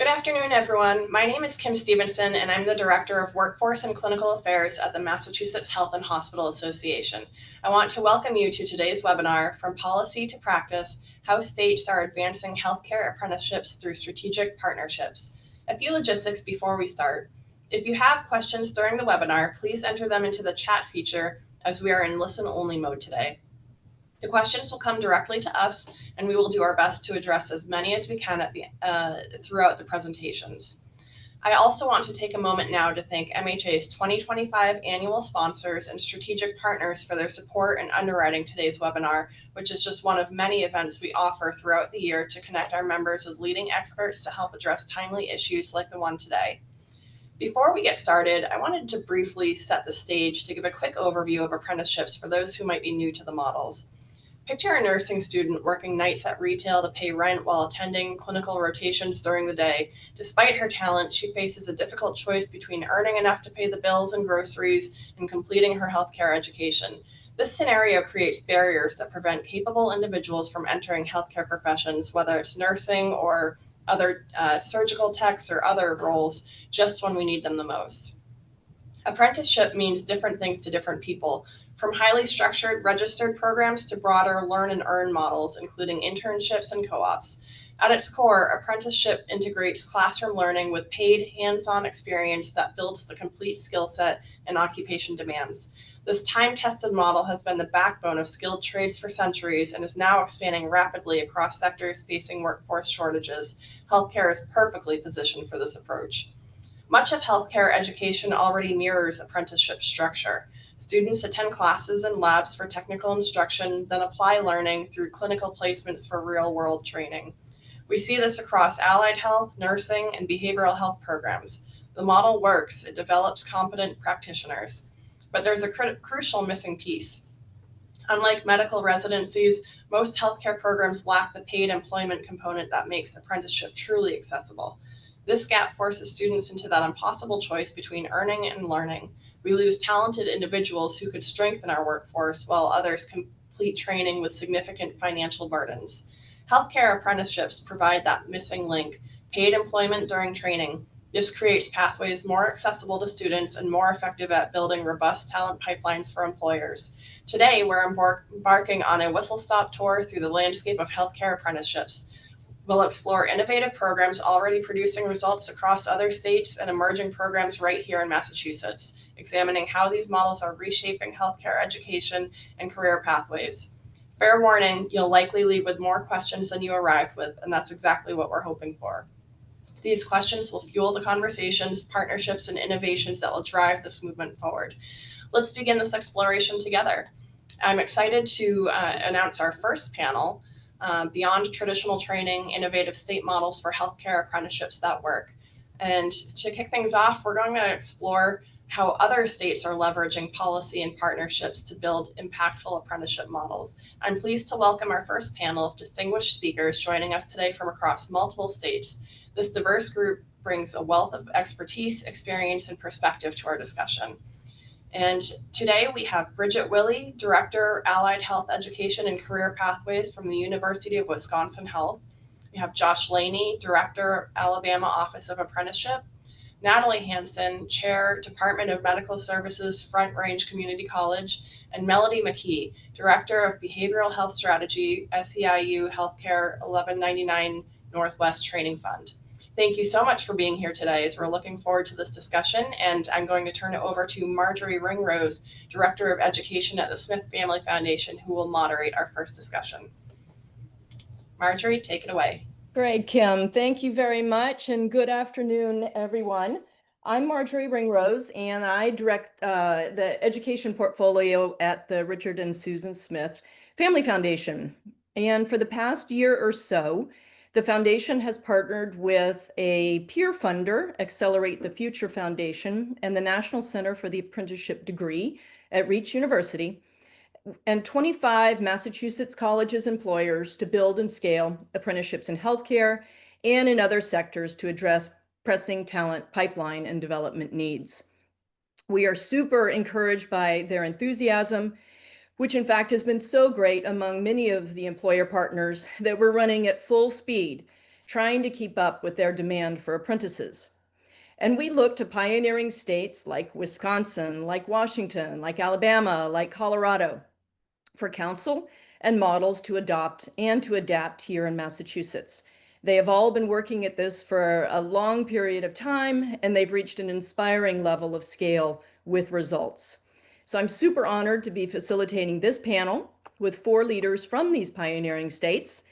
Good afternoon, everyone. My name is Kim Stevenson, and I'm the Director of Workforce and Clinical Affairs at the Massachusetts Health and Hospital Association. I want to welcome you to today's webinar, From Policy to Practice, How States Are Advancing Healthcare Apprenticeships Through Strategic Partnerships. A few logistics before we start. If you have questions during the webinar, please enter them into the chat feature as we are in listen-only mode today. The questions will come directly to us, and we will do our best to address as many as we can throughout the presentations. I also want to take a moment now to thank MHA's 2025 annual sponsors and strategic partners for their support in underwriting today's webinar, which is just one of many events we offer throughout the year to connect our members with leading experts to help address timely issues like the one today. Before we get started, I wanted to briefly set the stage to give a quick overview of apprenticeships for those who might be new to the models. Picture a nursing student working nights at retail to pay rent while attending clinical rotations during the day. Despite her talent, she faces a difficult choice between earning enough to pay the bills and groceries and completing her healthcare education. This scenario creates barriers that prevent capable individuals from entering healthcare professions, whether it's nursing or other surgical techs or other roles, just when we need them the most. Apprenticeship means different things to different people, from highly structured registered programs to broader learn and earn models, including internships and co-ops. At its core, apprenticeship integrates classroom learning with paid hands-on experience that builds the complete skill set and occupation demands. This time-tested model has been the backbone of skilled trades for centuries and is now expanding rapidly across sectors facing workforce shortages. Healthcare is perfectly positioned for this approach. Much of healthcare education already mirrors apprenticeship structure. Students attend classes and labs for technical instruction, then apply learning through clinical placements for real-world training. We see this across allied health, nursing, and behavioral health programs. The model works, it develops competent practitioners. But there's a crucial missing piece. Unlike medical residencies, most healthcare programs lack the paid employment component that makes apprenticeship truly accessible. This gap forces students into that impossible choice between earning and learning. We lose talented individuals who could strengthen our workforce, while others complete training with significant financial burdens. Healthcare apprenticeships provide that missing link, paid employment during training. This creates pathways more accessible to students and more effective at building robust talent pipelines for employers. Today, we're embarking on a whistle-stop tour through the landscape of healthcare apprenticeships. We'll explore innovative programs already producing results across other states and emerging programs right here in Massachusetts, examining how these models are reshaping healthcare education and career pathways. Fair warning, you'll likely leave with more questions than you arrived with, and that's exactly what we're hoping for. These questions will fuel the conversations, partnerships, and innovations that will drive this movement forward. Let's begin this exploration together. I'm excited to announce our first panel, Beyond Traditional Training, Innovative State Models for Healthcare Apprenticeships That Work. And to kick things off, we're going to explore how other states are leveraging policy and partnerships to build impactful apprenticeship models. I'm pleased to welcome our first panel of distinguished speakers joining us today from across multiple states. This diverse group brings a wealth of expertise, experience, and perspective to our discussion. And today we have Bridget Willey, Director, Allied Health Education and Career Pathways from the University of Wisconsin Health. We have Josh Laney, Director, Alabama Office of Apprenticeship. Natalie Hansen, Chair, Department of Medical Services, Front Range Community College. And Melody McKee, Director of Behavioral Health Strategy, SEIU Healthcare 1199 Northwest Training Fund. Thank you so much for being here today, as we're looking forward to this discussion, and I'm going to turn it over to Marjorie Ringrose, Director of Education at the Smith Family Foundation, who will moderate our first discussion. Marjorie, take it away. Great, Kim. Thank you very much, and good afternoon, everyone. I'm Marjorie Ringrose, and I direct the education portfolio at the Richard and Susan Smith Family Foundation. And for the past year or so, the foundation has partnered with a peer funder, Accelerate the Future Foundation, and the National Center for the Apprenticeship Degree at Reach University, and 25 Massachusetts colleges employers to build and scale apprenticeships in healthcare and in other sectors to address pressing talent pipeline and development needs. We are super encouraged by their enthusiasm, which in fact has been so great among many of the employer partners that we're running at full speed, trying to keep up with their demand for apprentices. And we look to pioneering states like Wisconsin, like Washington, like Alabama, like Colorado for counsel and models to adopt and to adapt here in Massachusetts. They have all been working at this for a long period of time, and they've reached an inspiring level of scale with results. So I'm super honored to be facilitating this panel with 4 leaders from these pioneering states.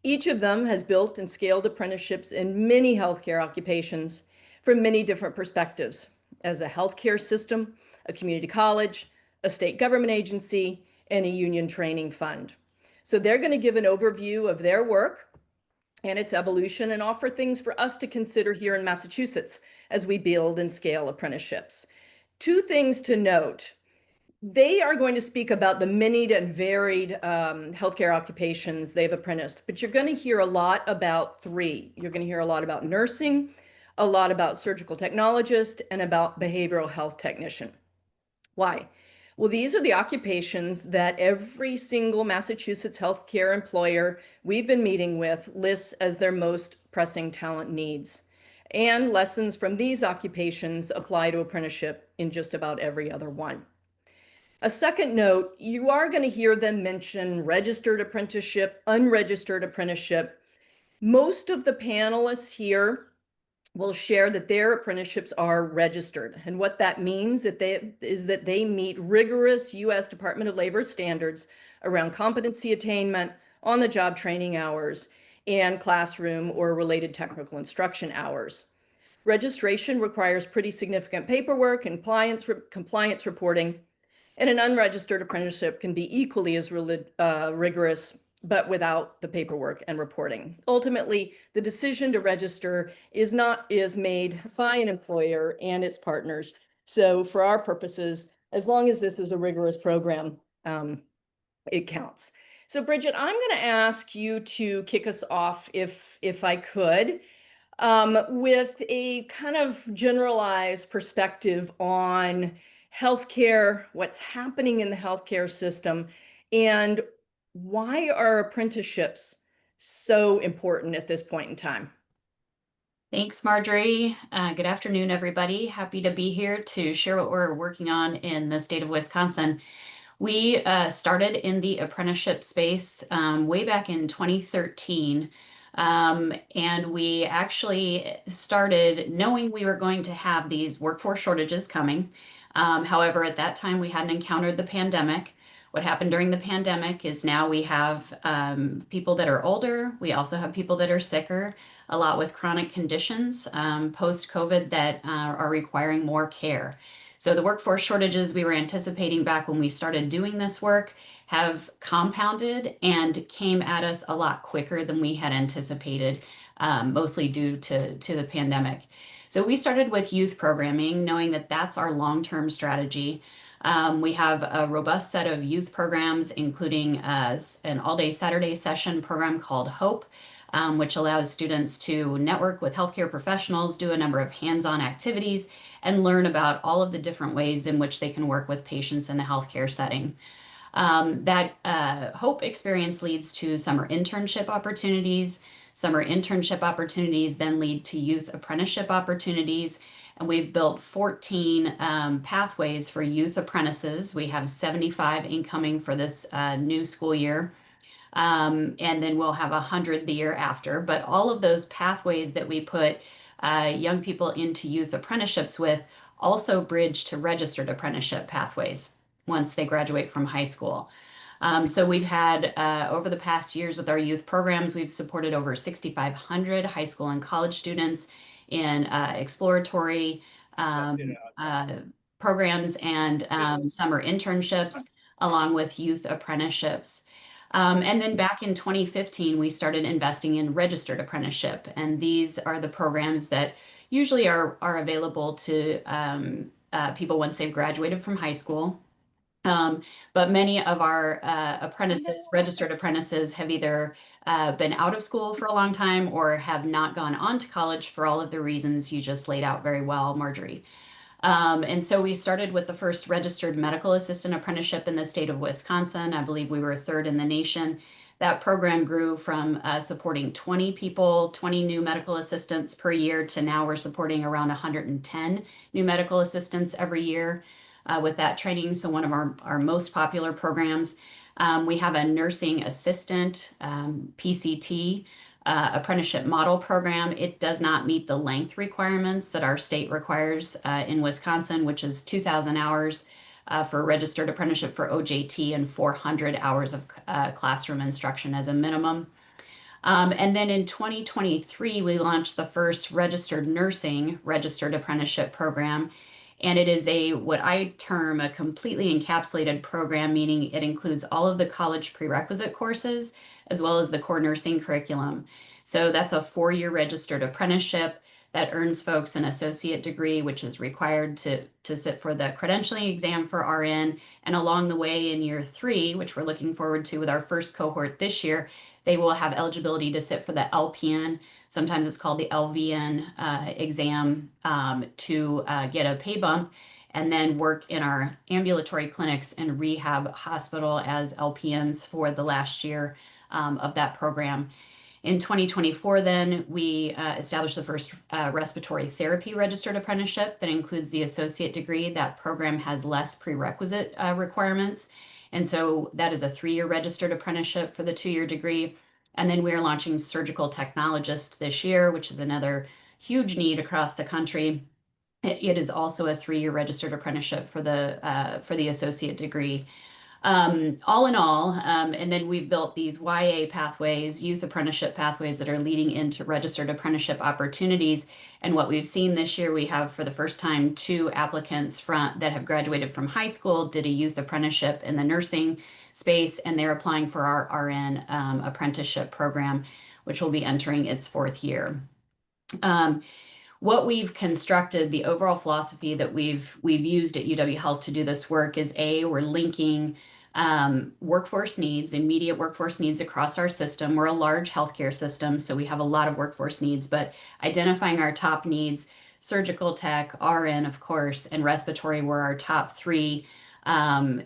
Each of them has built and scaled apprenticeships in many healthcare occupations from many different perspectives, as a healthcare system, a community college, a state government agency, and a union training fund. So they're going to give an overview of their work and its evolution and offer things for us to consider here in Massachusetts as we build and scale apprenticeships. 2 things to note. They are going to speak about the many and varied healthcare occupations they've apprenticed, but you're going to hear a lot about 3. You're going to hear a lot about nursing, a lot about surgical technologist, and about behavioral health technician. Why? Well, these are the occupations that every single Massachusetts healthcare employer we've been meeting with lists as their most pressing talent needs. And lessons from these occupations apply to apprenticeship in just about every other one. A second note, you are going to hear them mention registered apprenticeship, unregistered apprenticeship. Most of the panelists here will share that their apprenticeships are registered. And what that means is that they meet rigorous U.S. Department of Labor standards around competency attainment, on-the-job training hours, and classroom or related technical instruction hours. Registration requires pretty significant paperwork and compliance reporting, and an unregistered apprenticeship can be equally as rigorous, but without the paperwork and reporting. Ultimately, the decision to register is made by an employer and its partners. So for our purposes, as long as this is a rigorous program, it counts. So Bridget, I'm going to ask you to kick us off, if I could, with a kind of generalized perspective on healthcare, what's happening in the healthcare system, and why are apprenticeships so important at this point in time? Thanks, Marjorie. Good afternoon, everybody. Happy to be here to share what we're working on in the state of Wisconsin. We started in the apprenticeship space way back in 2013. And we actually started knowing we were going to have these workforce shortages coming. However, at that time, we hadn't encountered the pandemic. What happened during the pandemic is now we have people that are older. We also have people that are sicker, a lot with chronic conditions post-COVID that are requiring more care. So the workforce shortages we were anticipating back when we started doing this work have compounded and came at us a lot quicker than we had anticipated, mostly due to the pandemic. So we started with youth programming, knowing that that's our long-term strategy. We have a robust set of youth programs, including an all-day Saturday session program called HOPE, which allows students to network with healthcare professionals, do a number of hands-on activities, and learn about all of the different ways in which they can work with patients in the healthcare setting. That HOPE experience leads to summer internship opportunities. Summer internship opportunities then lead to youth apprenticeship opportunities. And we've built 14 pathways for youth apprentices. We have 75 incoming for this new school year. And then we'll have 100 the year after. But all of those pathways that we put young people into youth apprenticeships with also bridge to registered apprenticeship pathways once they graduate from high school. So we've had, over the past years with our youth programs, we've supported over 6,500 high school and college students in exploratory programs and summer internships, along with youth apprenticeships. And then back in 2015, we started investing in registered apprenticeship. And these are the programs that usually are available to people once they've graduated from high school. But many of our apprentices, registered apprentices, have either been out of school for a long time or have not gone on to college for all of the reasons you just laid out very well, Marjorie. And so we started with the first registered medical assistant apprenticeship in the state of Wisconsin. I believe we were third in the nation. That program grew from supporting 20 people, 20 new medical assistants per year, to now we're supporting around 110 new medical assistants every year with that training. So one of our most popular programs. We have a nursing assistant, PCT, apprenticeship model program. It does not meet the length requirements that our state requires in Wisconsin, which is 2,000 hours for a registered apprenticeship for OJT and 400 hours of classroom instruction as a minimum. And then in 2023, we launched the first registered nursing registered apprenticeship program. And it is what I term a completely encapsulated program, meaning it includes all of the college prerequisite courses as well as the core nursing curriculum. So that's a 4-year registered apprenticeship that earns folks an associate degree, which is required to sit for the credentialing exam for RN. And along the way in year 3, which we're looking forward to with our first cohort this year, they will have eligibility to sit for the LPN. Sometimes it's called the LVN exam to get a pay bump, and then work in our ambulatory clinics and rehab hospital as LPNs for the last year of that program. In 2024, then, we established the first respiratory therapy registered apprenticeship that includes the associate degree. That program has less prerequisite requirements. And so that is a 3-year registered apprenticeship for the 2-year degree. And then we are launching surgical technologist this year, which is another huge need across the country. It is also a 3-year registered apprenticeship for the associate degree. All in all, and then we've built these YA pathways, youth apprenticeship pathways that are leading into registered apprenticeship opportunities. And what we've seen this year, we have for the first time 2 applicants that have graduated from high school, did a youth apprenticeship in the nursing space, and they're applying for our RN apprenticeship program, which will be entering its 4th year. What we've constructed, the overall philosophy that we've used at UW Health to do this work is we're linking workforce needs, immediate workforce needs across our system. We're a large healthcare system, so we have a lot of workforce needs, but identifying our top needs, surgical tech, RN, of course, and respiratory were our top 3,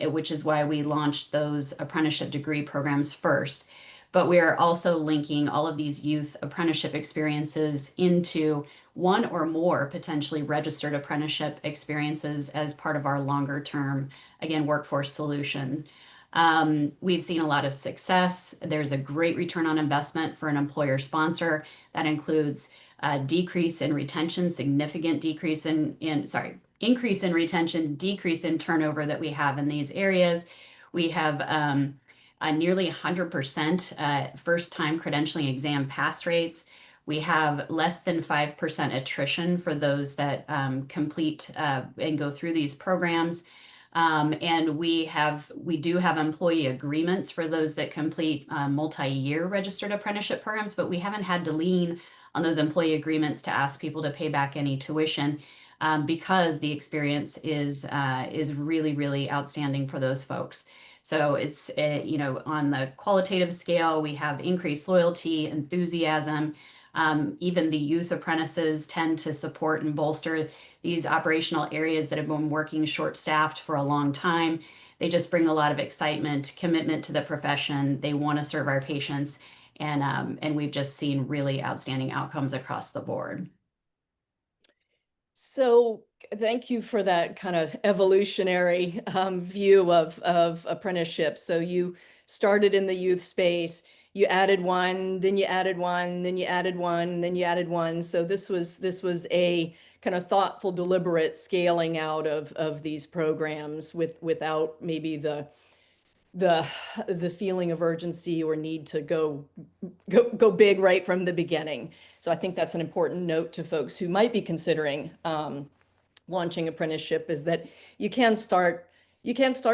which is why we launched those apprenticeship degree programs first. But we are also linking all of these youth apprenticeship experiences into one or more potentially registered apprenticeship experiences as part of our longer term, again, workforce solution. We've seen a lot of success. There's a great return on investment for an employer sponsor. That includes decrease in retention, significant increase in retention, decrease in turnover that we have in these areas. We have nearly 100% first-time credentialing exam pass rates. We have less than 5% attrition for those that complete and go through these programs. And we do have employee agreements for those that complete multi-year registered apprenticeship programs, but we haven't had to lean on those employee agreements to ask people to pay back any tuition because the experience is really, really outstanding for those folks. So it's, on the qualitative scale, we have increased loyalty, enthusiasm. Even the youth apprentices tend to support and bolster these operational areas that have been working short-staffed for a long time. They just bring a lot of excitement, commitment to the profession. They want to serve our patients, and we've just seen really outstanding outcomes across the board. So thank you for that kind of evolutionary view of apprenticeships. So you started in the youth space, you added one, then you added one, then you added one, then you added one. So this was a kind of thoughtful, deliberate scaling out of these programs without maybe the feeling of urgency or need to go big right from the beginning. So I think that's an important note to folks who might be considering launching apprenticeship, is that you can start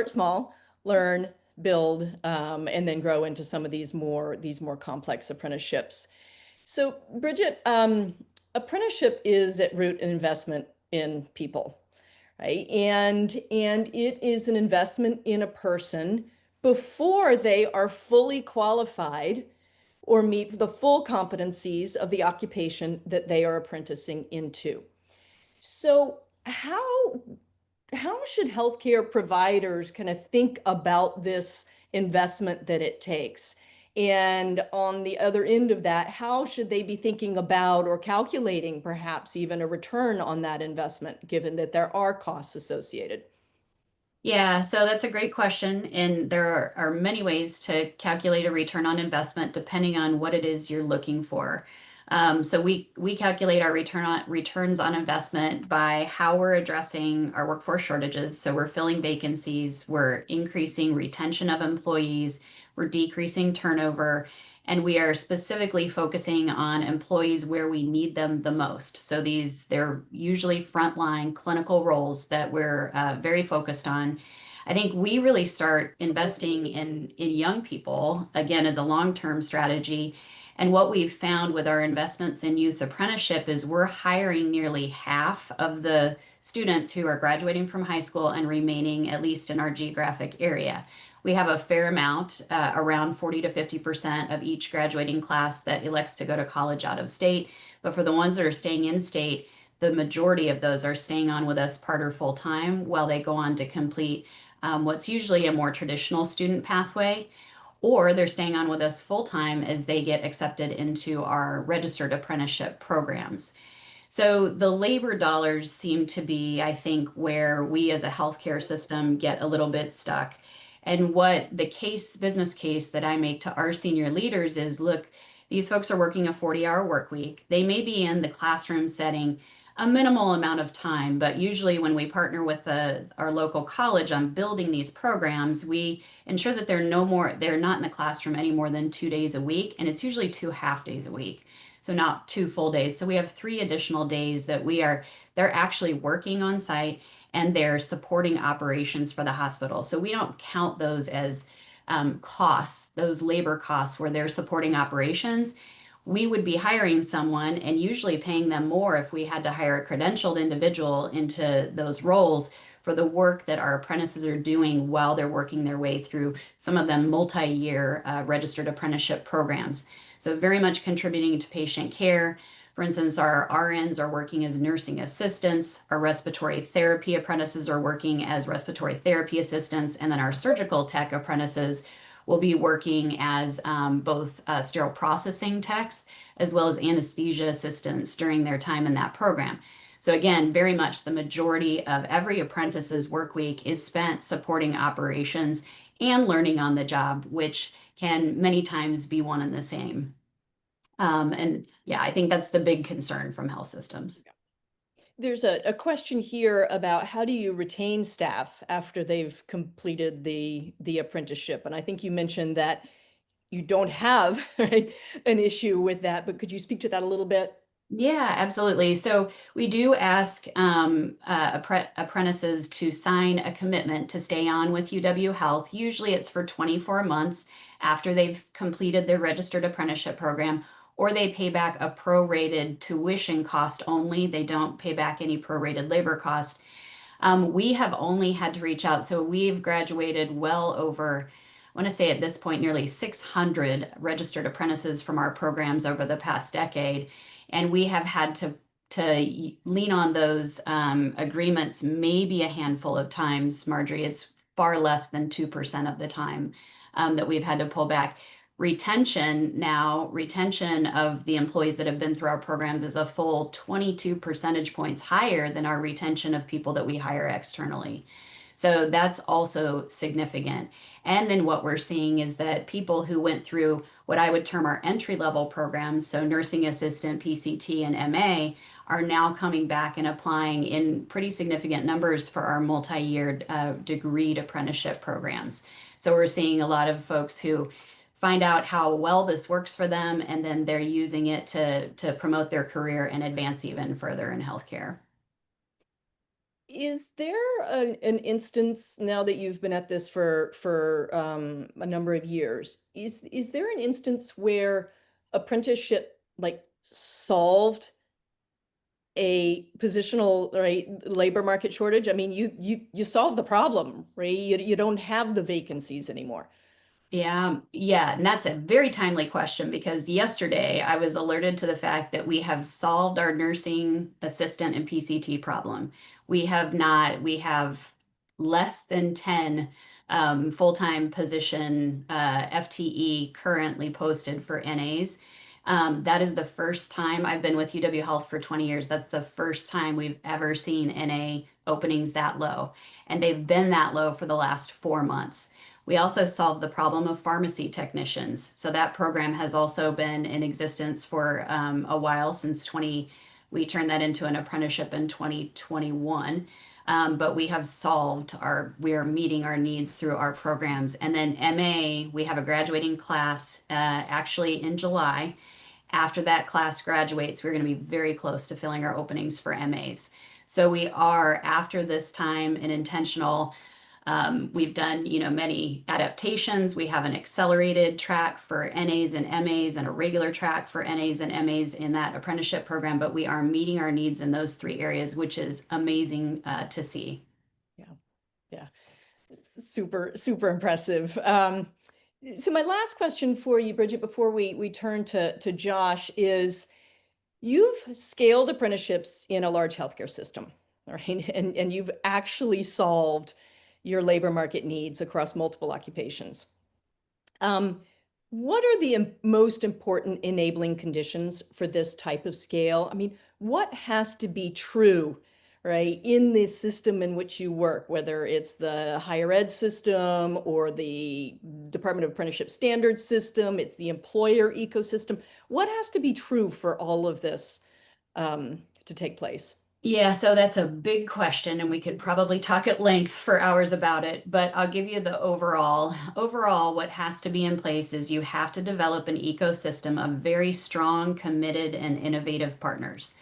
small, learn, build, and then grow into some of these more complex apprenticeships. So Bridget, apprenticeship is at root an investment in people, right? And it is an investment in a person before they are fully qualified or meet the full competencies of the occupation that they are apprenticing into. So how should healthcare providers kind of think about this investment that it takes? And on the other end of that, how should they be thinking about or calculating perhaps even a return on that investment, given that there are costs associated? Yeah, so that's a great question. And there are many ways to calculate a return on investment depending on what it is you're looking for. So we calculate our returns on investment by how we're addressing our workforce shortages. So we're filling vacancies, we're increasing retention of employees, we're decreasing turnover, and we are specifically focusing on employees where we need them the most. So they're usually frontline clinical roles that we're very focused on. I think we really start investing in young people, again, as a long-term strategy. And what we've found with our investments in youth apprenticeship is we're hiring nearly half of the students who are graduating from high school and remaining at least in our geographic area. We have a fair amount, around 40 to 50% of each graduating class that elects to go to college out of state. But for the ones that are staying in state, the majority of those are staying on with us part or full time while they go on to complete what's usually a more traditional student pathway, or they're staying on with us full time as they get accepted into our registered apprenticeship programs. So the labor dollars seem to be, I think, where we as a healthcare system get a little bit stuck. And what the business case that I make to our senior leaders is, look, these folks are working a 40-hour work week. They may be in the classroom setting a minimal amount of time, but usually when we partner with our local college on building these programs, we ensure that they're not in the classroom any more than 2 days a week, and it's usually 2 half days a week. So not 2 full days. So we have 3 additional days that they're actually working on site and they're supporting operations for the hospital. So we don't count those as costs, those labor costs where they're supporting operations. We would be hiring someone and usually paying them more if we had to hire a credentialed individual into those roles for the work that our apprentices are doing while they're working their way through some of them multi-year registered apprenticeship programs. So very much contributing to patient care. For instance, our RNs are working as nursing assistants, our respiratory therapy apprentices are working as respiratory therapy assistants, and then our surgical tech apprentices will be working as both sterile processing techs as well as anesthesia assistants during their time in that program. So again, very much the majority of every apprentice's work week is spent supporting operations and learning on the job, which can many times be one and the same. And yeah, I think that's the big concern from health systems. There's a question here about how do you retain staff after they've completed the apprenticeship? And I think you mentioned that you don't have right, an issue with that, but could you speak to that a little bit? Yeah, absolutely. So we do ask apprentices to sign a commitment to stay on with UW Health. Usually it's for 24 months after they've completed their registered apprenticeship program, or they pay back a prorated tuition cost only. They don't pay back any prorated labor cost. We have only had to reach out. So we've graduated well over, I want to say at this point, nearly 600 registered apprentices from our programs over the past decade. And we have had to lean on those agreements maybe a handful of times, Marjorie. It's far less than 2% of the time that we've had to pull back. Retention of the employees that have been through our programs is a full 22 percentage points higher than our retention of people that we hire externally. So that's also significant. And then what we're seeing is that people who went through what I would term our entry level programs, so nursing assistant, PCT, and MA, are now coming back and applying in pretty significant numbers for our multi-year degreed apprenticeship programs. So we're seeing a lot of folks who find out how well this works for them, and then they're using it to promote their career and advance even further in healthcare. Is there an instance now that you've been at this for a number of years? Is there an instance where apprenticeship like solved a positional right labor market shortage? I mean, you solve the problem, right? You don't have the vacancies anymore. Yeah, and that's a very timely question because yesterday I was alerted to the fact that we have solved our nursing assistant and PCT problem. We have less than 10 full-time position, FTE currently posted for NAs. That is the first time I've been with UW Health for 20 years. That's the first time we've ever seen NA openings that low. And they've been that low for the last 4 months. We also solved the problem of pharmacy technicians. So that program has also been in existence for a while, we turned that into an apprenticeship in 2021. But we are meeting our needs through our programs. And then MA, we have a graduating class actually in July. After that class graduates, we're going to be very close to filling our openings for MAs. So we are, after this time, an intentional, we've done, many adaptations. We have an accelerated track for NAs and MAs and a regular track for NAs and MAs in that apprenticeship program, but we are meeting our needs in those 3 areas, which is amazing to see. Yeah, super, super impressive. So my last question for you, Bridget, before we turn to Josh, is you've scaled apprenticeships in a large healthcare system, right? And you've actually solved your labor market needs across multiple occupations. What are the most important enabling conditions for this type of scale? I mean, what has to be true, right, in the system in which you work, whether it's the higher ed system or the Department of Apprenticeship Standards system, it's the employer ecosystem. What has to be true for all of this to take place? Yeah, so that's a big question, and we could probably talk at length for hours about it, but I'll give you the overall. Overall, what has to be in place is you have to develop an ecosystem of very strong, committed, and innovative partners.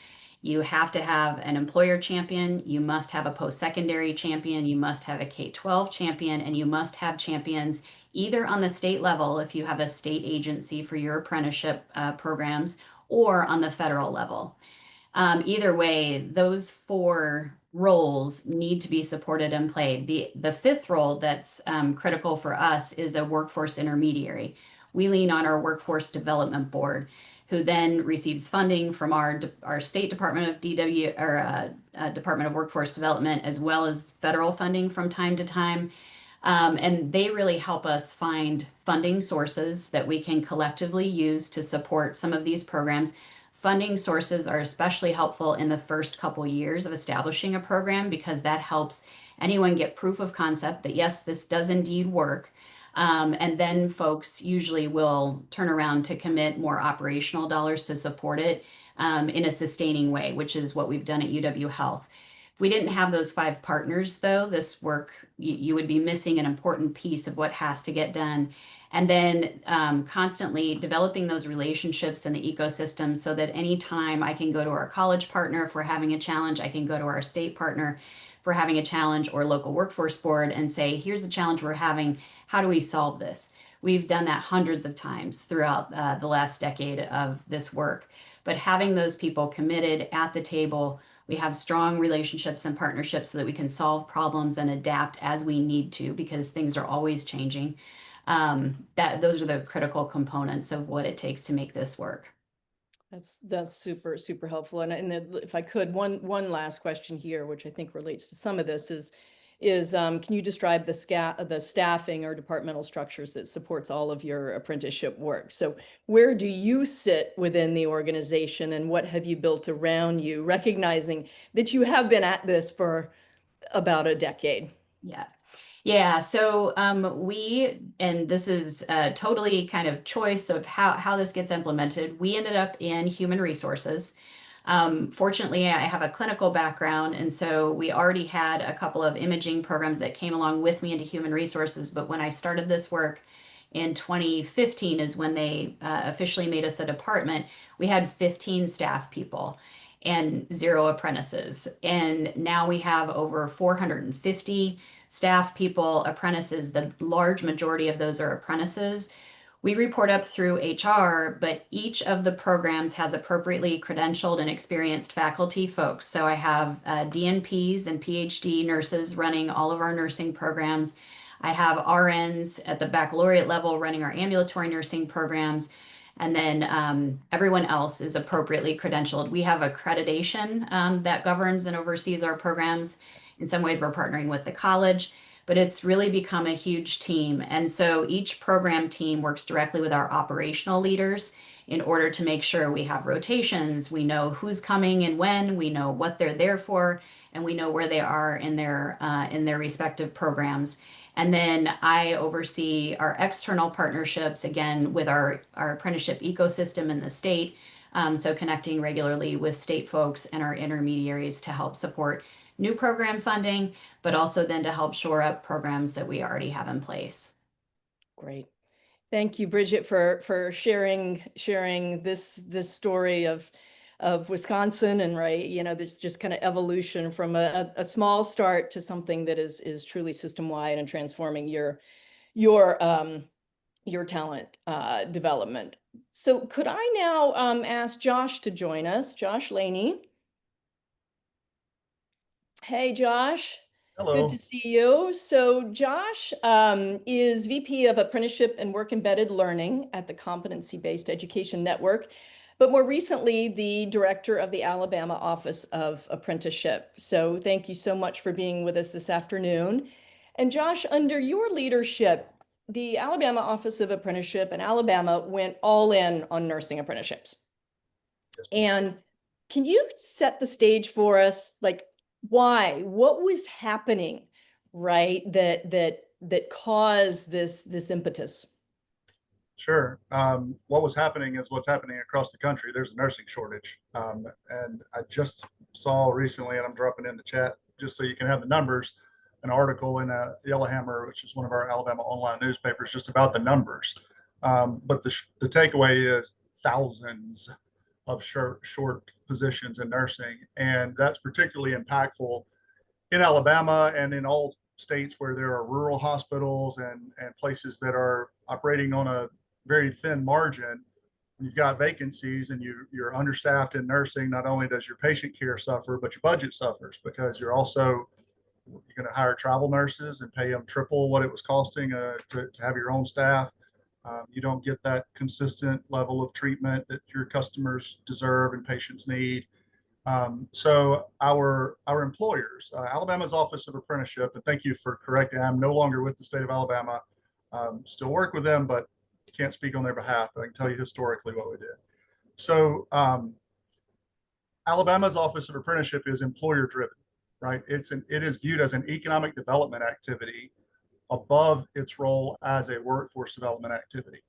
You have to have an employer champion, you must have a post-secondary champion, you must have a K-12 champion, and you must have champions either on the state level if you have a state agency for your apprenticeship programs, or on the federal level. Either way, those 4 roles need to be supported and played. The 5th role that's critical for us is a workforce intermediary. We lean on our workforce development board, who then receives funding from our state Department of Department of Workforce Development, as well as federal funding from time to time. And they really help us find funding sources that we can collectively use to support some of these programs. Funding sources are especially helpful in the first couple years of establishing a program, because that helps anyone get proof of concept that yes, this does indeed work. And then folks usually will turn around to commit more operational dollars to support it in a sustaining way, which is what we've done at UW Health. If we didn't have those 5 partners, though, this work, you would be missing an important piece of what has to get done. And then constantly developing those relationships in the ecosystem, so that anytime I can go to our college partner if we're having a challenge, I can go to our state partner if we're having a challenge, or local workforce board, and say, here's the challenge we're having, how do we solve this? We've done that hundreds of times throughout the last decade of this work. But having those people committed at the table, we have strong relationships and partnerships so that we can solve problems and adapt as we need to, because things are always changing. Those are the critical components of what it takes to make this work. That's super, super helpful. And if I could, one last question here, which I think relates to some of this, is can you describe the staffing or departmental structures that supports all of your apprenticeship work? So where do you sit within the organization, and what have you built around you, recognizing that you have been at this for about a decade? Yeah. Yeah, so and this is totally kind of choice of how this gets implemented. We ended up in human resources. Fortunately, I have a clinical background, and so we already had a couple of imaging programs that came along with me into human resources. But when I started this work in 2015 is when they officially made us a department, we had 15 staff people and 0 apprentices. And now we have over 450 staff people, apprentices. The large majority of those are apprentices. We report up through HR, but each of the programs has appropriately credentialed and experienced faculty folks. So I have DNPs and PhD nurses running all of our nursing programs. I have RNs at the baccalaureate level running our ambulatory nursing programs. And then everyone else is appropriately credentialed. We have accreditation that governs and oversees our programs. In some ways, we're partnering with the college, but it's really become a huge team. And so each program team works directly with our operational leaders in order to make sure we have rotations, we know who's coming and when, we know what they're there for, and we know where they are in their respective programs. And then I oversee our external partnerships, again, with our apprenticeship ecosystem in the state. So connecting regularly with state folks and our intermediaries to help support new program funding, but also then to help shore up programs that we already have in place. Great. Thank you, Bridget, for sharing this story of Wisconsin, and there's just kind of evolution from a small start to something that is truly system wide and transforming your talent development. So could I now ask Josh to join us? Josh Laney. Hey, Josh. Hello. Good to see you. So Josh is VP of Apprenticeship and Work Embedded Learning at the Competency-Based Education Network, but more recently, the director of the Alabama Office of Apprenticeship. So thank you so much for being with us this afternoon. And Josh, under your leadership, the Alabama Office of Apprenticeship in Alabama went all in on nursing apprenticeships. Yes. And can you set the stage for us? Like, why? What was happening, right? That caused this impetus? Sure. What was happening is what's happening across the country. There's a nursing shortage. And I just saw recently, and I'm dropping in the chat just so you can have the numbers, an article in Yellowhammer, which is one of our Alabama online newspapers, just about the numbers. But the takeaway is thousands of short positions in nursing. And that's particularly impactful in Alabama and in all states where there are rural hospitals and places that are operating on a very thin margin. You've got vacancies and you're understaffed in nursing. Not only does your patient care suffer, but your budget suffers, because you're going to hire travel nurses and pay them triple what it was costing to have your own staff. You don't get that consistent level of treatment that your customers deserve and patients need. So our employers, Alabama's Office of Apprenticeship, and thank you for correcting, I'm no longer with the state of Alabama, still work with them, but can't speak on their behalf, but I can tell you historically what we did. So Alabama's Office of Apprenticeship is employer driven, right? It is viewed as an economic development activity above its role as a workforce development activity,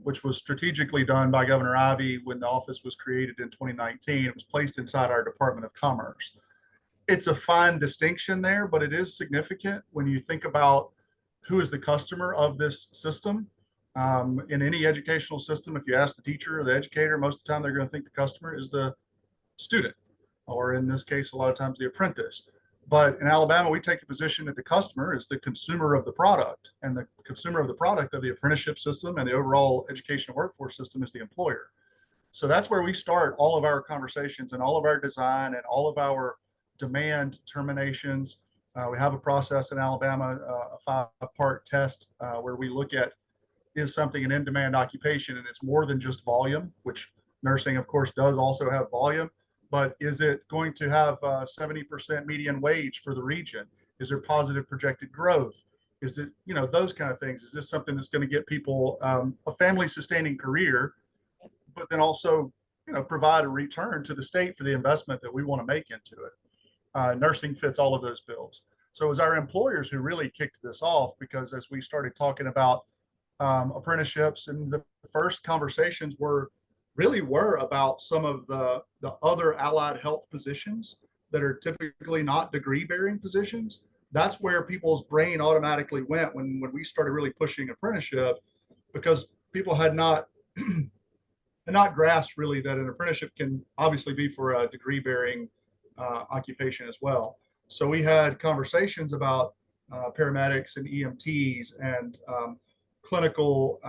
which was strategically done by Governor Ivey when the office was created in 2019. It was placed inside our Department of Commerce. It's a fine distinction there, but it is significant when you think about who is the customer of this system. In any educational system, if you ask the teacher or the educator, most of the time they're going to think the customer is the student, or in this case, a lot of times the apprentice. But in Alabama, we take a position that the customer is the consumer of the product, and the consumer of the product of the apprenticeship system and the overall education workforce system is the employer. So that's where we start all of our conversations and all of our design and all of our demand terminations. We have a process in Alabama, a 5-part test where we look at, is something an in-demand occupation, and it's more than just volume, which nursing, of course, does also have volume. But is it going to have 70% median wage for the region? Is there positive projected growth? Is it, those kind of things? Is this something that's going to get people a family sustaining career, but then also, provide a return to the state for the investment that we want to make into it? Nursing fits all of those bills. So it was our employers who really kicked this off, because as we started talking about apprenticeships, and the first conversations were about some of the other allied health positions that are typically not degree bearing positions. That's where people's brain automatically went when we started really pushing apprenticeship, because people had not grasped really that an apprenticeship can obviously be for a degree bearing occupation as well. So we had conversations about paramedics and EMTs and clinical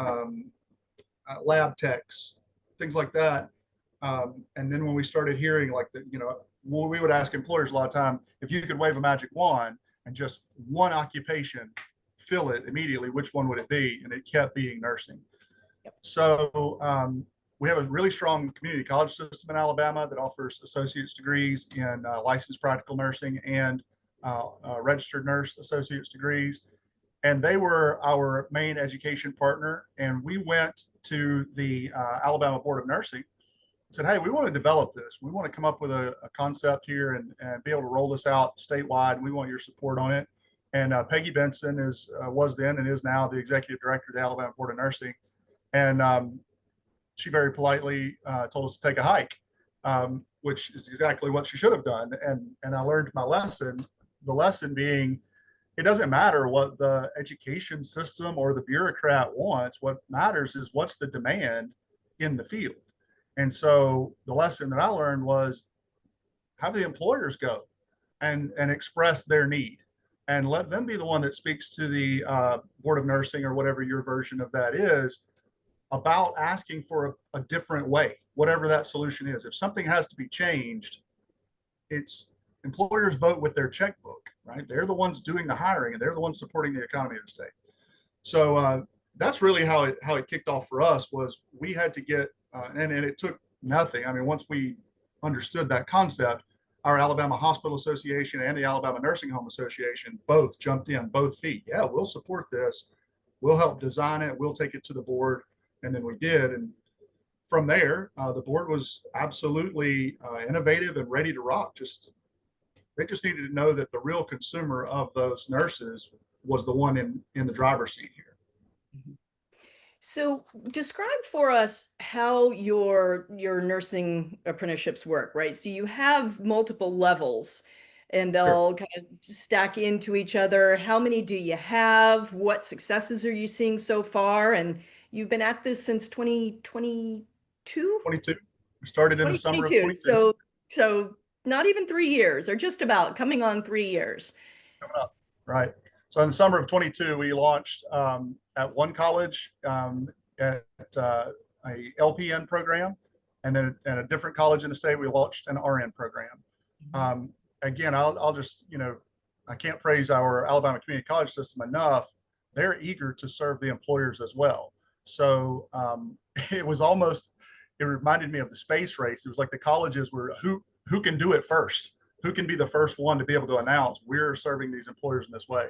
lab techs, things like that. And then when we started hearing we would ask employers a lot of time, if you could wave a magic wand and just one occupation, fill it immediately, which one would it be? And it kept being nursing. Yep. So we have a really strong community college system in Alabama that offers associate's degrees in licensed practical nursing and registered nurse associate's degrees. And they were our main education partner. And we went to the Alabama Board of Nursing, said, hey, we want to develop this. We want to come up with a concept here and be able to roll this out statewide. And we want your support on it. And Peggy Benson was then and is now the executive director of the Alabama Board of Nursing. And she very politely told us to take a hike, which is exactly what she should have done. And I learned my lesson, the lesson being, it doesn't matter what the education system or the bureaucrat wants. What matters is what's the demand in the field. And so the lesson that I learned was have the employers go and express their need and let them be the one that speaks to the Board of Nursing or whatever your version of that is about asking for a different way, whatever that solution is. If something has to be changed, it's employers vote with their checkbook, right? They're the ones doing the hiring and they're the ones supporting the economy of the state. So that's really how it kicked off for us. Was we had to get and it took nothing. I mean, once we understood that concept, our Alabama Hospital Association and the Alabama Nursing Home Association both jumped in, both feet. Yeah, we'll support this. We'll help design it. We'll take it to the board. And then we did. And from there, the board was absolutely innovative and ready to rock. They just needed to know that the real consumer of those nurses was the one in the driver's seat here. So describe for us how your nursing apprenticeships work, right? So you have multiple levels and they'll kind of stack into each other. How many do you have? What successes are you seeing so far? And you've been at this since 2022? 22. We started in the summer of 22. So not even 3 years, or just about coming on 3 years. Coming up, right. So in the summer of 22, we launched at one college at a LPN program, and then at a different college in the state, we launched an RN program. Again, I'll just, I can't praise our Alabama Community College system enough. They're eager to serve the employers as well. So it reminded me of the space race. It was like the colleges were who can do it first, who can be the first one to be able to announce we're serving these employers in this way.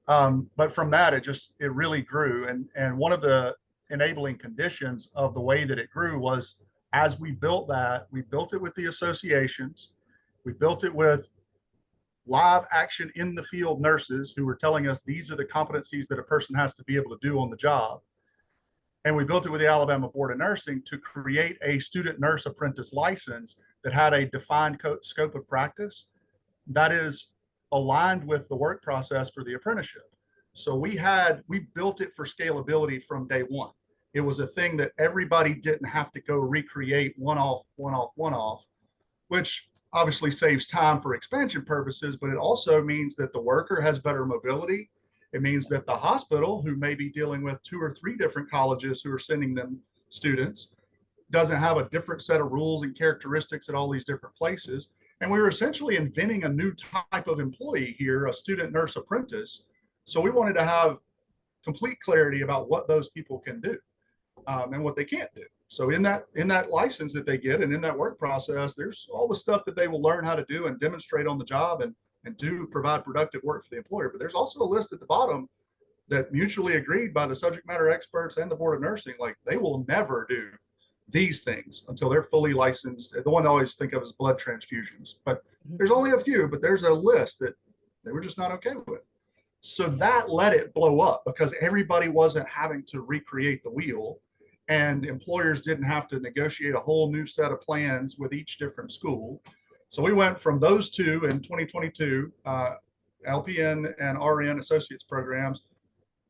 But from that, it really grew. And one of the enabling conditions of the way that it grew was, as we built that, we built it with the associations. We built it with live action in the field nurses who were telling us these are the competencies that a person has to be able to do on the job. And we built it with the Alabama Board of Nursing to create a student nurse apprentice license that had a defined scope of practice that is aligned with the work process for the apprenticeship. So we built it for scalability from day one. It was a thing that everybody didn't have to go recreate one off, which obviously saves time for expansion purposes, but it also means that the worker has better mobility. It means that the hospital, who may be dealing with 2 or 3 different colleges who are sending them students, doesn't have a different set of rules and characteristics at all these different places. And we were essentially inventing a new type of employee here, a student nurse apprentice. So we wanted to have complete clarity about what those people can do and what they can't do. So in that license that they get and in that work process, there's all the stuff that they will learn how to do and demonstrate on the job and provide productive work for the employer. But there's also a list at the bottom that mutually agreed by the subject matter experts and the Board of Nursing, like they will never do these things until they're fully licensed. The one I always think of is blood transfusions, but there's only a few, but there's a list that they were just not okay with. So that let it blow up because everybody wasn't having to recreate the wheel, and employers didn't have to negotiate a whole new set of plans with each different school. So we went from those two in 2022, LPN and RN associates programs.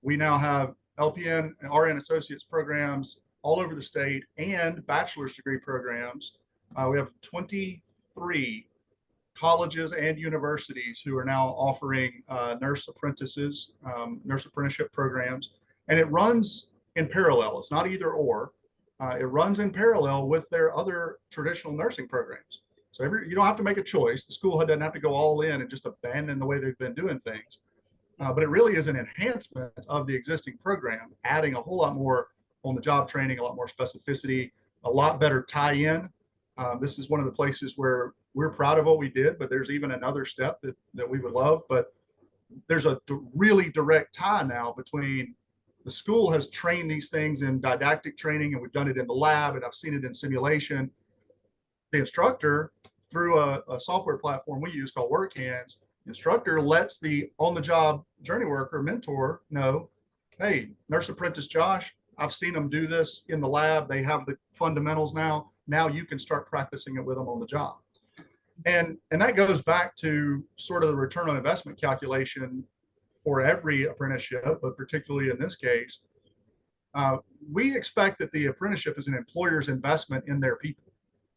We now have LPN and RN associates programs all over the state and bachelor's degree programs. We have 23 colleges and universities who are now offering nurse apprentices, nurse apprenticeship programs. And it runs in parallel. It's not either or. It runs in parallel with their other traditional nursing programs. So you don't have to make a choice. The school doesn't have to go all in and just abandon the way they've been doing things. But it really is an enhancement of the existing program, adding a whole lot more on the job training, a lot more specificity, a lot better tie-in. This is one of the places where we're proud of what we did, but there's even another step that we would love. But there's a really direct tie now between the school has trained these things in didactic training, and we've done it in the lab, and I've seen it in simulation. The instructor, through a software platform we use called WorkHands, the instructor lets the on-the-job journey worker mentor know, hey, nurse apprentice Josh, I've seen them do this in the lab. They have the fundamentals now. Now you can start practicing it with them on the job. And that goes back to sort of the return on investment calculation for every apprenticeship, but particularly in this case, we expect that the apprenticeship is an employer's investment in their people.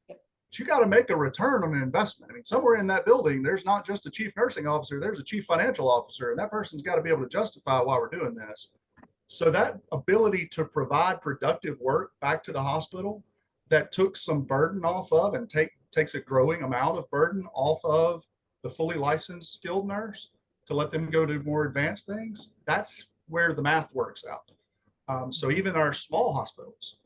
But you got to make a return on an investment. I mean, somewhere in that building, there's not just a chief nursing officer, there's a chief financial officer, and that person's got to be able to justify why we're doing this. So that ability to provide productive work back to the hospital that took some burden off of and takes a growing amount of burden off of the fully licensed skilled nurse to let them go to more advanced things, that's where the math works out. So even our small hospitals,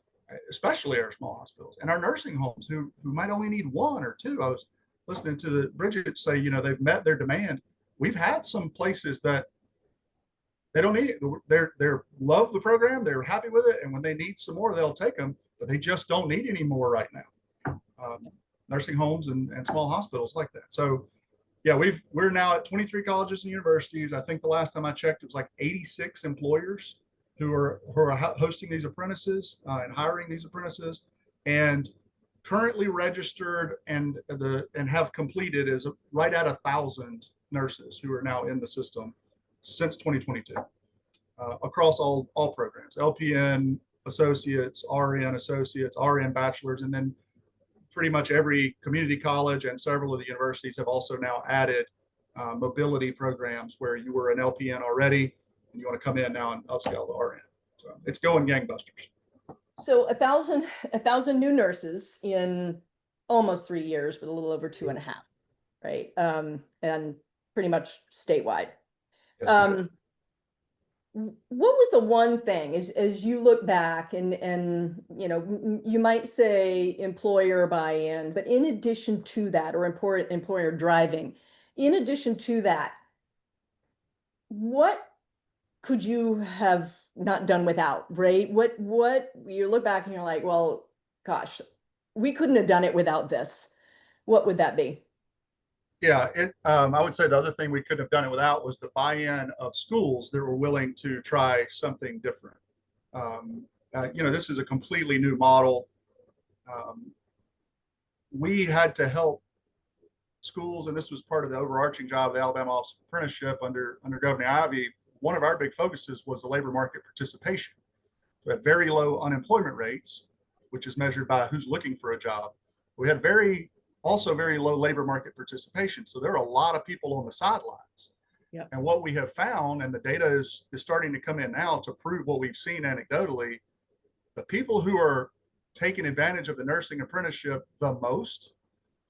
especially our small hospitals and our nursing homes who might only need one or two. I was listening to Bridget say, they've met their demand. We've had some places that they don't need it. They're love the program. They're happy with it. And when they need some more, they'll take them, but they just don't need any more right now. Nursing homes and small hospitals like that. So yeah, we're now at 23 colleges and universities. I think the last time I checked, it was like 86 employers who are hosting these apprentices and hiring these apprentices, and currently registered and have completed is right at 1,000 nurses who are now in the system since 2022 across all programs, LPN associates, RN associates, RN bachelors, and then pretty much every community college and several of the universities have also now added mobility programs where you were an LPN already and you want to come in now and upscale to RN. So it's going gangbusters. So 1,000 new nurses in almost 3 years, but a little over 2.5, right? And pretty much statewide. Yes, what was the one thing as you look back and you might say employer buy-in, but in addition to that, or employer driving, in addition to that, what could you have not done without, right? What you look back and you're like, well, gosh, we couldn't have done it without this. What would that be? Yeah, I would say the other thing we couldn't have done it without was the buy-in of schools that were willing to try something different. This is a completely new model. We had to help schools, and this was part of the overarching job of the Alabama Office of Apprenticeship under Governor Ivey. One of our big focuses was the labor market participation. We had very low unemployment rates, which is measured by who's looking for a job. We had also very low labor market participation. So there are a lot of people on the sidelines. Yep. And what we have found, and the data is starting to come in now to prove what we've seen anecdotally, the people who are taking advantage of the nursing apprenticeship the most,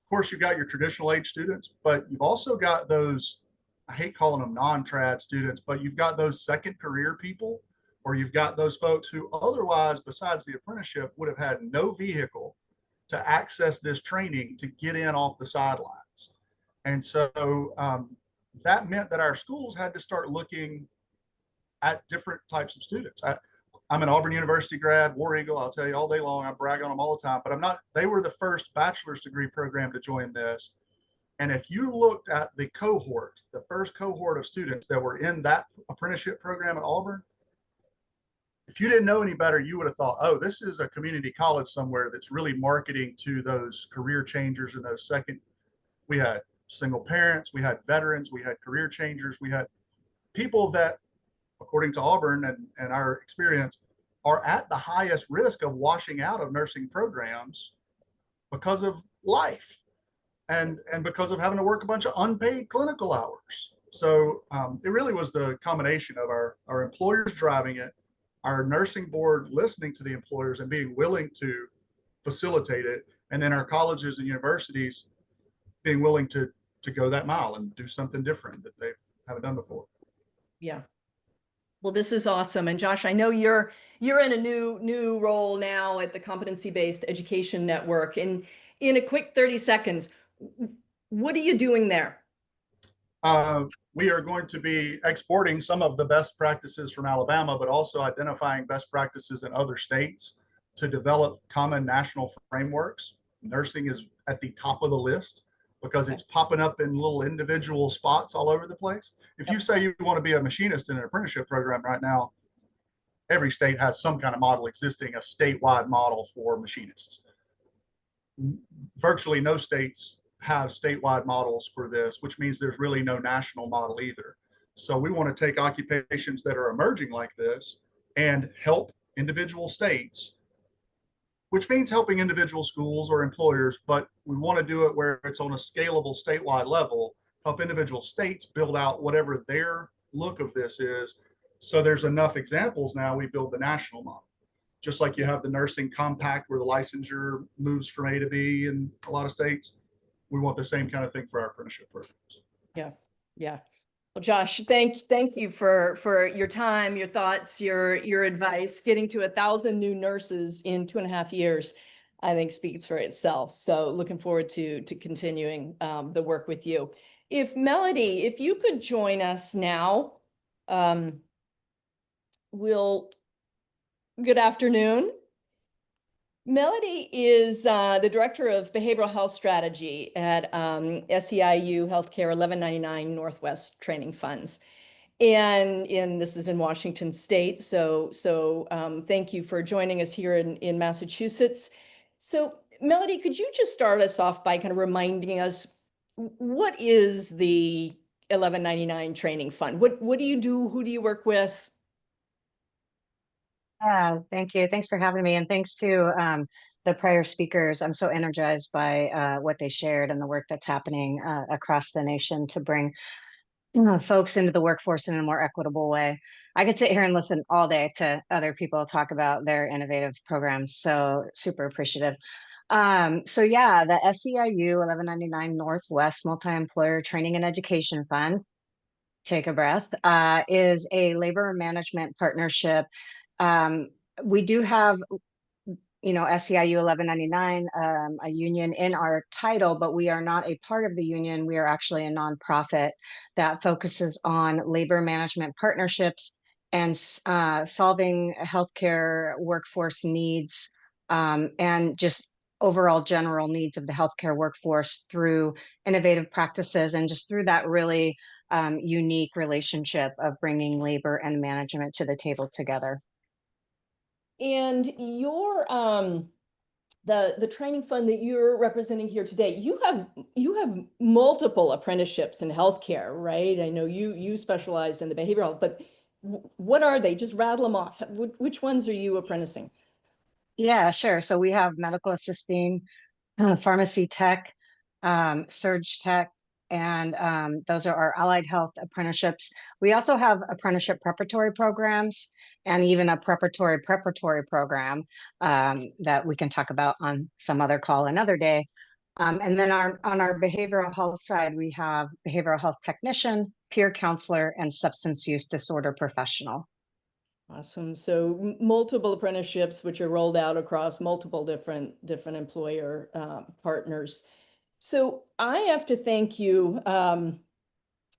of course, you've got your traditional age students, but you've also got those, I hate calling them non-trad students, but you've got those second career people, or you've got those folks who otherwise, besides the apprenticeship, would have had no vehicle to access this training to get in off the sidelines. And so that meant that our schools had to start looking at different types of students. I'm an Auburn University grad, War Eagle, I'll tell you all day long, I brag on them all the time, but they were the first bachelor's degree program to join this. And if you looked at the first cohort of students that were in that apprenticeship program at Auburn, if you didn't know any better, you would have thought, oh, this is a community college somewhere that's really marketing to those career changers and those we had single parents, we had veterans, we had career changers, we had people that, according to Auburn and our experience, are at the highest risk of washing out of nursing programs because of life and because of having to work a bunch of unpaid clinical hours. So it really was the combination of our employers driving it, our nursing board listening to the employers and being willing to facilitate it, and then our colleges and universities being willing to go that mile and do something different that they haven't done before. Yeah. Well, this is awesome. And Josh, I know you're in a new role now at the Competency-Based Education Network. And in a quick 30 seconds, What are you doing there? We are going to be exporting some of the best practices from Alabama, but also identifying best practices in other states to develop common national frameworks. Nursing is at the top of the list because it's popping up in little individual spots all over the place. If you say you want to be a machinist in an apprenticeship program right now, every state has some kind of model existing, a statewide model for machinists. Virtually no states have statewide models for this, which means there's really no national model either. So we want to take occupations that are emerging like this and help individual states, which means helping individual schools or employers, but we want to do it where it's on a scalable statewide level, help individual states build out whatever their look of this is. So there's enough examples now, we build the national model. Just like you have the nursing compact where the licensure moves from A to B in a lot of states, we want the same kind of thing for our apprenticeship programs. Yeah, yeah. Well, Josh, thank you for your time, your thoughts, your advice. Getting to 1,000 new nurses in 2.5 years, I think speaks for itself. So looking forward to continuing the work with you. If Melody, if you could join us now, good afternoon. Melody is the Director of Behavioral Health Strategy at SEIU Healthcare 1199 Northwest Training Funds. And this is in Washington State. So thank you for joining us here in Massachusetts. So Melody, could you just start us off by kind of reminding us, what is the 1199 Training Fund? What do you do? Who do you work with? Thank you. Thanks for having me. And thanks to the prior speakers. I'm so energized by what they shared and the work that's happening across the nation to bring folks into the workforce in a more equitable way. I could sit here and listen all day to other people talk about their innovative programs. So super appreciative. So yeah, the SEIU 1199 Northwest Multi-Employer Training and Education Fund, take a breath, is a labor management partnership. We do have, SEIU 1199, a union in our title, but we are not a part of the union. We are actually a nonprofit that focuses on labor management partnerships and solving healthcare workforce needs and just overall general needs of the healthcare workforce through innovative practices and just through that really unique relationship of bringing labor and management to the table together. And your the training fund that you're representing here today, you have multiple apprenticeships in healthcare, right? I know you specialize in the behavioral, but what are they? Just rattle them off. Which ones are you apprenticing? Yeah, sure. So we have medical assisting, pharmacy tech, surge tech, and those are our allied health apprenticeships. We also have apprenticeship preparatory programs and even a preparatory program that we can talk about on some other call another day. And then on our behavioral health side, we have behavioral health technician, peer counselor, and substance use disorder professional. Awesome. So multiple apprenticeships, which are rolled out across multiple different employer partners. So I have to thank you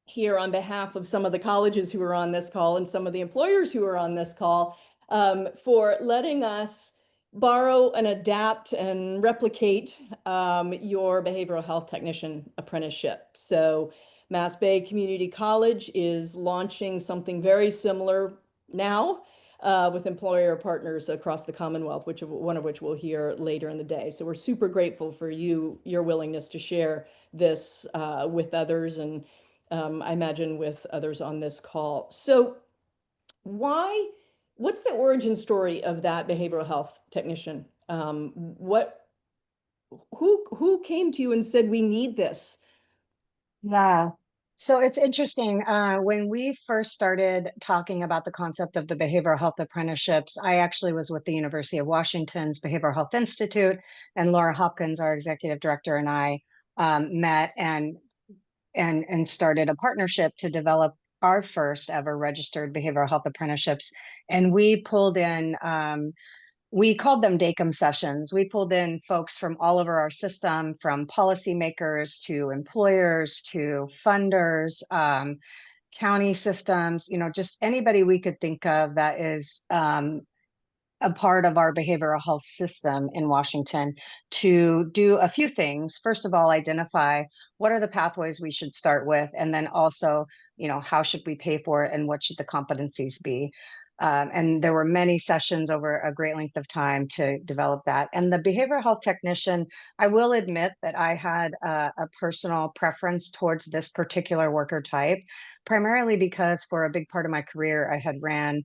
here on behalf of some of the colleges who are on this call and some of the employers who are on this call for letting us borrow and adapt and replicate your behavioral health technician apprenticeship. So Mass Bay Community College is launching something very similar now with employer partners across the Commonwealth, one of which we'll hear later in the day. So we're super grateful for your willingness to share this with others, and I imagine with others on this call. So what's the origin story of that behavioral health technician? Who came to you and said, we need this? Yeah. So it's interesting. When we first started talking about the concept of the behavioral health apprenticeships, I actually was with the University of Washington's Behavioral Health Institute, and Laura Hopkins, our executive director, and I met and started a partnership to develop our first ever registered behavioral health apprenticeships. And we pulled in we called them DACM sessions. We pulled in folks from all over our system, from policymakers to employers to funders, county systems, just anybody we could think of that is a part of our behavioral health system in Washington, to do a few things. First of all, identify what are the pathways we should start with, and then also, how should we pay for it and what should the competencies be? And there were many sessions over a great length of time to develop that. And the behavioral health technician, I will admit that I had a personal preference towards this particular worker type, primarily because for a big part of my career, I had ran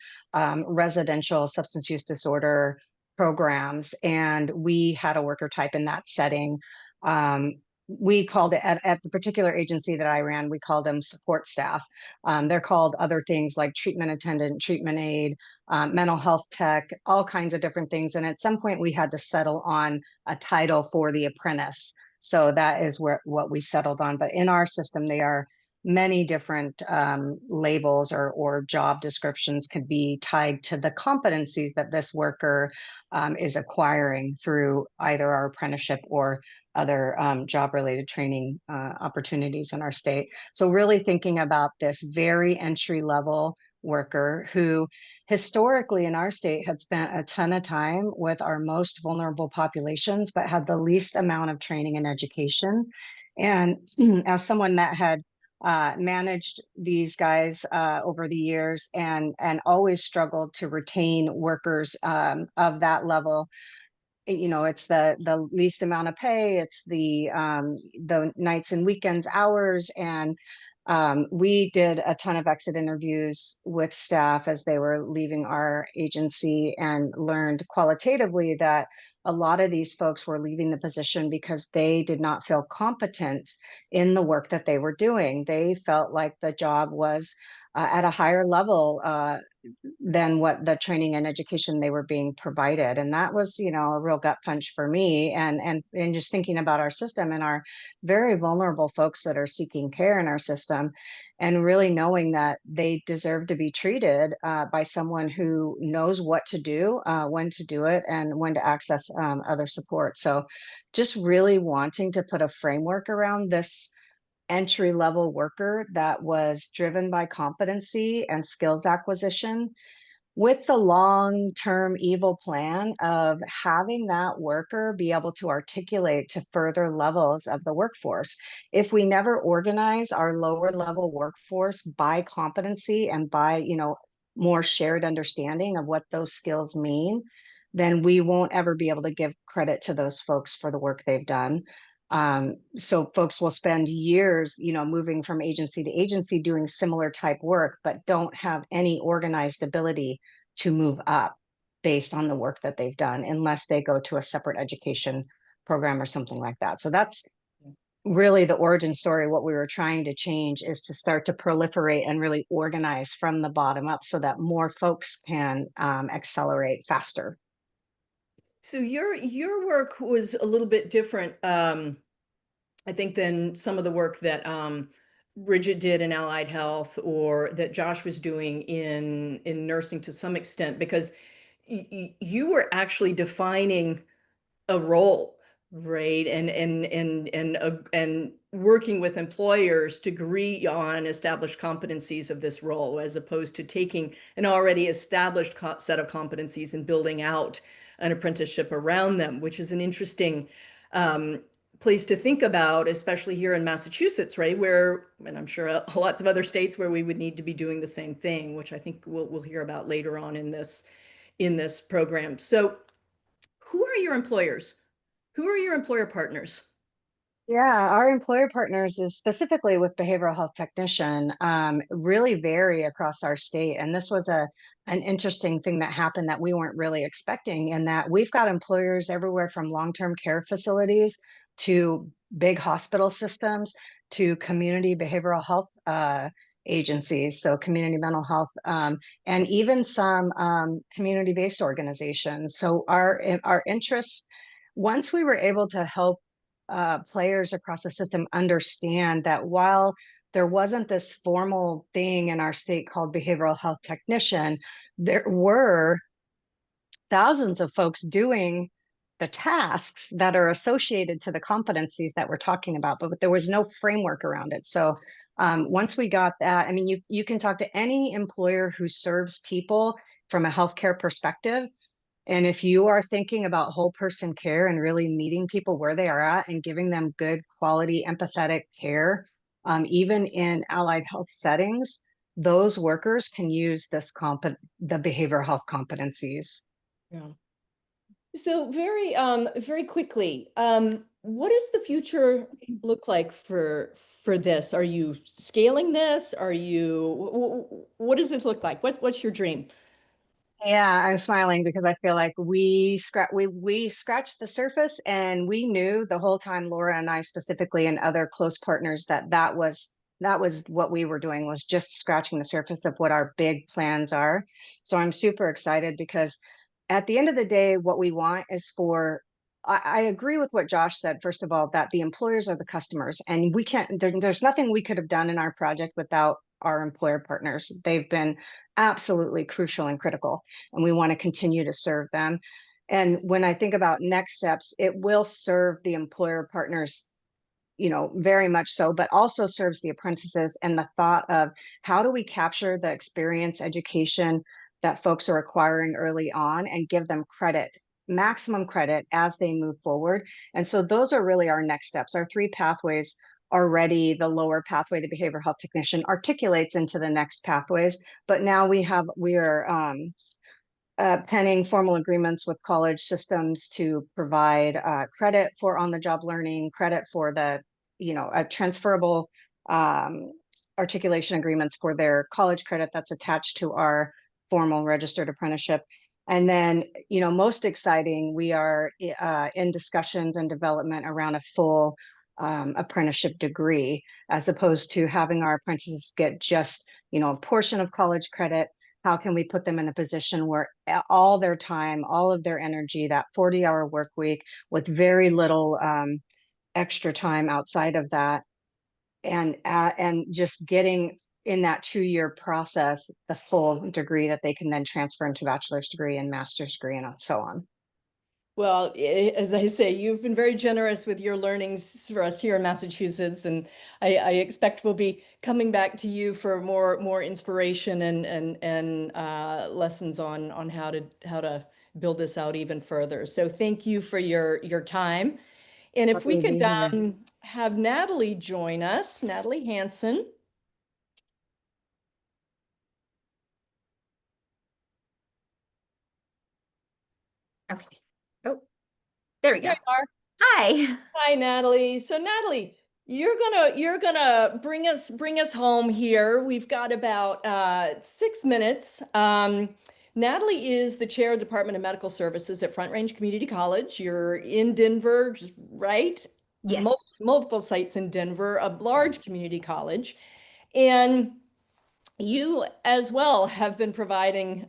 residential substance use disorder programs, and we had a worker type in that setting. We called it, at the particular agency that I ran, we called them support staff. They're called other things like treatment attendant, treatment aide, mental health tech, all kinds of different things. And at some point we had to settle on a title for the apprentice. So that is what we settled on. But in our system, they are many different labels or job descriptions could be tied to the competencies that this worker is acquiring through either our apprenticeship or other job-related training opportunities in our state. So really thinking about this very entry-level worker who historically in our state had spent a ton of time with our most vulnerable populations, but had the least amount of training and education. And as someone that had managed these guys over the years and always struggled to retain workers of that level, it's the least amount of pay, it's the nights and weekends hours. And we did a ton of exit interviews with staff as they were leaving our agency, and learned qualitatively that a lot of these folks were leaving the position because they did not feel competent in the work that they were doing. They felt like the job was at a higher level than what the training and education they were being provided. And that was, a real gut punch for me. And just thinking about our system and our very vulnerable folks that are seeking care in our system, and really knowing that they deserve to be treated by someone who knows what to do, when to do it, and when to access other support. So just really wanting to put a framework around this entry-level worker that was driven by competency and skills acquisition, with the long-term evil plan of having that worker be able to articulate to further levels of the workforce. If we never organize our lower level workforce by competency and by, more shared understanding of what those skills mean, then we won't ever be able to give credit to those folks for the work they've done. So folks will spend years, moving from agency to agency doing similar type work, but don't have any organized ability to move up based on the work that they've done, unless they go to a separate education program or something like that. So that's really the origin story. What we were trying to change is to start to proliferate and really organize from the bottom up so that more folks can accelerate faster. So your work was a little bit different, I think, than some of the work that Bridget did in allied health, or that Josh was doing in nursing to some extent, because you were actually defining a role, right? And working with employers to agree on established competencies of this role, as opposed to taking an already established set of competencies and building out an apprenticeship around them, which is an interesting place to think about, especially here in Massachusetts, right? Where, and I'm sure lots of other states where we would need to be doing the same thing, which I think we'll hear about later on in this program. So who are your employers? Who are your employer partners? Yeah, our employer partners is specifically with behavioral health technician, really vary across our state. And this was an interesting thing that happened that we weren't really expecting, in that we've got employers everywhere from long-term care facilities to big hospital systems to community behavioral health agencies, so community mental health, and even some community-based organizations. So our interests, once we were able to help players across the system understand that while there wasn't this formal thing in our state called behavioral health technician, there were thousands of folks doing the tasks that are associated to the competencies that we're talking about, but there was no framework around it. So once we got that, I mean, you can talk to any employer who serves people from a healthcare perspective. And if you are thinking about whole person care and really meeting people where they are at and giving them good quality, empathetic care, even in allied health settings, those workers can use the behavioral health competencies. Yeah. So very quickly, what does the future look like for this? Are you scaling this? Are you, what does this look like? What's your dream? Yeah, I'm smiling because I feel like we scratched the surface, and we knew the whole time, Laura and I specifically, and other close partners, that was what we were doing, was just scratching the surface of what our big plans are. So I'm super excited because at the end of the day, what we want is for, I agree with what Josh said, first of all, that the employers are the customers, and we can't, there's nothing we could have done in our project without our employer partners. They've been absolutely crucial and critical, and we want to continue to serve them. And when I think about next steps, it will serve the employer partners, very much so, but also serves the apprentices, and the thought of how do we capture the experience education that folks are acquiring early on and give them credit, maximum credit, as they move forward. And so those are really our next steps. Our 3 pathways already, the lower pathway to behavioral health technician articulates into the next pathways, but now we are penning formal agreements with college systems to provide credit for on-the-job learning, credit for the, transferable articulation agreements for their college credit that's attached to our formal registered apprenticeship. And then, most exciting, we are in discussions and development around a full apprenticeship degree, as opposed to having our apprentices get just, a portion of college credit. How can we put them in a position where all their time, all of their energy, that 40-hour work week with very little extra time outside of that, and just getting in that 2-year process the full degree that they can then transfer into bachelor's degree and master's degree and so on. Well, as I say, you've been very generous with your learnings for us here in Massachusetts, and I expect we'll be coming back to you for more inspiration and lessons on how to build this out even further. So thank you for your time. And if we could have Natalie join us, Natalie Hanson. Okay. Oh, there we go. There you are. Hi. Hi, Natalie. So Natalie, you're gonna bring us home here. We've got about 6 minutes. Natalie is the chair of Department of Medical Services at Front Range Community College. You're in Denver, right? Yes. Multiple sites in Denver, a large community college. And you as well have been providing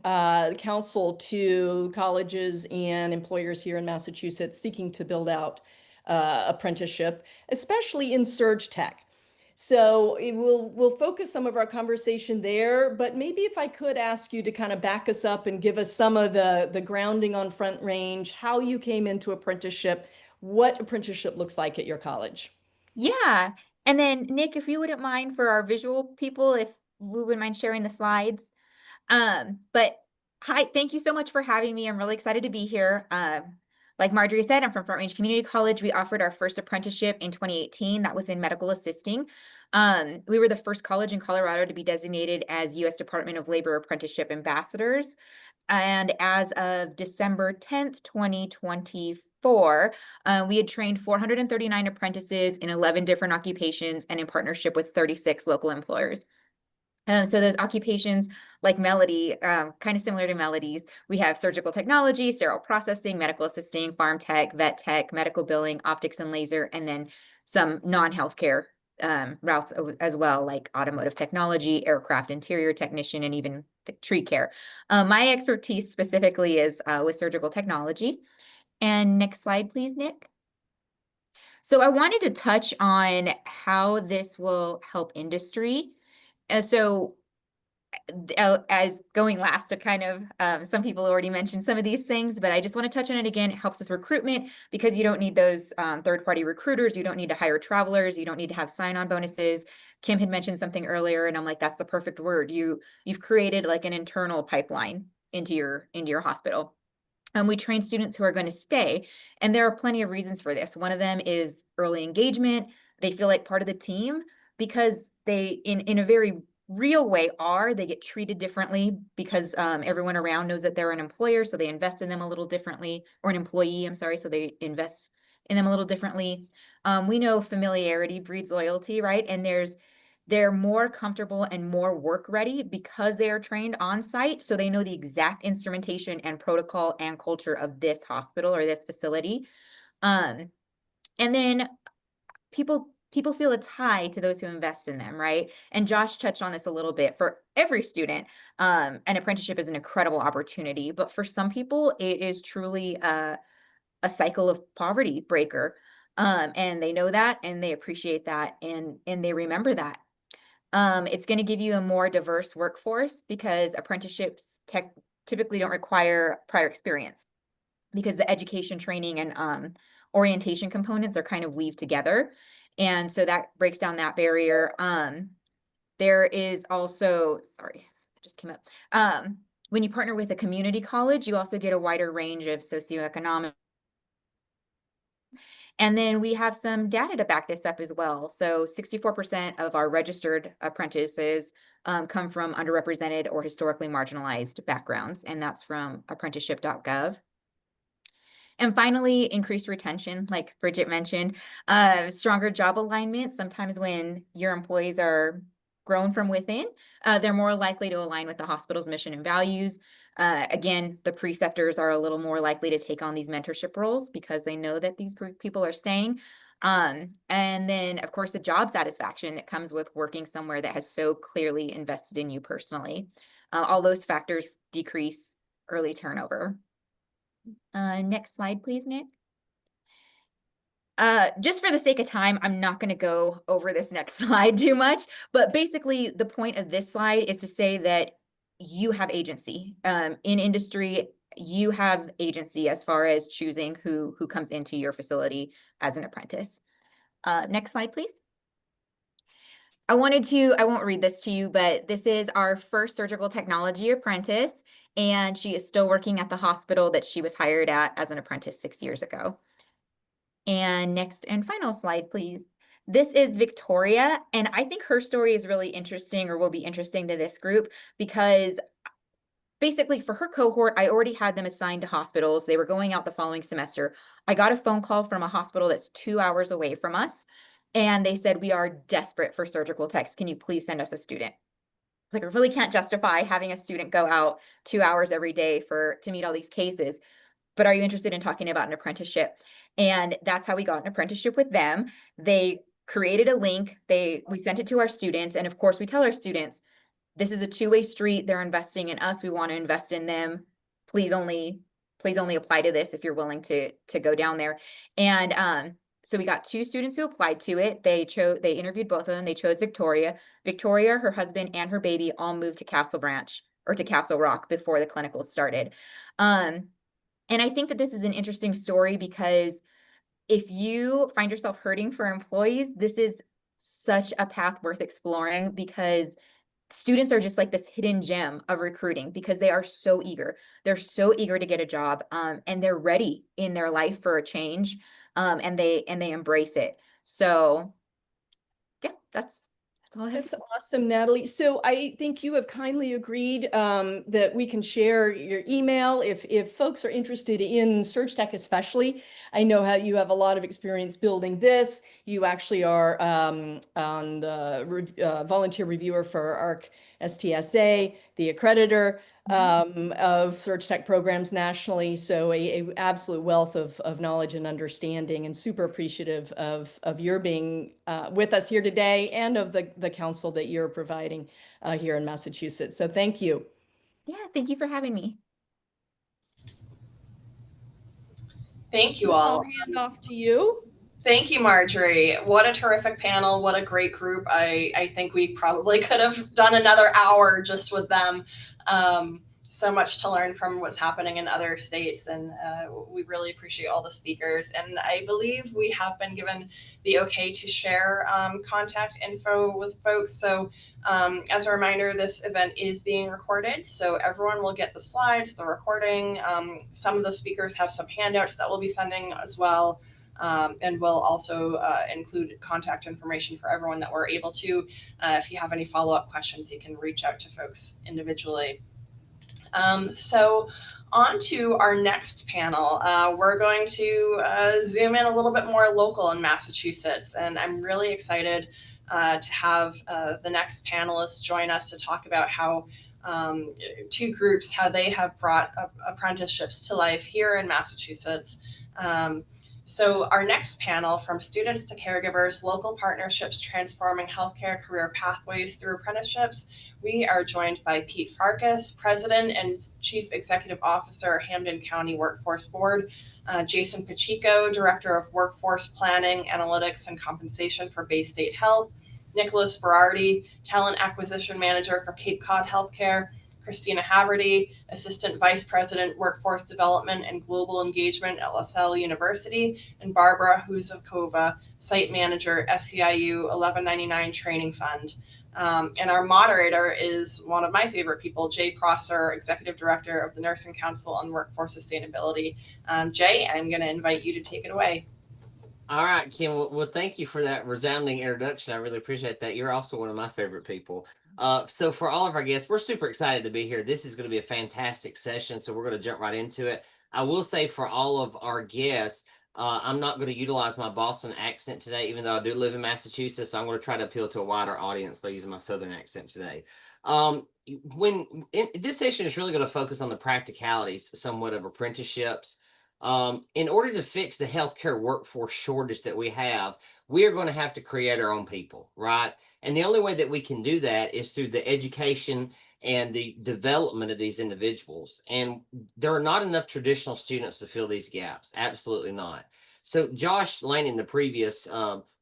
counsel to colleges and employers here in Massachusetts seeking to build out apprenticeship, especially in surge tech. So we'll focus some of our conversation there, but maybe if I could ask you to kind of back us up and give us some of the grounding on Front Range, how you came into apprenticeship, what apprenticeship looks like at your college. Yeah. And then Nick, if you wouldn't mind, for our visual people, if we wouldn't mind sharing the slides. But hi, thank you so much for having me. I'm really excited to be here. Like Marjorie said, I'm from Front Range Community College. We offered our first apprenticeship in 2018. That was in medical assisting. We were the first college in Colorado to be designated as U.S. Department of Labor Apprenticeship Ambassadors. And as of December 10th, 2024, we had trained 439 apprentices in 11 different occupations and in partnership with 36 local employers. So those occupations, like Melody, kind of similar to Melody's, we have surgical technology, sterile processing, medical assisting, farm tech, vet tech, medical billing, optics and laser, and then some non-healthcare routes as well, like automotive technology, aircraft interior technician, and even tree care. My expertise specifically is with surgical technology. And next slide, please, Nick. So I wanted to touch on how this will help industry. So as going last to kind of, some people already mentioned some of these things, but I just want to touch on it again. It helps with recruitment because you don't need those third-party recruiters. You don't need to hire travelers. You don't need to have sign-on bonuses. Kim had mentioned something earlier, and I'm like, that's the perfect word. You've created like an internal pipeline into your hospital. We train students who are going to stay, and there are plenty of reasons for this. One of them is early engagement. They feel like part of the team because they, in a very real way, they get treated differently because everyone around knows that they're an employer, so they invest in them a little differently, or an employee, I'm sorry, so they invest in them a little differently. We know familiarity breeds loyalty, right? And they're more comfortable and more work ready because they are trained on site. So they know the exact instrumentation and protocol and culture of this hospital or this facility. And then people feel a tie to those who invest in them, right? And Josh touched on this a little bit. For every student, an apprenticeship is an incredible opportunity, but for some people, it is truly a cycle of poverty breaker. And they know that, and they appreciate that, and they remember that. It's going to give you a more diverse workforce because apprenticeships typically don't require prior experience because the education, training, and orientation components are kind of weaved together. And so that breaks down that barrier. There is also, sorry, it just came up. When you partner with a community college, you also get a wider range of socioeconomic. And then we have some data to back this up as well. So 64% of our registered apprentices come from underrepresented or historically marginalized backgrounds, and that's from apprenticeship.gov. And finally, increased retention, like Bridget mentioned, stronger job alignment. Sometimes when your employees are grown from within, they're more likely to align with the hospital's mission and values. Again, the preceptors are a little more likely to take on these mentorship roles because they know that these people are staying. And then, of course, the job satisfaction that comes with working somewhere that has so clearly invested in you personally. All those factors decrease early turnover. Next slide, please, Nick. Just for the sake of time, I'm not going to go over this next slide too much, but basically the point of this slide is to say that you have agency. In industry, you have agency as far as choosing who comes into your facility as an apprentice. Next slide, please. I won't read this to you, but this is our first surgical technology apprentice, and she is still working at the hospital that she was hired at as an apprentice 6 years ago. And next and final slide, please. This is Victoria, and I think her story is really interesting, or will be interesting to this group, because basically for her cohort, I already had them assigned to hospitals. They were going out the following semester. I got a phone call from a hospital that's 2 hours away from us, and they said, "We are desperate for surgical techs. Can you please send us a student?" It's like, I really can't justify having a student go out 2 hours every day to meet all these cases. But are you interested in talking about an apprenticeship? And that's how we got an apprenticeship with them. They created a link. We sent it to our students. And of course, we tell our students, this is a two-way street. They're investing in us. We want to invest in them. Please only apply to this if you're willing to go down there. And so we got 2 students who applied to it. They interviewed both of them. They chose Victoria. Victoria, her husband, and her baby all moved to Castle Rock before the clinicals started. And I think that this is an interesting story because if you find yourself hurting for employees, this is such a path worth exploring because students are just like this hidden gem of recruiting because they are so eager. They're so eager to get a job, and they're ready in their life for a change, and they embrace it. So yeah, that's all I have. That's awesome, Natalie. So I think you have kindly agreed that we can share your email if folks are interested in Surg Tech especially. I know how you have a lot of experience building this. You actually are on the volunteer reviewer for ARC STSA, the accreditor of Surg Tech programs nationally. So a absolute wealth of knowledge and understanding, and super appreciative of your being with us here today and of the counsel that you're providing here in Massachusetts. So thank you. Yeah, thank you for having me. Thank you So all. I'll hand off to you. Thank you, Marjorie. What a terrific panel. What a great group. I think we probably could have done another hour just with them. So much to learn from what's happening in other states, and we really appreciate all the speakers. And I believe we have been given the okay to share contact info with folks. So as a reminder, this event is being recorded, so everyone will get the slides, the recording. Some of the speakers have some handouts that we'll be sending as well. And we'll also include contact information for everyone that we're able to. If you have any follow-up questions, you can reach out to folks individually. So on to our next panel. We're going to zoom in a little bit more local in Massachusetts, and I'm really excited to have the next panelists join us to talk about how two groups, how they have brought apprenticeships to life here in Massachusetts. So our next panel, From Students to Caregivers, Local Partnerships Transforming Healthcare Career Pathways Through Apprenticeships, we are joined by Pete Farkas, President and Chief Executive Officer, Hampden County Workforce Board, Jason Pacheco, Director of Workforce Planning, Analytics, and Compensation for Bay State Health, Nicholas Berardi, Talent Acquisition Manager for Cape Cod Healthcare, Christina Haverty, Assistant Vice President, Workforce Development and Global Engagement at LaSalle University, and Barbara Huzakova, Site Manager, SEIU 1199 Training Fund. And our moderator is one of my favorite people, Jay Prosser, Executive Director of the Nursing Council on Workforce Sustainability. Jay, I'm going to invite you to take it away. All right, Kim. Well, thank you for that resounding introduction. I really appreciate that. You're also one of my favorite people. So for all of our guests, we're super excited to be here. This is going to be a fantastic session, so we're going to jump right into it. I will say for all of our guests, I'm not going to utilize my Boston accent today, even though I do live in Massachusetts. So I'm going to try to appeal to a wider audience by using my Southern accent today. This session is really going to focus on the practicalities somewhat of apprenticeships. In order to fix the healthcare workforce shortage that we are going to have to create our own people, right? And the only way that we can do that is through the education and the development of these individuals. And there are not enough traditional students to fill these gaps. Absolutely not. So Josh Lane in the previous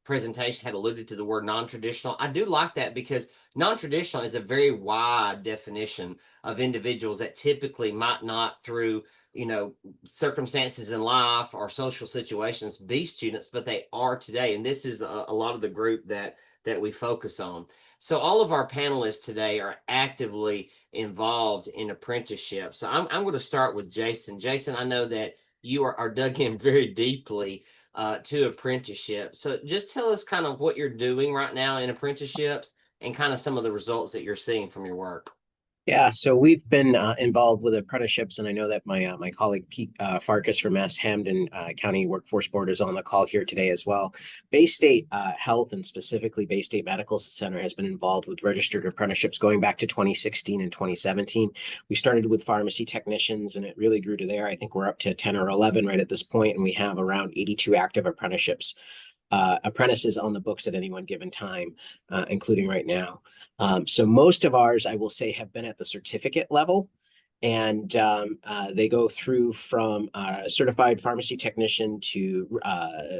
presentation had alluded to the word non-traditional. I do like that because non-traditional is a very wide definition of individuals that typically might not, through circumstances in life or social situations, be students, but they are today. And this is a lot of the group that we focus on. So all of our panelists today are actively involved in apprenticeship. So I'm going to start with Jason. Jason, I know that you are dug in very deeply to apprenticeship. So just tell us kind of what you're doing right now in apprenticeships and kind of some of the results that you're seeing from your work. Yeah, so we've been involved with apprenticeships, and I know that my colleague Pete Farkas from Hampden County Workforce Board is on the call here today as well. Bay State Health, and specifically Bay State Medical Center, has been involved with registered apprenticeships going back to 2016 and 2017. We started with pharmacy technicians, and it really grew to there. I think we're up to 10 or 11 right at this point, and we have around 82 active apprenticeships. Apprentices on the books at any one given time, including right now. So most of ours, I will say, have been at the certificate level, and they go through from certified pharmacy technician to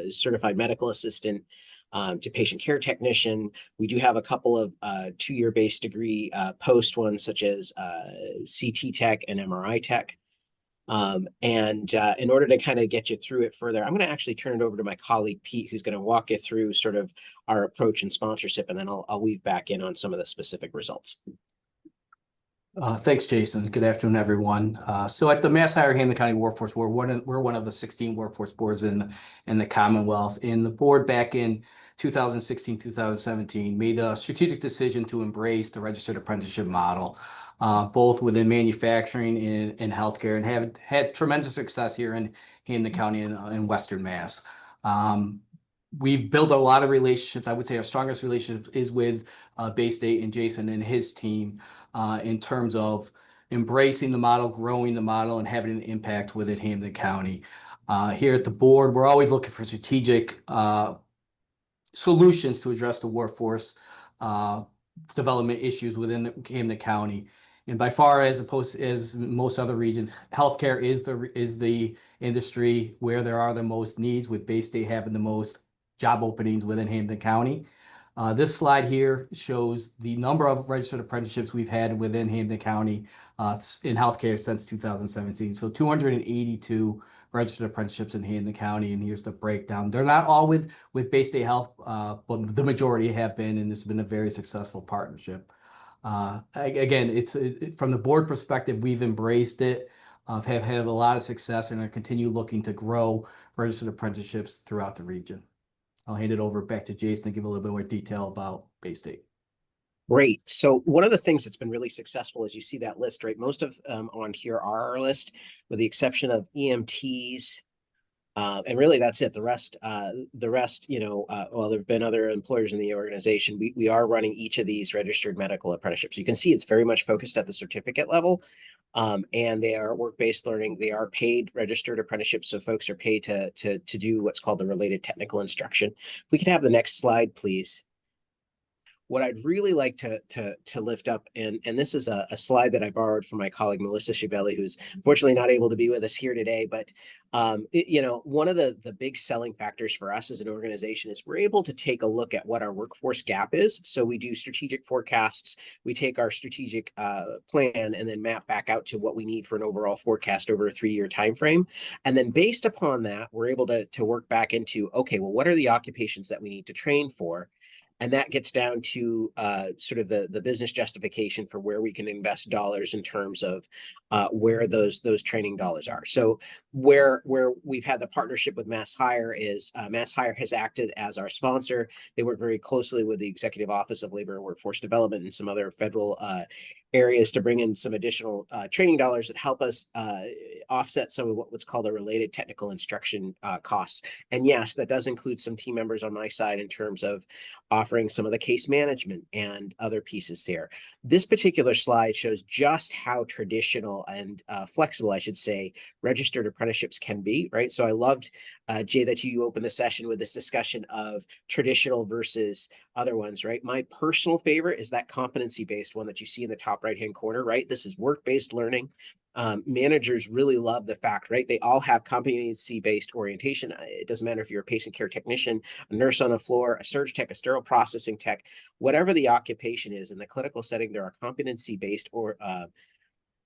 certified medical assistant to patient care technician. We do have a couple of two-year base degree post ones, such as CT tech and MRI tech. In order to kind of get you through it further, I'm going to actually turn it over to my colleague, Pete, who's going to walk you through sort of our approach and sponsorship, and then I'll weave back in on some of the specific results. Thanks, Jason. Good afternoon, everyone. So at the Mass Higher Hampden County Workforce Board, we're one of the 16 workforce boards in the Commonwealth. And the board back in 2016, 2017 made a strategic decision to embrace the registered apprenticeship model, both within manufacturing and healthcare, and have had tremendous success here in Hampden County and in Western Mass. We've built a lot of relationships. I would say our strongest relationship is with Bay State and Jason and his team in terms of embracing the model, growing the model, and having an impact within Hampden County. Here at the board, we're always looking for strategic solutions to address the workforce development issues within Hampden County. And by far, as opposed as most other regions, healthcare is the industry where there are the most needs, with Bay State having the most job openings within Hampden County. This slide here shows the number of registered apprenticeships we've had within Hampden County in healthcare since 2017. So 282 registered apprenticeships in Hampden County, and here's the breakdown. They're not all with Bay State Health, but the majority have been, and it's been a very successful partnership. Again, from the board perspective, we've embraced it, have had a lot of success, and are continue looking to grow registered apprenticeships throughout the region. I'll hand it over back to Jason to give a little bit more detail about Bay State. Great. So one of the things that's been really successful is you see that list, right? Most of on here are our list, with the exception of EMTs. And really that's it. The rest, well, there've been other employers in the organization. We are running each of these registered medical apprenticeships. You can see it's very much focused at the certificate level. And they are work-based learning. They are paid registered apprenticeships. So folks are paid to do what's called the related technical instruction. If we could have the next slide, please. What I'd really like to lift up, and this is a slide that I borrowed from my colleague Melissa Schiavelli, who's unfortunately not able to be with us here today. But one of the big selling factors for us as an organization is we're able to take a look at what our workforce gap is. So we do strategic forecasts. We take our strategic plan and then map back out to what we need for an overall forecast over a 3-year time frame. And then based upon that, we're able to work back into, okay, well, what are the occupations that we need to train for? And that gets down to sort of the business justification for where we can invest dollars in terms of where those training dollars are. So where we've had the partnership with Mass Hire is Mass Hire has acted as our sponsor. They work very closely with the Executive Office of Labor and Workforce Development and some other federal areas to bring in some additional training dollars that help us offset some of what's called a related technical instruction costs. And yes, that does include some team members on my side in terms of offering some of the case management and other pieces there. This particular slide shows just how traditional and flexible, I should say, registered apprenticeships can be, right? So I loved, Jay, that you opened the session with this discussion of traditional versus other ones, right? My personal favorite is that competency-based one that you see in the top right-hand corner, right? This is work-based learning. Managers really love the fact, right? They all have competency-based orientation. It doesn't matter if you're a patient care technician, a nurse on a floor, a surge tech, a sterile processing tech, whatever the occupation is in the clinical setting, there are competency-based or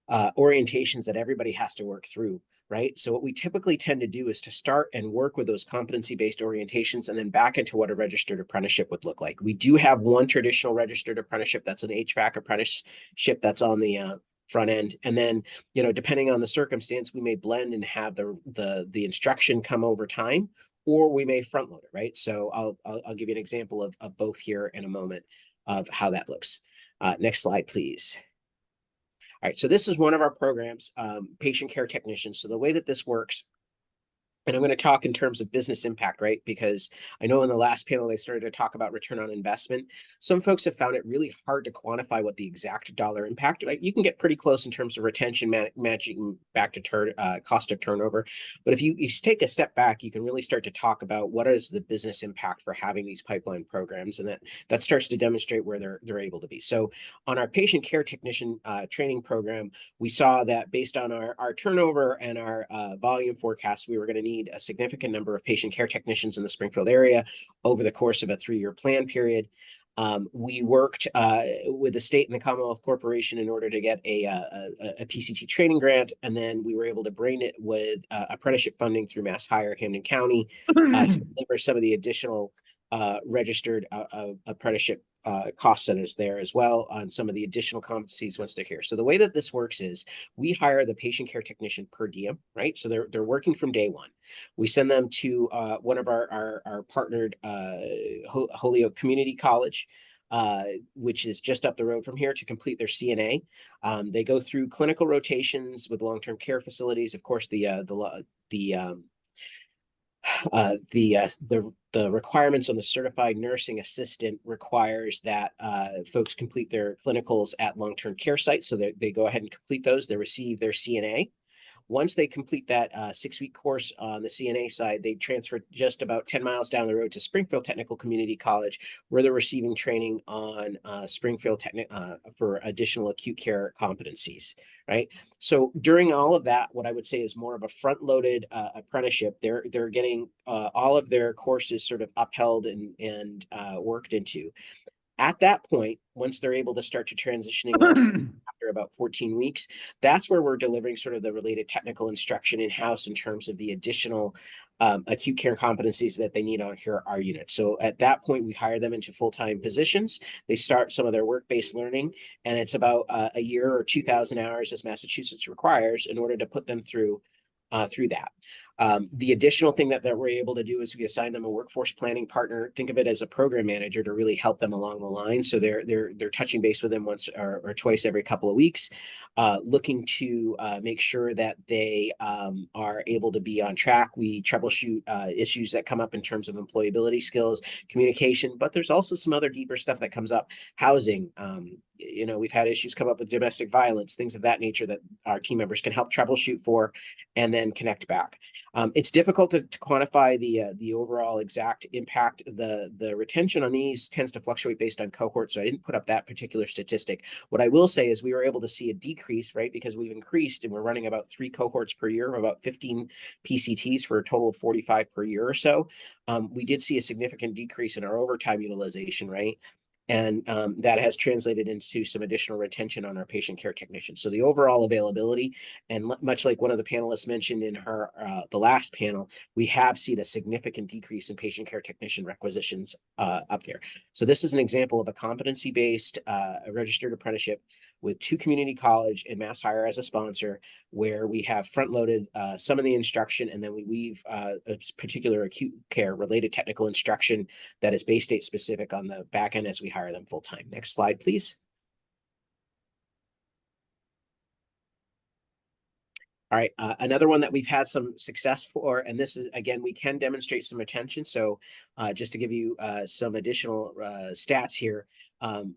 orientations that everybody has to work through, right? So what we typically tend to do is to start and work with those competency-based orientations and then back into what a registered apprenticeship would look like. We do have one traditional registered apprenticeship. That's an HVAC apprenticeship that's on the front end. And then, depending on the circumstance, we may blend and have the instruction come over time, or we may front load it, right? So I'll give you an example of both here in a moment of how that looks. Next slide, please. All right, so this is one of our programs, patient care technicians. So the way that this works, and I'm going to talk in terms of business impact, right? Because I know in the last panel, they started to talk about return on investment. Some folks have found it really hard to quantify what the exact dollar impact, right? You can get pretty close in terms of retention matching back to cost of turnover. But if you take a step back, you can really start to talk about what is the business impact for having these pipeline programs. And that starts to demonstrate where they're able to be. So on our patient care technician training program, we saw that based on our turnover and our volume forecast, we were going to need a significant number of patient care technicians in the Springfield area over the course of a 3-year plan period. We worked with the state and the Commonwealth Corporation in order to get a PCT training grant, and then we were able to bring it with apprenticeship funding through Mass Hire, Hampden County, to deliver some of the additional registered apprenticeship cost centers there as well on some of the additional competencies once they're here. So the way that this works is we hire the patient care technician per diem, right? So they're working from day one. We send them to one of our partnered Holyoke Community College, which is just up the road from here, to complete their CNA. They go through clinical rotations with long-term care facilities. Of course, the requirements on the certified nursing assistant requires that folks complete their clinicals at long-term care sites. So they go ahead and complete those. They receive their CNA. Once they complete that 6-week course on the CNA side, they transfer just about 10 miles down the road to Springfield Technical Community College, where they're receiving training on Springfield for additional acute care competencies, right? So during all of that, what I would say is more of a front-loaded apprenticeship. They're getting all of their courses sort of upheld and worked into. At that point, once they're able to start to transitioning off after about 14 weeks, that's where we're delivering sort of the related technical instruction in-house in terms of the additional acute care competencies that they need on here our unit. So at that point, we hire them into full-time positions. They start some of their work-based learning, and it's about a year or 2,000 hours as Massachusetts requires in order to put them through that. The additional thing that we're able to do is we assign them a workforce planning partner. Think of it as a program manager to really help them along the line. So they're touching base with them once or twice every couple of weeks, looking to make sure that they are able to be on track. We troubleshoot issues that come up in terms of employability skills, communication, but there's also some other deeper stuff that comes up. Housing, we've had issues come up with domestic violence, things of that nature that our team members can help troubleshoot for and then connect back. It's difficult to quantify the overall exact impact. The retention on these tends to fluctuate based on cohort, so I didn't put up that particular statistic. What I will say is we were able to see a decrease, right, because we've increased and we're running about 3 cohorts per year, about 15 PCTs for a total of 45 per year or so. We did see a significant decrease in our overtime utilization, right? And that has translated into some additional retention on our patient care technicians. So the overall availability, and much like one of the panelists mentioned in her the last panel, we have seen a significant decrease in patient care technician requisitions up there. So this is an example of a competency-based registered apprenticeship with 2 community college and MassHire as a sponsor, where we have front-loaded some of the instruction, and then we weave a particular acute care related technical instruction that is Bay State specific on the back end as we hire them full-time. Next slide, please. All right, another one that we've had some success for, and this is, again, we can demonstrate some retention. So just to give you some additional stats here,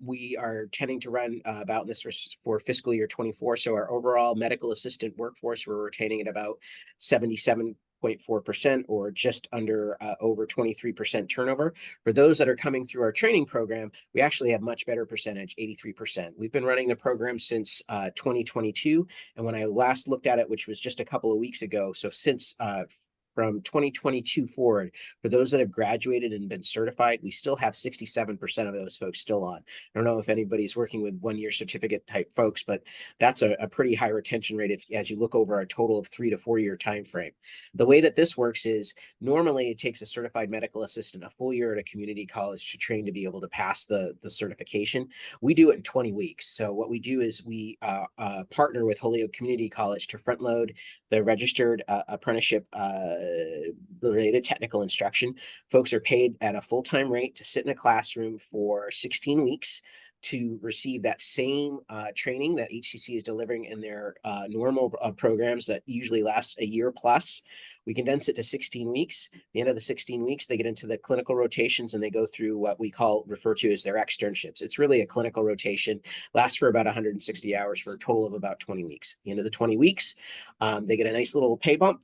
we are tending to run about this for fiscal year 24. So our overall medical assistant workforce, we're retaining at about 77.4%, or just under over 23% turnover. For those that are coming through our training program, we actually have much better percentage, 83%. We've been running the program since 2022. And when I last looked at it, which was just a couple of weeks ago, so since from 2022 forward, for those that have graduated and been certified, we still have 67% of those folks still on. I don't know if anybody's working with 1-year certificate type folks, but that's a pretty high retention rate as you look over a total of 3 to 4 year time frame. The way that this works is normally it takes a certified medical assistant a full year at a community college to train to be able to pass the certification. We do it in 20 weeks. So what we do is we partner with Holyoke Community College to front load the registered apprenticeship related technical instruction. Folks are paid at a full-time rate to sit in a classroom for 16 weeks to receive that same training that HCC is delivering in their normal programs that usually lasts a year plus. We condense it to 16 weeks. At the end of the 16 weeks, they get into the clinical rotations and they go through what we refer to as their externships. It's really a clinical rotation, lasts for about 160 hours for a total of about 20 weeks. At the end of the 20 weeks, they get a nice little pay bump.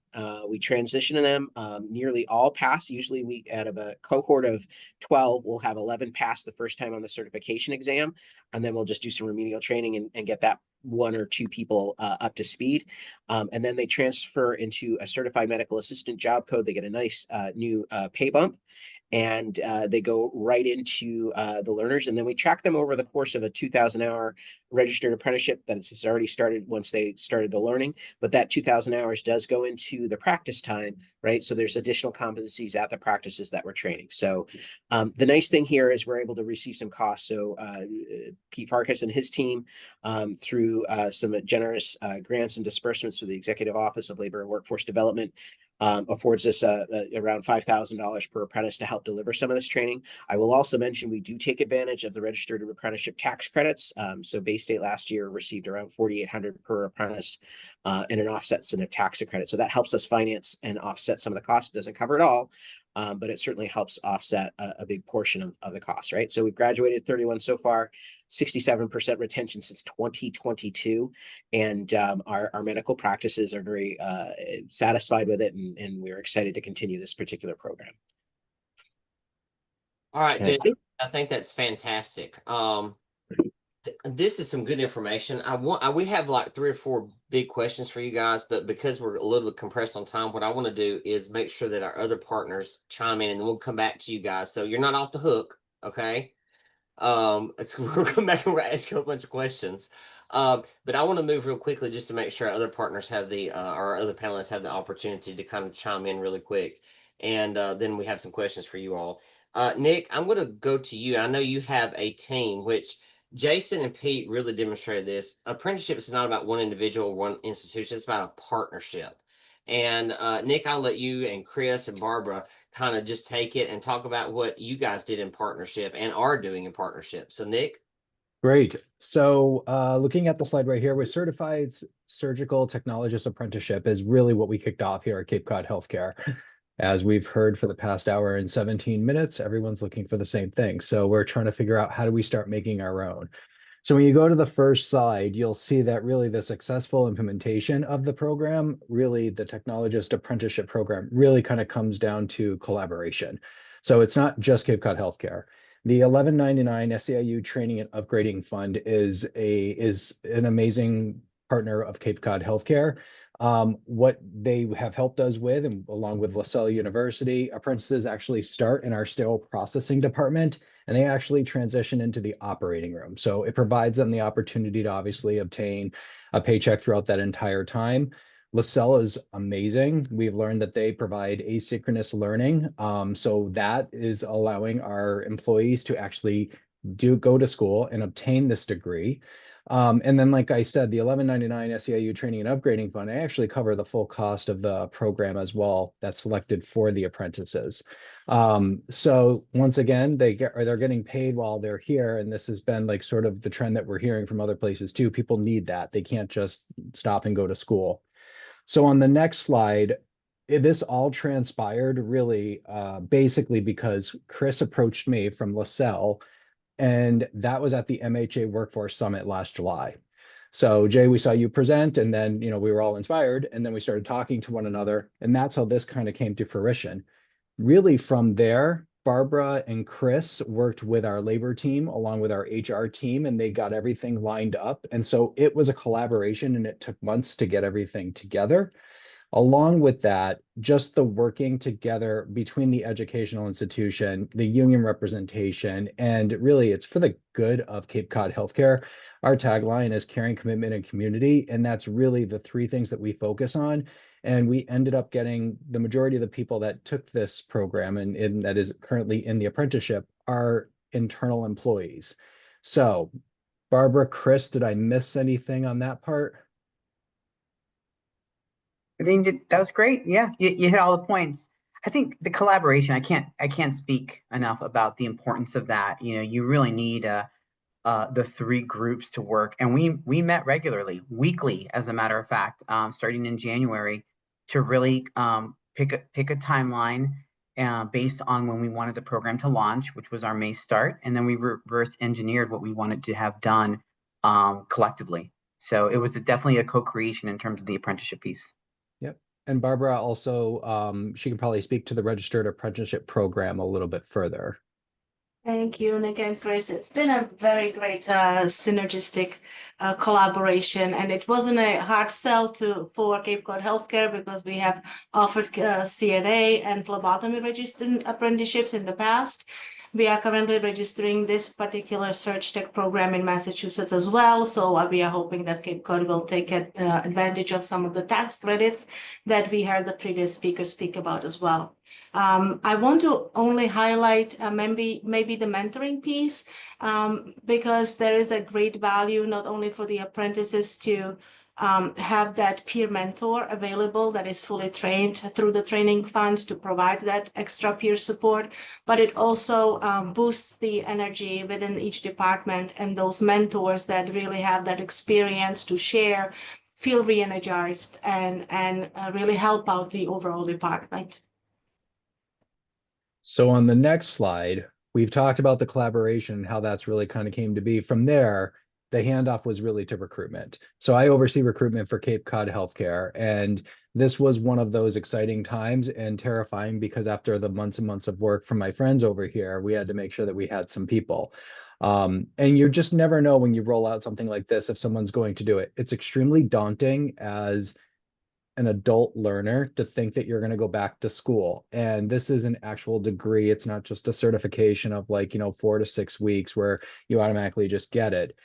We transition them. Nearly all pass. Usually we, out of a cohort of 12, we'll have 11 pass the first time on the certification exam. And then we'll just do some remedial training and get that 1 or 2 people up to speed. And then they transfer into a certified medical assistant job code. They get a nice new pay bump. And they go right into the learners. And then we track them over the course of a 2,000-hour registered apprenticeship that has already started once they started the learning. But that 2,000 hours does go into the practice time, right? So there's additional competencies at the practices that we're training. So the nice thing here is we're able to receive some costs. So Pete Farkas and his team, through some generous grants and disbursements through the Executive Office of Labor and Workforce Development, affords us around $5,000 per apprentice to help deliver some of this training. I will also mention we do take advantage of the registered apprenticeship tax credits. So Bay State last year received around $4,800 per apprentice in an offset and a tax credit. So that helps us finance and offset some of the costs. It doesn't cover it all, but it certainly helps offset a big portion of the cost, right? So we've graduated 31 so far, 67% retention since 2022. And our medical practices are very satisfied with it, and we're excited to continue this particular program. All right, Jay, I think that's fantastic. This is some good information. We have like 3 or 4 big questions for you guys, but because we're a little bit compressed on time, what I want to do is make sure that our other partners chime in, and then we'll come back to you guys. So you're not off the hook, okay? We'll come back and we'll ask you a bunch of questions. But I want to move real quickly just to make sure our other partners have our other panelists have the opportunity to kind of chime in really quick. And then we have some questions for you all. Nick, I'm going to go to you. I know you have a team, which Jason and Pete really demonstrated this. Apprenticeship is not about one individual or one institution. It's about a partnership. And Nick, I'll let you and Chris and Barbara kind of just take it and talk about what you guys did in partnership and are doing in partnership. So Nick. Great. So looking at the slide right here, with Certified Surgical Technologist Apprenticeship is really what we kicked off here at Cape Cod Healthcare. As we've heard for the past hour and 17 minutes, everyone's looking for the same thing. So we're trying to figure out, how do we start making our own? So when you go to the first slide, you'll see that really the successful implementation of the program, really the technologist apprenticeship program, really kind of comes down to collaboration. So it's not just Cape Cod Healthcare. The 1199 SEIU Training and Upgrading Fund is an amazing partner of Cape Cod Healthcare. What they have helped us with, and along with LaSalle University, apprentices actually start in our sterile processing department, and they actually transition into the operating room. So it provides them the opportunity to obviously obtain a paycheck throughout that entire time. LaSalle is amazing. We've learned that they provide asynchronous learning. So that is allowing our employees to actually go to school and obtain this degree. And then, like I said, the 1199 SEIU Training and Upgrading Fund, I actually cover the full cost of the program as well that's selected for the apprentices. So once again, they're getting paid while they're here. And this has been like sort of the trend that we're hearing from other places too. People need that. They can't just stop and go to school. So on the next slide, this all transpired really basically because Chris approached me from LaSalle, and that was at the MHA Workforce Summit last July. So Jay, we saw you present, and then we were all inspired, and then we started talking to one another, and that's how this kind of came to fruition. Really from there, Barbara and Chris worked with our labor team along with our HR team, and they got everything lined up. And so it was a collaboration, and it took months to get everything together. Along with that, just the working together between the educational institution, the union representation, and really it's for the good of Cape Cod Healthcare. Our tagline is caring, commitment, and community. And that's really the 3 things that we focus on. And we ended up getting the majority of the people that took this program and that is currently in the apprenticeship are internal employees. So Barbara, Chris, did I miss anything on that part? I think that was great. Yeah, you hit all the points. I think the collaboration, I can't speak enough about the importance of that. You really need the 3 groups to work. And we met regularly, weekly, as a matter of fact, starting in January, to really pick a timeline based on when we wanted the program to launch, which was our May start. And then we reverse engineered what we wanted to have done collectively. So it was definitely a co-creation in terms of the apprenticeship piece. Yep. And Barbara also, she can probably speak to the registered apprenticeship program a little bit further. Thank you, Nick and Chris. It's been a very great synergistic collaboration, and it wasn't a hard sell for Cape Cod Healthcare because we have offered CNA and phlebotomy registered apprenticeships in the past. We are currently registering this particular Surg Tech program in Massachusetts as well. So we are hoping that Cape Cod will take advantage of some of the tax credits that we heard the previous speaker speak about as well. I want to only highlight maybe the mentoring piece because there is a great value not only for the apprentices to have that peer mentor available that is fully trained through the training fund to provide that extra peer support, but it also boosts the energy within each department, and those mentors that really have that experience to share feel re-energized and really help out the overall department. So on the next slide, we've talked about the collaboration, how that's really kind of came to be. From there, the handoff was really to recruitment. So I oversee recruitment for Cape Cod Healthcare. And this was one of those exciting times and terrifying because after the months and months of work from my friends over here, we had to make sure that we had some people. And you just never know when you roll out something like this if someone's going to do it. It's extremely daunting as an adult learner to think that you're going to go back to school. And this is an actual degree. It's not just a certification of like, 4 to 6 weeks where you automatically just get it.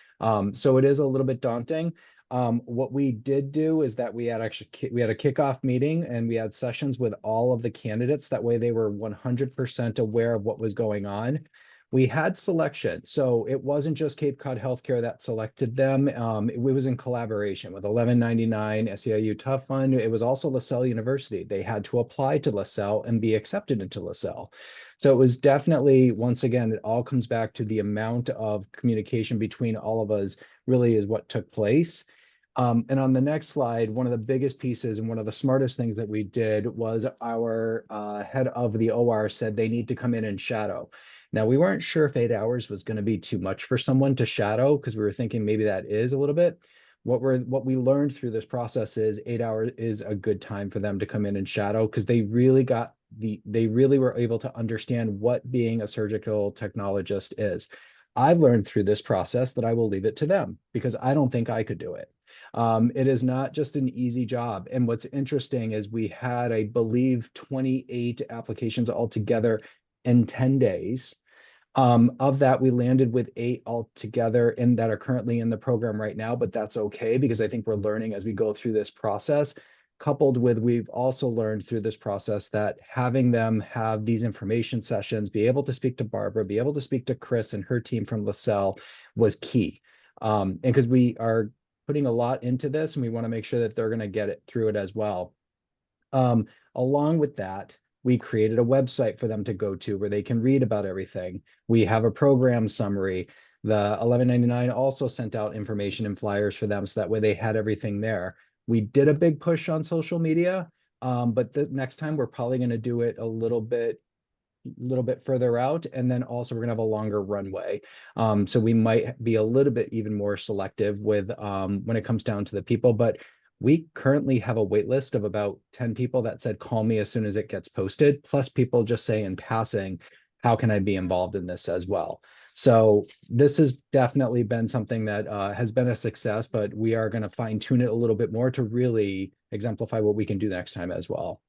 So it is a little bit daunting. What we did do is that we had a kickoff meeting and we had sessions with all of the candidates. That way they were 100% aware of what was going on. We had selection. So it wasn't just Cape Cod Healthcare that selected them. It was in collaboration with 1199, SEIU Tough Fund. It was also LaSalle University. They had to apply to LaSalle and be accepted into LaSalle. So it was definitely, once again, it all comes back to the amount of communication between all of us really is what took place. And on the next slide, one of the biggest pieces and one of the smartest things that we did was our head of the OR said they need to come in and shadow. Now, we weren't sure if 8 hours was going to be too much for someone to shadow because we were thinking maybe that is a little bit. What we learned through this process is 8 hours is a good time for them to come in and shadow because they really were able to understand what being a surgical technologist is. I've learned through this process that I will leave it to them because I don't think I could do it. It is not just an easy job. And what's interesting is we had, I believe, 28 applications altogether in 10 days. Of that, we landed with 8 altogether and that are currently in the program right now, but that's okay because I think we're learning as we go through this process. Coupled with, we've also learned through this process that having them have these information sessions, be able to speak to Barbara, be able to speak to Chris and her team from LaSalle was key. And because we are putting a lot into this and we want to make sure that they're going to get it through it as well. Along with that, we created a website for them to go to where they can read about everything. We have a program summary. The 1199 also sent out information and flyers for them so that way they had everything there. We did a big push on social media, but the next time we're probably going to do it a little bit further out, and then also we're going to have a longer runway, so we might be a little bit even more selective with when it comes down to the people. But we currently have a wait list of about 10 people that said call me as soon as it gets posted, plus people just say in passing, how can I be involved in this as well? So this has definitely been something that has been a success, but we are going to fine tune it a little bit more to really exemplify what we can do next time as well.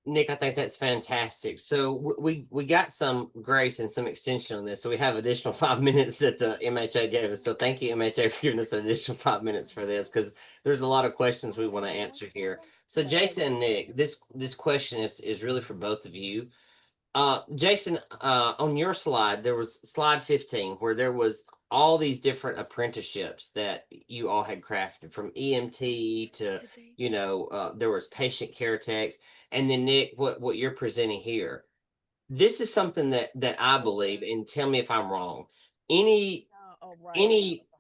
Nick, I think that's fantastic. So we got some grace and some extension on this. So we have additional 5 minutes that the MHA gave us. So thank you, MHA, for giving us an additional 5 minutes for this because there's a lot of questions we want to answer here. So Jason and Nick, this question is really for both of you. Jason, on your slide, there was slide 15 where there was all these different apprenticeships that you all had crafted, from EMT to, there was patient care techs. And then Nick, what you're presenting here, this is something that I believe, and tell me if I'm wrong, any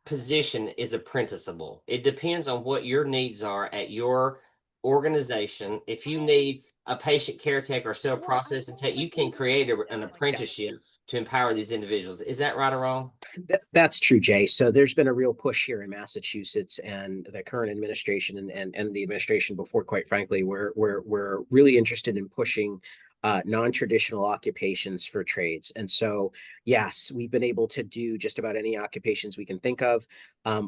position is apprenticeable. It depends on what your needs are at your organization. If you need a patient care tech or cell processing tech, you can create an apprenticeship to empower these individuals. Is that right or wrong? That's true, Jay. So there's been a real push here in Massachusetts, and the current administration and the administration before, quite frankly, we're really interested in pushing non-traditional occupations for trades. And so, yes, we've been able to do just about any occupations we can think of.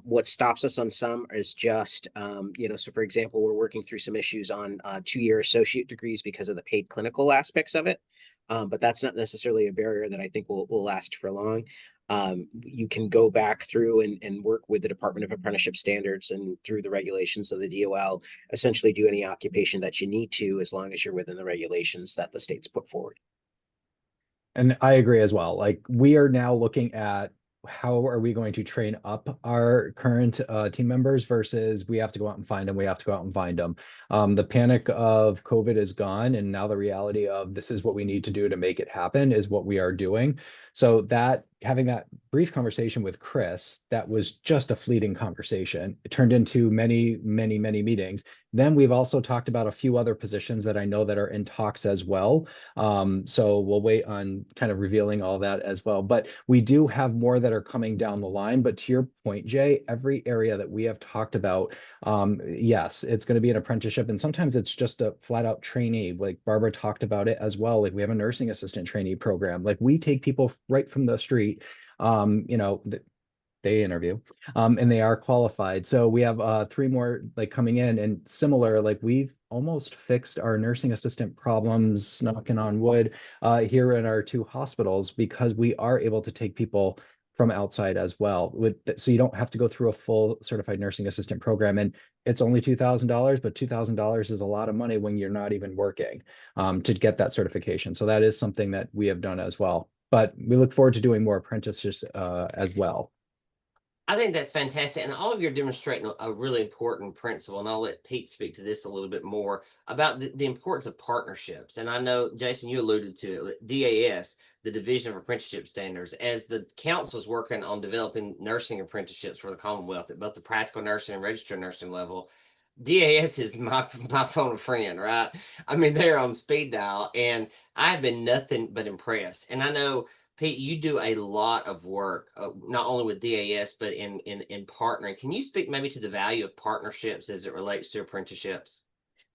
What stops us on some is just, so for example, we're working through some issues on 2-year associate degrees because of the paid clinical aspects of it. But that's not necessarily a barrier that I think will last for long. You can go back through and work with the Department of Apprenticeship Standards and through the regulations of the DOL, essentially do any occupation that you need to, as long as you're within the regulations that the state's put forward. And I agree as well. Like, we are now looking at how are we going to train up our current team members versus we have to go out and find them. We have to go out and find them. The panic of COVID is gone. And now the reality of this is what we need to do to make it happen is what we are doing. So that having that brief conversation with Chris, that was just a fleeting conversation. It turned into many, many, many meetings. Then we've also talked about a few other positions that I know that are in talks as well. So we'll wait on kind of revealing all that as well. But we do have more that are coming down the line. But to your point, Jay, every area that we have talked about, yes, it's going to be an apprenticeship. And sometimes it's just a flat out trainee. Like Barbara talked about it as well. Like we have a nursing assistant trainee program. Like we take people right from the street, they interview, and they are qualified. So we have 3 more like coming in, and similar, like we've almost fixed our nursing assistant problems, knocking on wood, here in our 2 hospitals, because we are able to take people from outside as well. So you don't have to go through a full certified nursing assistant program, and it's only $2,000, but $2,000 is a lot of money when you're not even working, to get that certification. So that is something that we have done as well. But we look forward to doing more apprenticeships as well. I think that's fantastic. And all of you are demonstrating a really important principle. And I'll let Pete speak to this a little bit more about the importance of partnerships. And I know, Jason, you alluded to it, DAS, the Division of Apprenticeship Standards, as the council is working on developing nursing apprenticeships for the Commonwealth at both the practical nursing and registered nursing level. DAS is my phone friend, right? I mean, they're on speed dial, and I've been nothing but impressed. And I know, Pete, you do a lot of work, not only with DAS, but in partnering. Can you speak maybe to the value of partnerships as it relates to apprenticeships?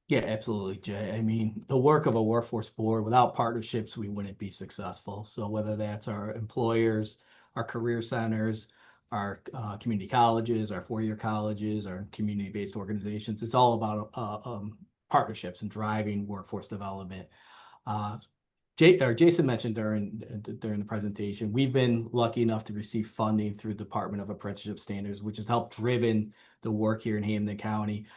Yeah, absolutely, Jay. I mean, the work of a workforce board, without partnerships, we wouldn't be successful. So whether that's our employers, our career centers, our community colleges, our 4-year colleges, our community-based organizations, it's all about partnerships and driving workforce development. Jason mentioned during the presentation, we've been lucky enough to receive funding through Department of Apprenticeship Standards, which has helped driven the work here in Hampden County,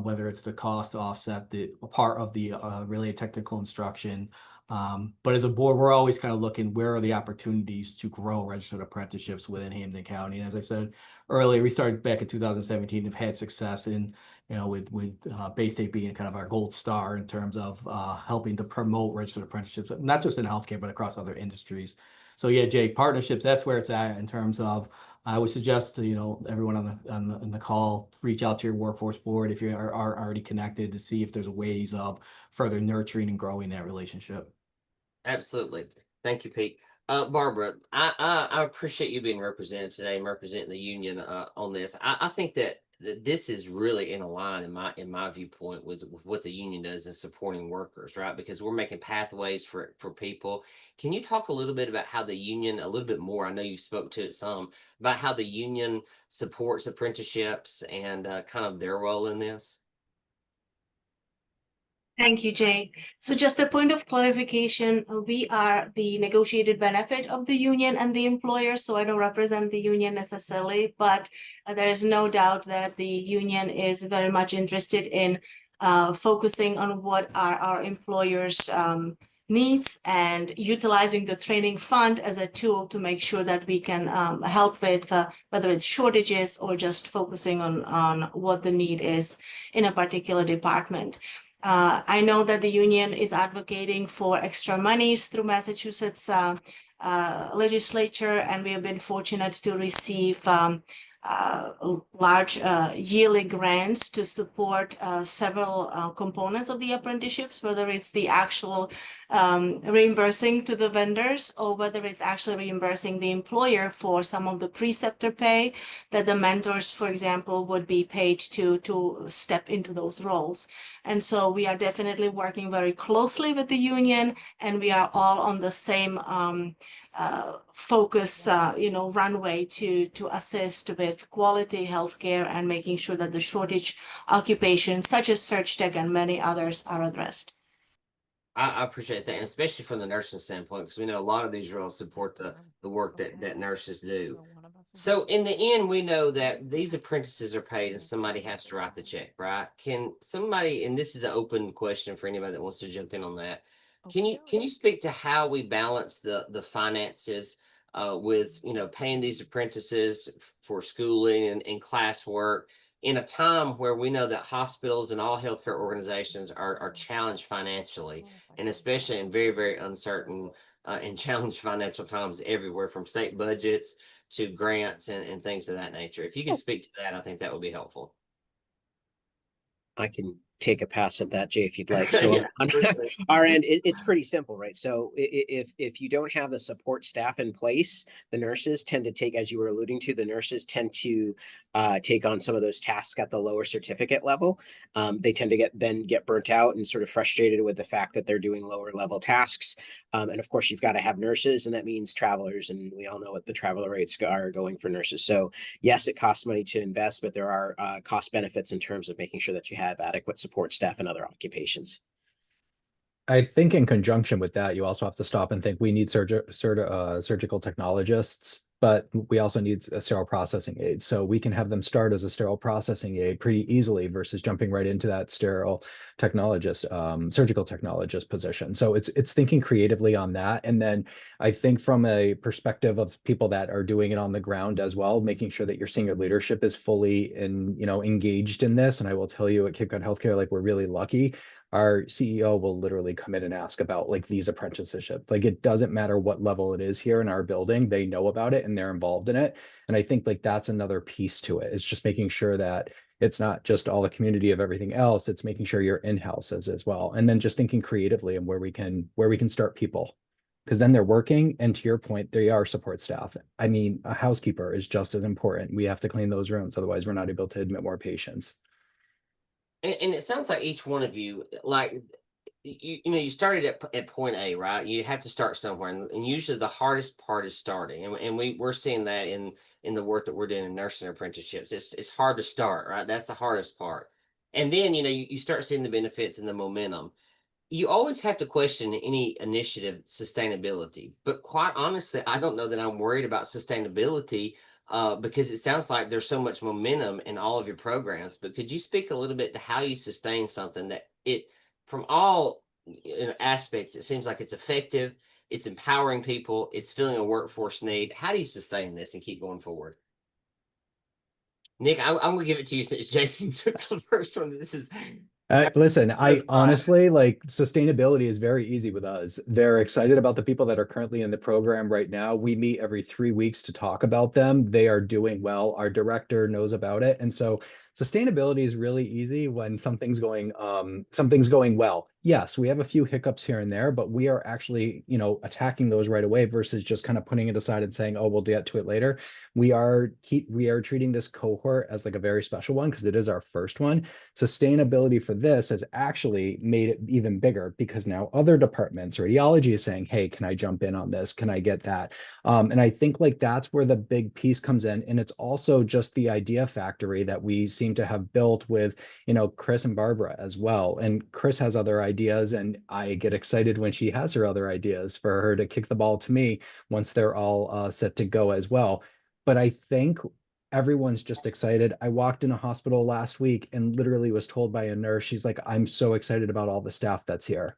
whether it's the cost to offset the part of the related technical instruction. But as a board, we're always kind of looking where are the opportunities to grow registered apprenticeships within Hampden County. And as I said earlier, we started back in 2017, have had success in, with Bay State being kind of our gold star in terms of helping to promote registered apprenticeships, not just in healthcare, but across other industries. So yeah, Jay, partnerships, that's where it's at in terms of, I would suggest, everyone on the call, reach out to your workforce board if you are already connected, to see if there's ways of further nurturing and growing that relationship. Absolutely. Thank you, Pete. Barbara, I appreciate you being represented today and representing the union on this. I think that this is really in line in my viewpoint with what the union does in supporting workers, right? Because we're making pathways for people. Can you talk a little bit about how the union, a little bit more, I know you spoke to it some, about how the union supports apprenticeships and kind of their role in this? Thank you, Jay. So just a point of clarification, we are the negotiated benefit of the union and the employer, so I don't represent the union necessarily, but there is no doubt that the union is very much interested in focusing on what are our employers' needs and utilizing the training fund as a tool to make sure that we can help with whether it's shortages or just focusing on what the need is in a particular department. I know that the union is advocating for extra monies through Massachusetts legislature, and we have been fortunate to receive large yearly grants to support several components of the apprenticeships, whether it's the actual reimbursing to the vendors or whether it's actually reimbursing the employer for some of the preceptor pay that the mentors, for example, would be paid to step into those roles. And so we are definitely working very closely with the union, and we are all on the same focus, runway to assist with quality healthcare and making sure that the shortage occupations such as surg tech and many others are addressed. I appreciate that, and especially from the nursing standpoint, because we know a lot of these roles support the work that nurses do. So in the end, we know that these apprentices are paid and somebody has to write the check, right? Can somebody, and this is an open question for anybody that wants to jump in on that, can you speak to how we balance the finances with paying these apprentices for schooling and classwork in a time where we know that hospitals and all healthcare organizations are challenged financially, and especially in very, very uncertain in challenged financial times everywhere, from state budgets to grants and things of that nature. If you can speak to that, I think that would be helpful. I can take a pass at that, Jay, if you'd like. So Yeah, on absolutely. our end, it's pretty simple, right? So if you don't have the support staff in place, the nurses tend to take, as you were alluding to, the nurses tend to take on some of those tasks at the lower certificate level. They tend to get burnt out and sort of frustrated with the fact that they're doing lower level tasks. And of course, you've got to have nurses, and that means travelers, and we all know what the traveler rates are going for nurses. So yes, it costs money to invest, but there are cost benefits in terms of making sure that you have adequate support staff in other occupations. I think in conjunction with that, you also have to stop and think we need surgical technologists, but we also need a sterile processing aid. So we can have them start as a sterile processing aid pretty easily versus jumping right into that sterile technologist, surgical technologist position. So it's thinking creatively on that. And then I think from a perspective of people that are doing it on the ground as well, making sure that your senior leadership is fully engaged in this. And I will tell you at Cape Cod Healthcare, like, we're really lucky. Our CEO will literally come in and ask about like these apprenticeships. Like, it doesn't matter what level it is here in our building, they know about it and they're involved in it. And I think like that's another piece to it. It's just making sure that it's not just all the community of everything else. It's making sure your in-house is as well. And then just thinking creatively and where we can start people. Because then they're working, and to your point, they are support staff. I mean, a housekeeper is just as important. We have to clean those rooms, otherwise we're not able to admit more patients. And it sounds like each one of you, like, you started at point A, right? You have to start somewhere, and usually the hardest part is starting, and we're seeing that in the work that we're doing in nursing apprenticeships. It's hard to start, right? That's the hardest part, and then you start seeing the benefits and the momentum. You always have to question any initiative sustainability, but quite honestly, I don't know that I'm worried about sustainability, because it sounds like there's so much momentum in all of your programs. But could you speak a little bit to how you sustain something that from all aspects, it seems like it's effective, it's empowering people, it's filling a workforce need. How do you sustain this and keep going forward? Nick, I'm going to give it to you since Jason took the first one. This is Listen, I spot. honestly, like, sustainability is very easy with us. They're excited about the people that are currently in the program right now. We meet every 3 weeks to talk about them. They are doing well. Our director knows about it. And so sustainability is really easy when something's going well. Yes, we have a few hiccups here and there, but we are actually, attacking those right away versus just kind of putting it aside and saying, oh, we'll get to it later. We are treating this cohort as like a very special one because it is our first one. Sustainability for this has actually made it even bigger because now other departments, radiology is saying, hey, can I jump in on this? Can I get that? And I think like that's where the big piece comes in. And it's also just the idea factory that we seem to have built with, Chris and Barbara as well. And Chris has other ideas, and I get excited when she has her other ideas for her to kick the ball to me once they're all set to go as well. But I think everyone's just excited. I walked in a hospital last week and literally was told by a nurse, she's like, I'm so excited about all the staff that's here.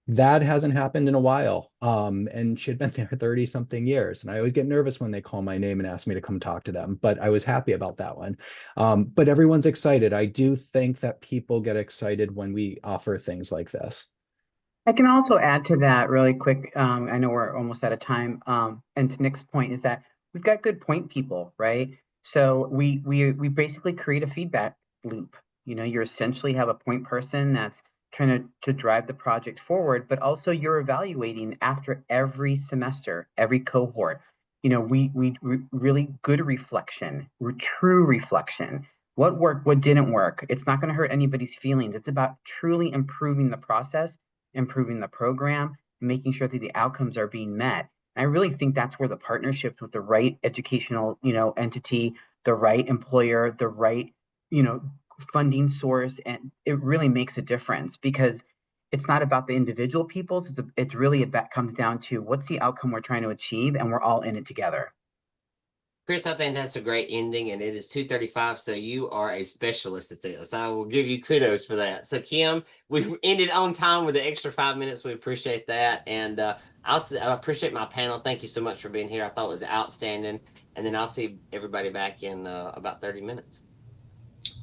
That hasn't happened in a while. And she had been there 30 something years. And I always get nervous when they call my name and ask me to come talk to them, but I was happy about that one. But everyone's excited. I do think that people get excited when we offer things like this. I can also add to that really quick. I know we're almost out of time. And to Nick's point is that we've got good point people, right? So we basically create a feedback loop. You essentially have a point person that's trying to drive the project forward, but also you're evaluating after every semester, every cohort. We really good reflection, true reflection. What worked, what didn't work. It's not going to hurt anybody's feelings. It's about truly improving the process, improving the program, making sure that the outcomes are being met. And I really think that's where the partnerships with the right educational, entity, the right employer, the right, funding source, and it really makes a difference because it's not about the individual peoples. It's really about comes down to what's the outcome we're trying to achieve, and we're all in it together. Chris, I think that's a great ending, and it is 2:35, so you are a specialist at this. I will give you kudos for that. So, Kim, we ended on time with the extra 5 minutes. We appreciate that, and I appreciate my panel. Thank you so much for being here. I thought it was outstanding, and then I'll see everybody back in about 30 minutes.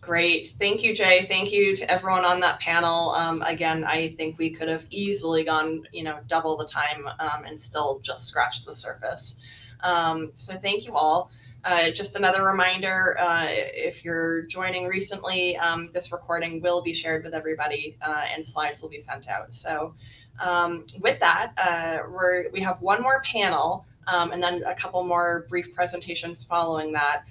Great. Thank you, Jay. Thank you to everyone on that panel. Again, I think we could have easily gone, double the time and still just scratched the surface. So thank you all. Just another reminder, if you're joining recently, this recording will be shared with everybody and slides will be sent out. So with that, we have one more panel and then a couple more brief presentations following that.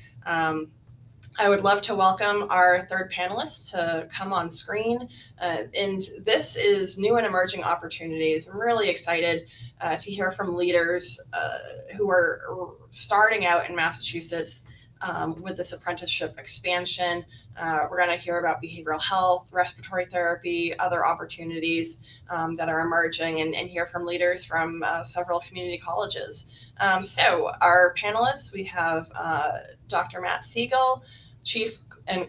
I would love to welcome our third panelist to come on screen. And this is new and emerging opportunities. I'm really excited to hear from leaders who are starting out in Massachusetts with this apprenticeship expansion. We're going to hear about behavioral health, respiratory therapy, other opportunities that are emerging, and hear from leaders from several community colleges. So our panelists, we have Dr. Matt Siegel, Chief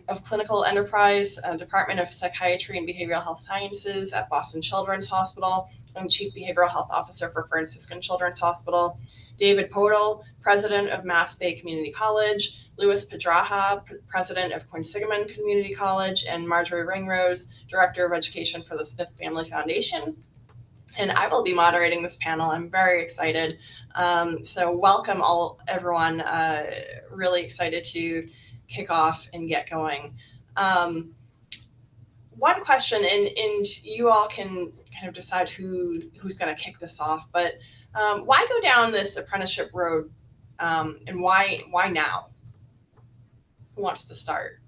of Clinical Enterprise, Department of Psychiatry and Behavioral Health Sciences at Boston Children's Hospital, and Chief Behavioral Health Officer for Franciscan Children's Hospital. David Podol, President of Mass Bay Community College, Louis Pedraja, President of Quinsigamond Community College, and Marjorie Ringrose, Director of Education for the Smith Family Foundation. And I will be moderating this panel. I'm very excited. So welcome everyone. Really excited to kick off and get going. One question, and you all can kind of decide who's going to kick this off, but why go down this apprenticeship road and why now? Who wants to start?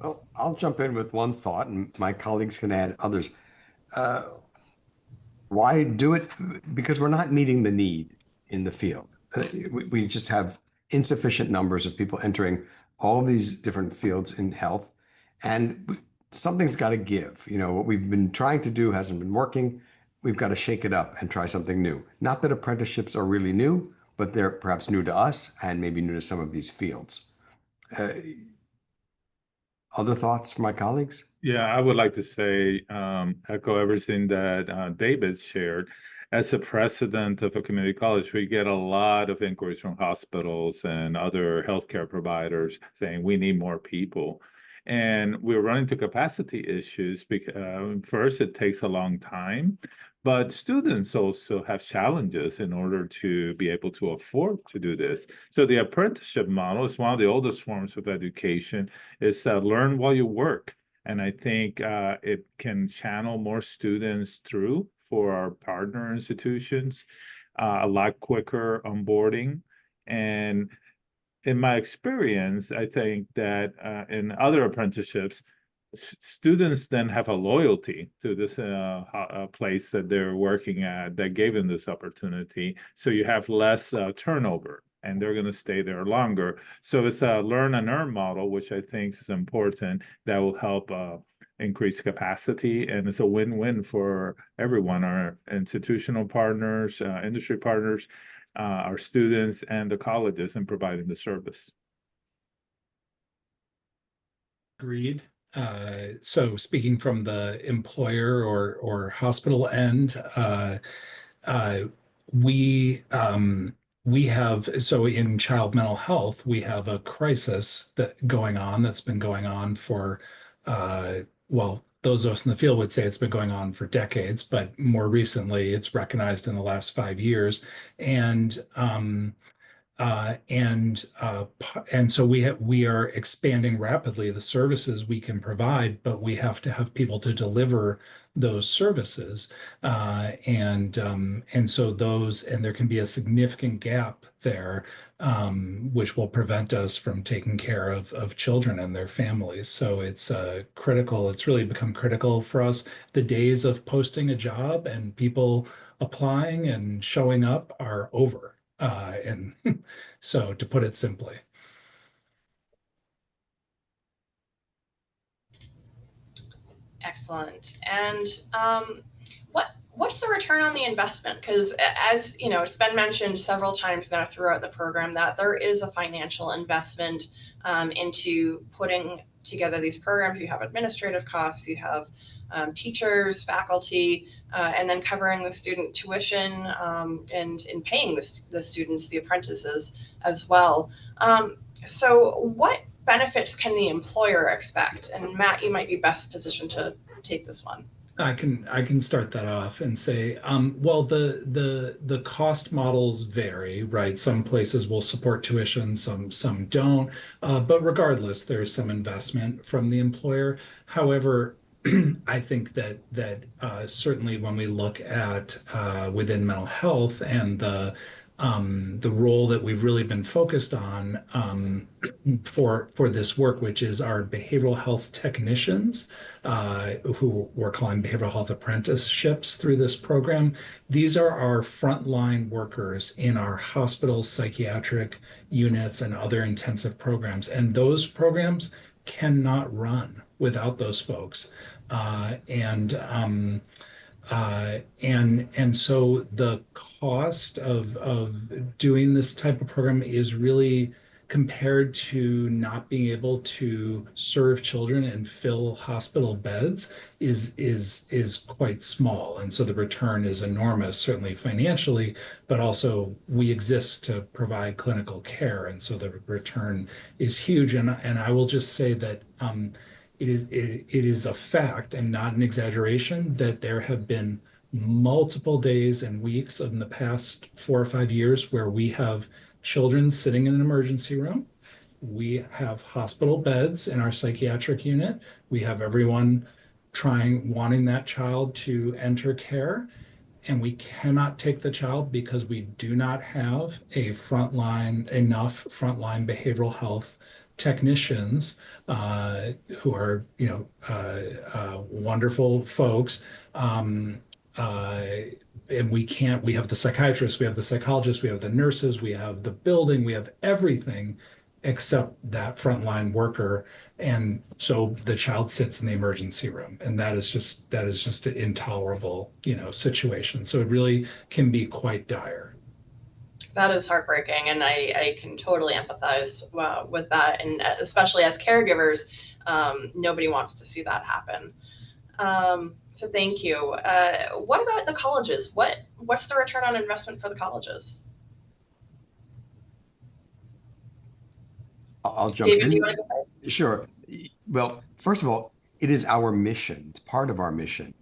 Well, I'll jump in with one thought and my colleagues can add others. Why do it? Because we're not meeting the need in the field. We just have insufficient numbers of people entering all of these different fields in health, and something's got to give. What we've been trying to do hasn't been working. We've got to shake it up and try something new. Not that apprenticeships are really new, but they're perhaps new to us and maybe new to some of these fields. Other thoughts from my colleagues? Yeah, I would like to say, echo everything that David shared. As a president of a community college, we get a lot of inquiries from hospitals and other healthcare providers saying we need more people. And we're running into capacity issues because first, it takes a long time, but students also have challenges in order to be able to afford to do this. So the apprenticeship model is one of the oldest forms of education. It's learn while you work. And I think it can channel more students through for our partner institutions, a lot quicker onboarding. And in my experience, I think that in other apprenticeships, students then have a loyalty to this place that they're working at that gave them this opportunity. So you have less turnover and they're going to stay there longer. So it's a learn and earn model, which I think is important, that will help increase capacity. And it's a win-win for everyone, our institutional partners, industry partners, our students, and the colleges in providing the service. Agreed. So speaking from the employer or hospital end, we have, so in child mental health, we have a crisis that's been going on for, well, those of us in the field would say it's been going on for decades, but more recently it's recognized in the last 5 years. And so we are expanding rapidly the services we can provide, but we have to have people to deliver those services. And there can be a significant gap there, which will prevent us from taking care of children and their families. So it's critical. It's really become critical for us. The days of posting a job and people applying and showing up are over. And so, to put it simply. Excellent. And what's the return on the investment? Because as you know, it's been mentioned several times now throughout the program that there is a financial investment into putting together these programs. You have administrative costs, you have teachers, faculty, and then covering the student tuition and paying the students, the apprentices as well. So what benefits can the employer expect? And Matt, you might be best positioned to take this one. I can start that off and say, well, the cost models vary, right? Some places will support tuition, some don't. But regardless, there's some investment from the employer. However, I think that certainly when we look at within mental health and the role that we've really been focused on for this work, which is our behavioral health technicians, who we're calling behavioral health apprenticeships through this program. These are our frontline workers in our hospitals, psychiatric units, and other intensive programs. And those programs cannot run without those folks. And so the cost of doing this type of program is really compared to not being able to serve children and fill hospital beds is quite small. And so the return is enormous, certainly financially, but also we exist to provide clinical care. And so the return is huge. And I will just say that it is a fact and not an exaggeration that there have been multiple days and weeks in the past 4 or 5 years where we have children sitting in an emergency room. We have hospital beds in our psychiatric unit. We have everyone wanting that child to enter care, and we cannot take the child because we do not have enough frontline behavioral health technicians, who are, wonderful folks. Uh, and we have the psychiatrists, we have the psychologists, we have the nurses, we have the building, we have everything except that frontline worker. And so the child sits in the emergency room, and that is just an intolerable, situation. So it really can be quite dire. That is heartbreaking, and I can totally empathize with that. And especially as caregivers, nobody wants to see that happen. So thank you. What about the colleges? What's the return on investment for the colleges? I'll jump David, do you in. want to go first? Sure. Well, first of all, it is our mission. It's part of our mission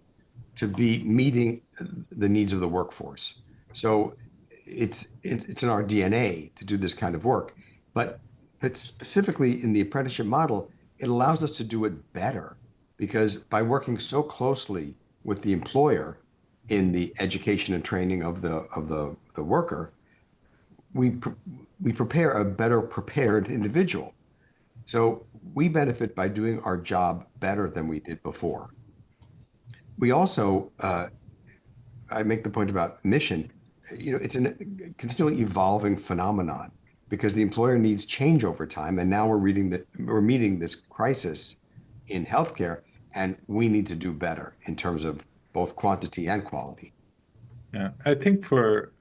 to be meeting the needs of the workforce. So it's in our DNA to do this kind of work. But specifically in the apprenticeship model, it allows us to do it better because by working so closely with the employer in the education and training of the worker, we prepare a better prepared individual. So we benefit by doing our job better than we did before. We also, I make the point about mission, it's a continually evolving phenomenon because the employer needs change over time. And now we're meeting this crisis in healthcare, and we need to do better in terms of both quantity and quality. Yeah, I think for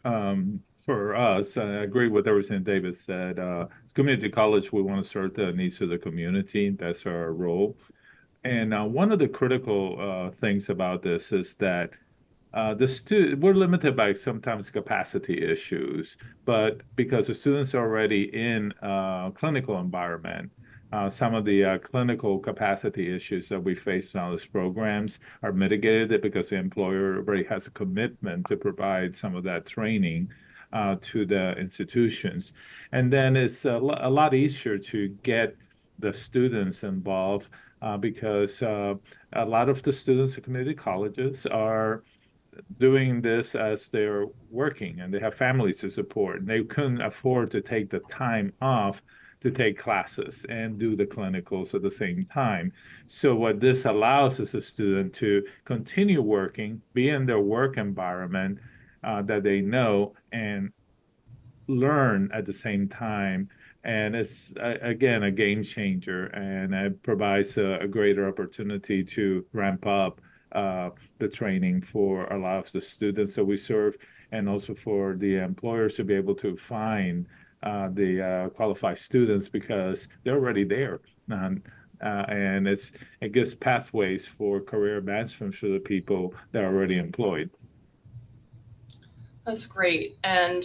us, I agree with everything David said. Community college, we want to serve the needs of the community. That's our role. And one of the critical things about this is that we're limited by sometimes capacity issues, but because the students are already in a clinical environment, some of the clinical capacity issues that we face in these programs are mitigated because the employer already has a commitment to provide some of that training to the institutions. And then it's a lot easier to get the students involved because a lot of the students at community colleges are doing this as they're working and they have families to support. And they couldn't afford to take the time off to take classes and do the clinicals at the same time. So what this allows is a student to continue working, be in their work environment that they know, and learn at the same time. And it's, again, a game changer, and it provides a greater opportunity to ramp up the training for a lot of the students that we serve, and also for the employers to be able to find the qualified students because they're already there. And it gives pathways for career advancement for the people that are already employed. That's great. And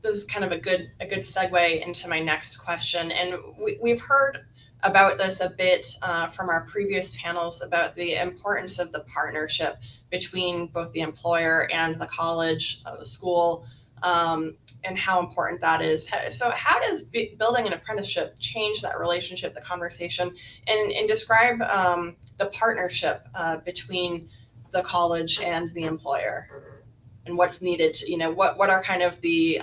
this is kind of a good segue into my next question. And we've heard about this a bit from our previous panels about the importance of the partnership between both the employer and the college, the school, and how important that is. So how does building an apprenticeship change that relationship, the conversation, and describe the partnership between the college and the employer? And what's needed to, what are kind of the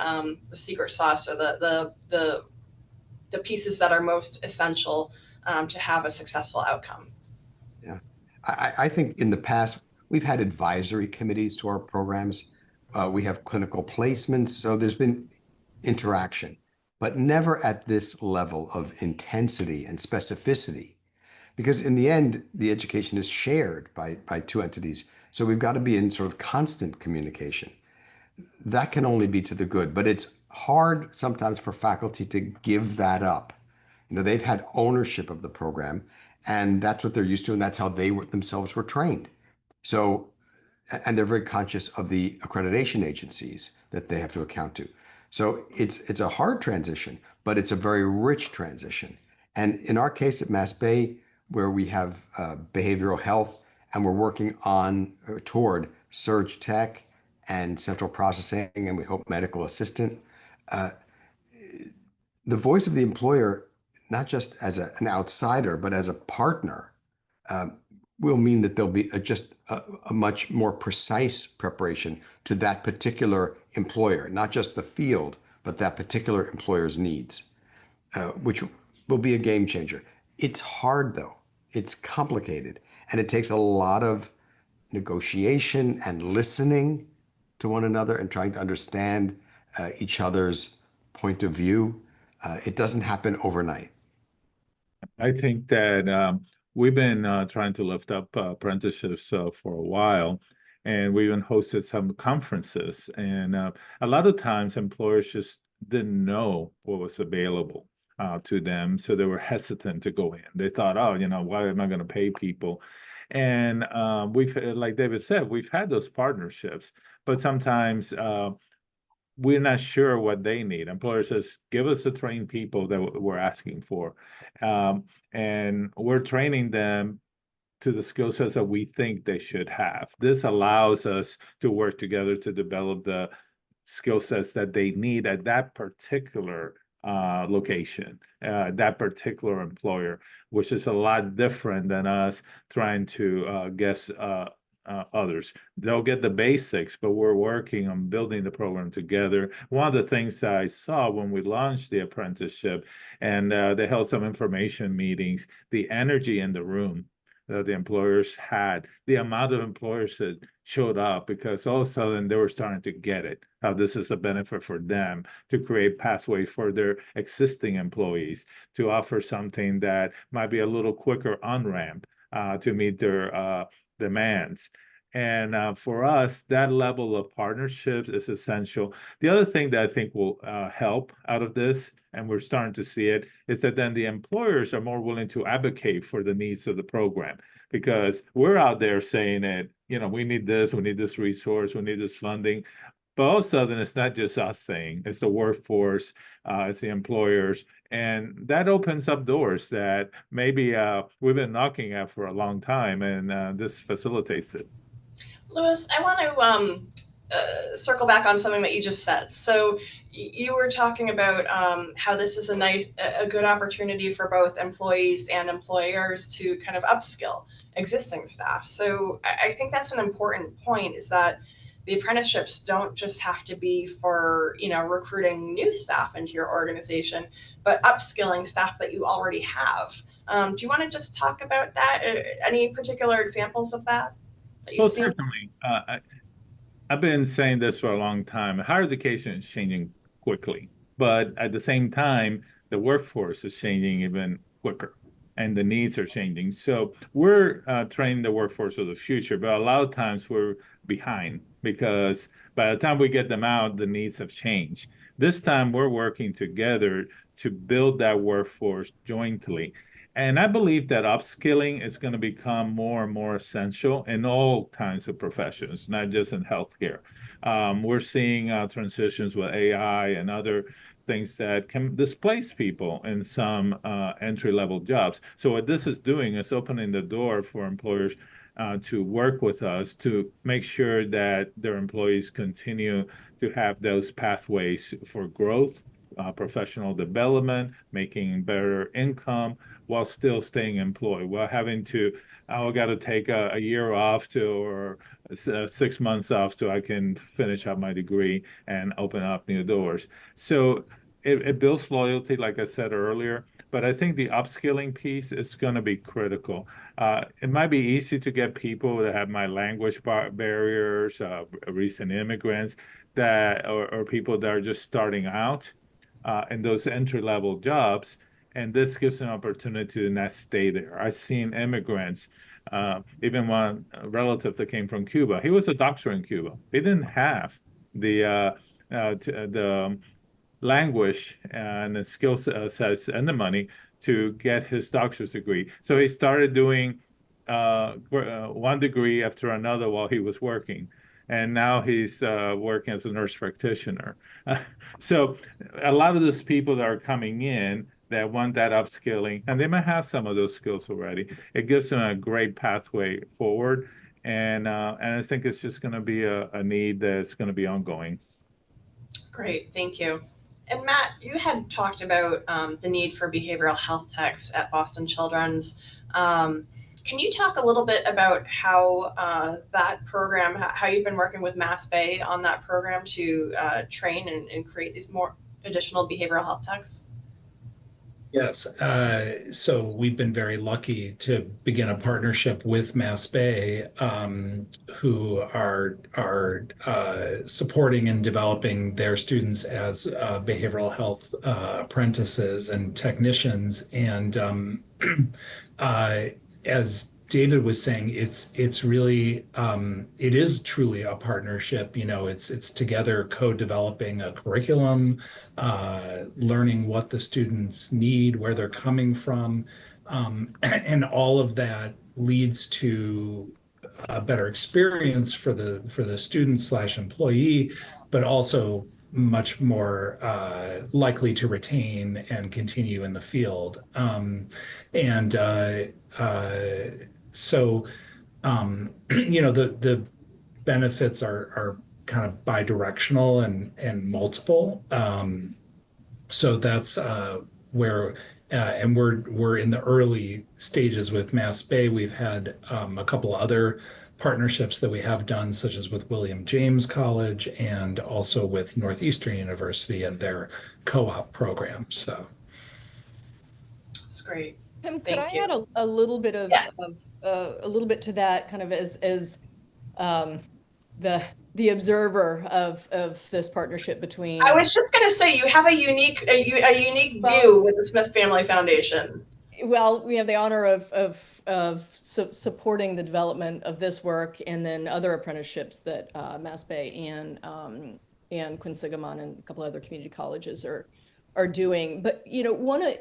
secret sauce or the pieces that are most essential to have a successful outcome? Yeah, I think in the past, we've had advisory committees to our programs. We have clinical placements, so there's been interaction, but never at this level of intensity and specificity. Because in the end, the education is shared by two entities. So we've got to be in sort of constant communication. That can only be to the good, but it's hard sometimes for faculty to give that up. They've had ownership of the program, and that's what they're used to, and that's how they themselves were trained. So, and they're very conscious of the accreditation agencies that they have to account to. So it's a hard transition, but it's a very rich transition. And in our case at Mass Bay, where we have behavioral health, and we're working on toward surge tech and central processing, and we hope medical assistant. The voice of the employer, not just as an outsider, but as a partner, will mean that there'll be just a much more precise preparation to that particular employer, not just the field, but that particular employer's needs, which will be a game changer. It's hard though, it's complicated, and it takes a lot of negotiation and listening to one another and trying to understand each other's point of view. It doesn't happen overnight. I think that we've been trying to lift up apprenticeships for a while, and we even hosted some conferences. And a lot of times employers just didn't know what was available to them, so they were hesitant to go in. They thought, oh, why am I going to pay people? And like David said, we've had those partnerships, but sometimes we're not sure what they need. Employers says, give us the trained people that we're asking for. And we're training them to the skill sets that we think they should have. This allows us to work together to develop the skill sets that they need at that particular location, that particular employer, which is a lot different than us trying to guess others. They'll get the basics, but we're working on building the program together. One of the things that I saw when we launched the apprenticeship, and they held some information meetings, the energy in the room that the employers had, the amount of employers that showed up, because all of a sudden they were starting to get it, how this is a benefit for them, to create pathways for their existing employees, to offer something that might be a little quicker on-ramp to meet their demands. And for us, that level of partnerships is essential. The other thing that I think will help out of this, and we're starting to see it, is that then the employers are more willing to advocate for the needs of the program, because we're out there saying that, we need this resource, we need this funding. But all of a sudden, it's not just us saying, it's the workforce, it's the employers, and that opens up doors that maybe we've been knocking at for a long time, and this facilitates it. Louis, I want to circle back on something that you just said. So you were talking about how this is a good opportunity for both employees and employers to kind of upskill existing staff. So I think that's an important point, is that the apprenticeships don't just have to be for, recruiting new staff into your organization, but upskilling staff that you already have. Do you want to just talk about that? Any particular examples of that you've Well, seen? certainly. I've been saying this for a long time. Higher education is changing quickly, but at the same time, the workforce is changing even quicker, and the needs are changing. So we're training the workforce of the future, but a lot of times we're behind, because by the time we get them out, the needs have changed. This time we're working together to build that workforce jointly. And I believe that upskilling is going to become more and more essential in all kinds of professions, not just in healthcare. We're seeing transitions with AI and other things that can displace people in some entry-level jobs. So what this is doing is opening the door for employers to work with us to make sure that their employees continue to have those pathways for growth, professional development, making better income, while still staying employed, while having to, I got to take a year off to, or 6 months off so I can finish up my degree and open up new doors. So it builds loyalty, like I said earlier, but I think the upskilling piece is going to be critical. It might be easy to get people that have my language barriers, recent immigrants, that or people that are just starting out in those entry-level jobs, and this gives an opportunity to not stay there. I've seen immigrants, even one relative that came from Cuba. He was a doctor in Cuba. He didn't have the language and the skill sets and the money to get his doctor's degree. So he started doing one degree after another while he was working. And now he's working as a nurse practitioner. So a lot of those people that are coming in that want that upskilling, and they might have some of those skills already, it gives them a great pathway forward. And I think it's just going to be a need that's going to be ongoing. Great, thank you. And Matt, you had talked about the need for behavioral health techs at Boston Children's. Can you talk a little bit about how that program, how you've been working with Mass Bay on that program to train and create these more additional behavioral health techs? Yes, so we've been very lucky to begin a partnership with Mass Bay, who are supporting and developing their students as behavioral health apprentices and technicians. And as David was saying, it's really it is truly a partnership. You know, it's together co-developing a curriculum, learning what the students need, where they're coming from, and all of that leads to a better experience for the student slash employee, but also much more likely to retain and continue in the field. And so, you know, the benefits are kind of bidirectional and multiple. So that's where, and we're in the early stages with Mass Bay. We've had a couple other partnerships that we have done, such as with William James College and also with Northeastern University and their co-op program. So that's great. Kim, could Thank I you. add a little bit of, Yes. a little bit to that, kind of as the observer of this partnership between. I was just going to say you have a unique view with the Smith Family Foundation. Well, we have the honor of supporting the development of this work, and then other apprenticeships that Mass Bay and Quinsigamon and a couple other community colleges are doing. But you know,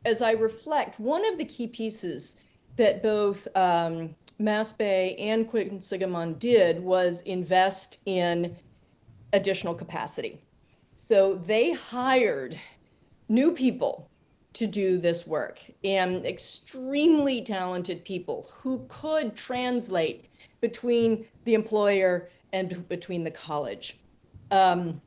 as I reflect, one of the key pieces that both Mass Bay and Quinsigamon did was invest in additional capacity. So they hired new people to do this work, and extremely talented people who could translate between the employer and between the college. And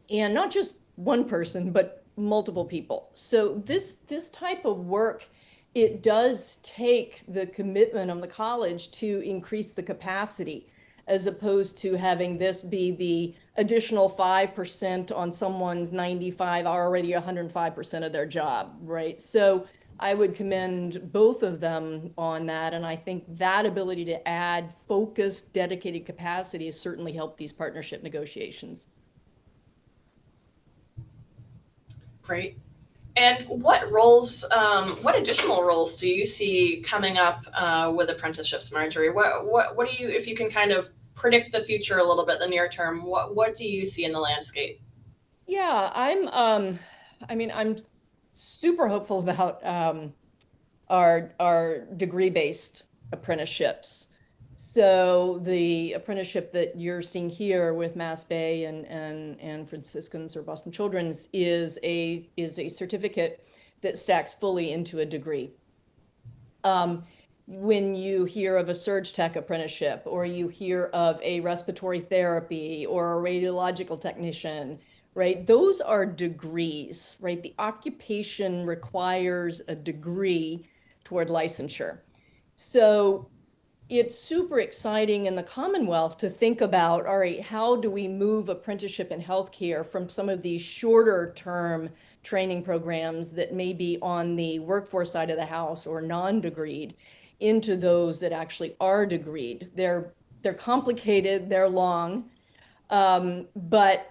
not just one person, but multiple people. So this type of work, it does take the commitment of the college to increase the capacity, as opposed to having this be the additional 5% on someone's 95, already 105% of their job, right? So I would commend both of them on that. And I think that ability to add focused, dedicated capacity has certainly helped these partnership negotiations. Great. And what additional roles do you see coming up with apprenticeships, Marjorie? What do you, if you can kind of predict the future a little bit, the near term, what do you see in the landscape? Yeah, I'm super hopeful about are degree-based apprenticeships. So the apprenticeship that you're seeing here with Mass Bay and Franciscans or Boston Children's is a certificate that stacks fully into a degree. When you hear of a surge tech apprenticeship, or you hear of a respiratory therapy or a radiological technician, right? Those are degrees, right? The occupation requires a degree toward licensure. So it's super exciting in the Commonwealth to think about, all right, how do we move apprenticeship in healthcare from some of these shorter term training programs that may be on the workforce side of the house or non-degreed into those that actually are degreed. They're complicated, they're long, but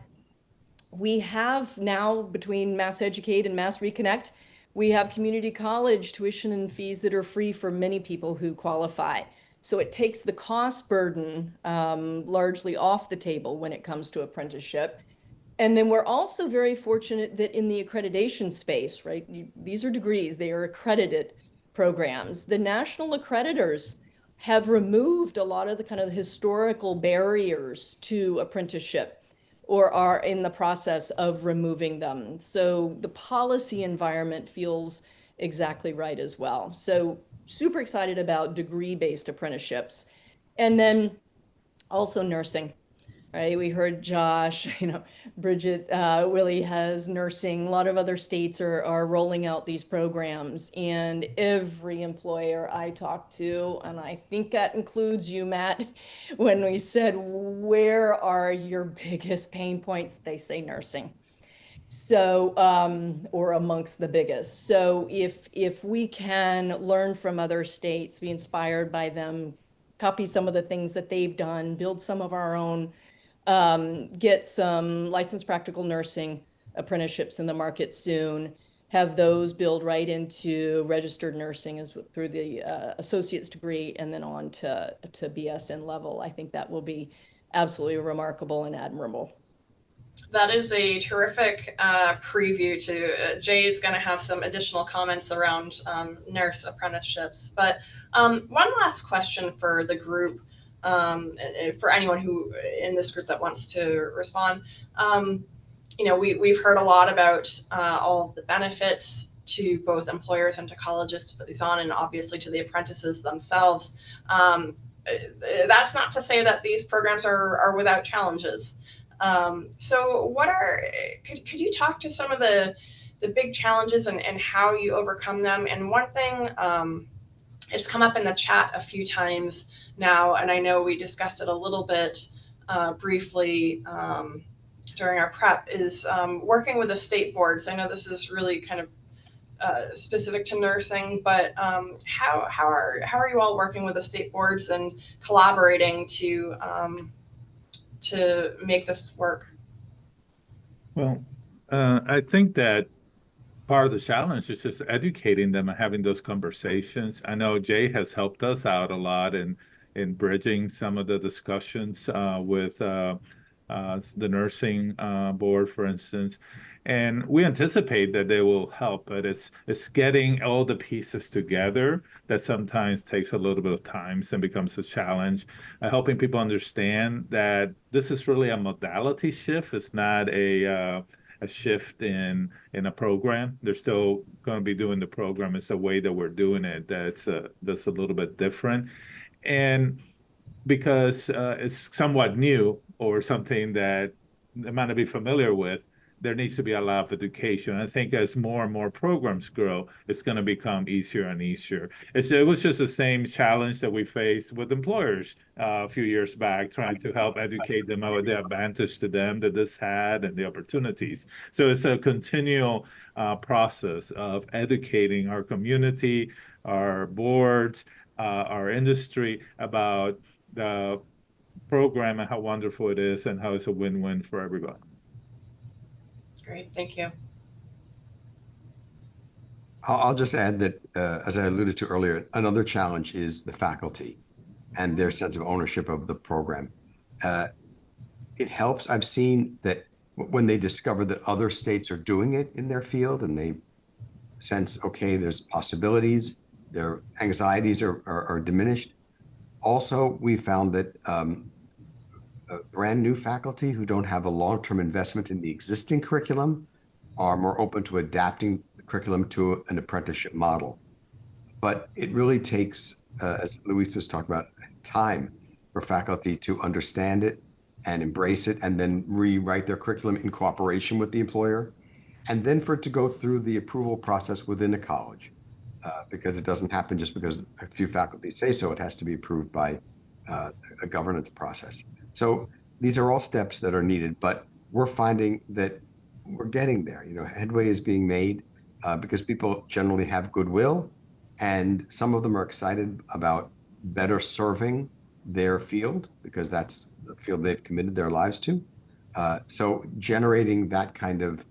we have now, between Mass Educate and Mass Reconnect, we have community college tuition and fees that are free for many people who qualify. So it takes the cost burden largely off the table when it comes to apprenticeship. And then we're also very fortunate that in the accreditation space, right? These are degrees, they are accredited programs. The national accreditors have removed a lot of the kind of historical barriers to apprenticeship, or are in the process of removing them. So the policy environment feels exactly right as well. So super excited about degree-based apprenticeships. And then also nursing, right? We heard Josh, Bridget, Willie has nursing. A lot of other states are rolling out these programs, and every employer I talk to, and I think that includes you, Matt, when we said, where are your biggest pain points? They say nursing. So, or amongst the biggest. So if we can learn from other states, be inspired by them, copy some of the things that they've done, build some of our own, get some licensed practical nursing apprenticeships in the market soon, have those build right into registered nursing as through the associate's degree, and then on to BSN level. I think that will be absolutely remarkable and admirable. That is a terrific preview to Jay's going to have some additional comments around nurse apprenticeships. But one last question for the group, for anyone who in this group that wants to respond. We've heard a lot about all of the benefits to both employers and to colleges to put these on, and obviously to the apprentices themselves. That's not to say that these programs are without challenges. So could you talk to some of the big challenges and how you overcome them? And one thing, it's come up in the chat a few times now, and I know we discussed it a little bit briefly during our prep, is working with the state boards. I know this is really kind of specific to nursing, but how are you all working with the state boards and collaborating to make this work? Well, I think that part of the challenge is just educating them and having those conversations. I know Jay has helped us out a lot in bridging some of the discussions with the nursing board, for instance. And we anticipate that they will help, but it's getting all the pieces together that sometimes takes a little bit of time and becomes a challenge. Helping people understand that this is really a modality shift. It's not a shift in a program. They're still going to be doing the program. It's the way that we're doing it that's a little bit different. And because it's somewhat new or something that they might not be familiar with, there needs to be a lot of education. I think as more and more programs grow, it's going to become easier and easier. It was just the same challenge that we faced with employers a few years back, trying to help educate them about the advantage to them that this had and the opportunities. So it's a continual process of educating our community, our boards, our industry about the program and how wonderful it is and how it's a win-win for everybody. Great, thank you. I'll just add that, as I alluded to earlier, another challenge is the faculty and their sense of ownership of the program. It helps. I've seen that when they discover that other states are doing it in their field and they sense, okay, there's possibilities, their anxieties are diminished. Also, we found that brand new faculty who don't have a long-term investment in the existing curriculum are more open to adapting the curriculum to an apprenticeship model. But it really takes, as Luis was talking about, time for faculty to understand it and embrace it, and then rewrite their curriculum in cooperation with the employer, and then for it to go through the approval process within a college, because it doesn't happen just because a few faculty say so. It has to be approved by a governance process. So these are all steps that are needed, but we're finding that we're getting there. Headway is being made because people generally have goodwill, and some of them are excited about better serving their field because that's the field they've committed their lives to. So generating that kind of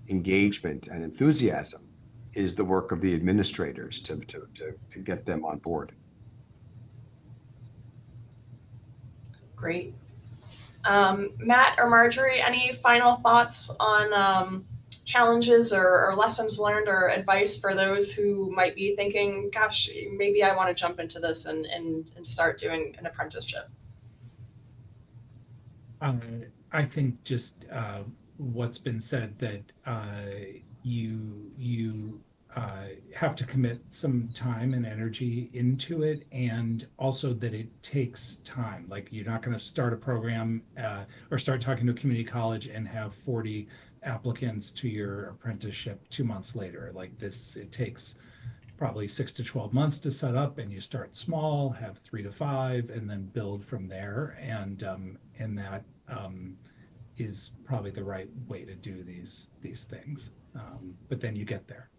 engagement and enthusiasm is the work of the administrators to get them on board. Great. Matt or Marjorie, any final thoughts on challenges or lessons learned or advice for those who might be thinking, gosh, maybe I want to jump into this and start doing an apprenticeship? I think just what's been said, that you have to commit some time and energy into it, and also that it takes time. Like, you're not going to start a program or start talking to a community college and have 40 applicants to your apprenticeship 2 months later. Like this, it takes probably 6 to 12 months to set up, and you start small, have 3 to 5, and then build from there. And that is probably the right way to do these things. But then you get there.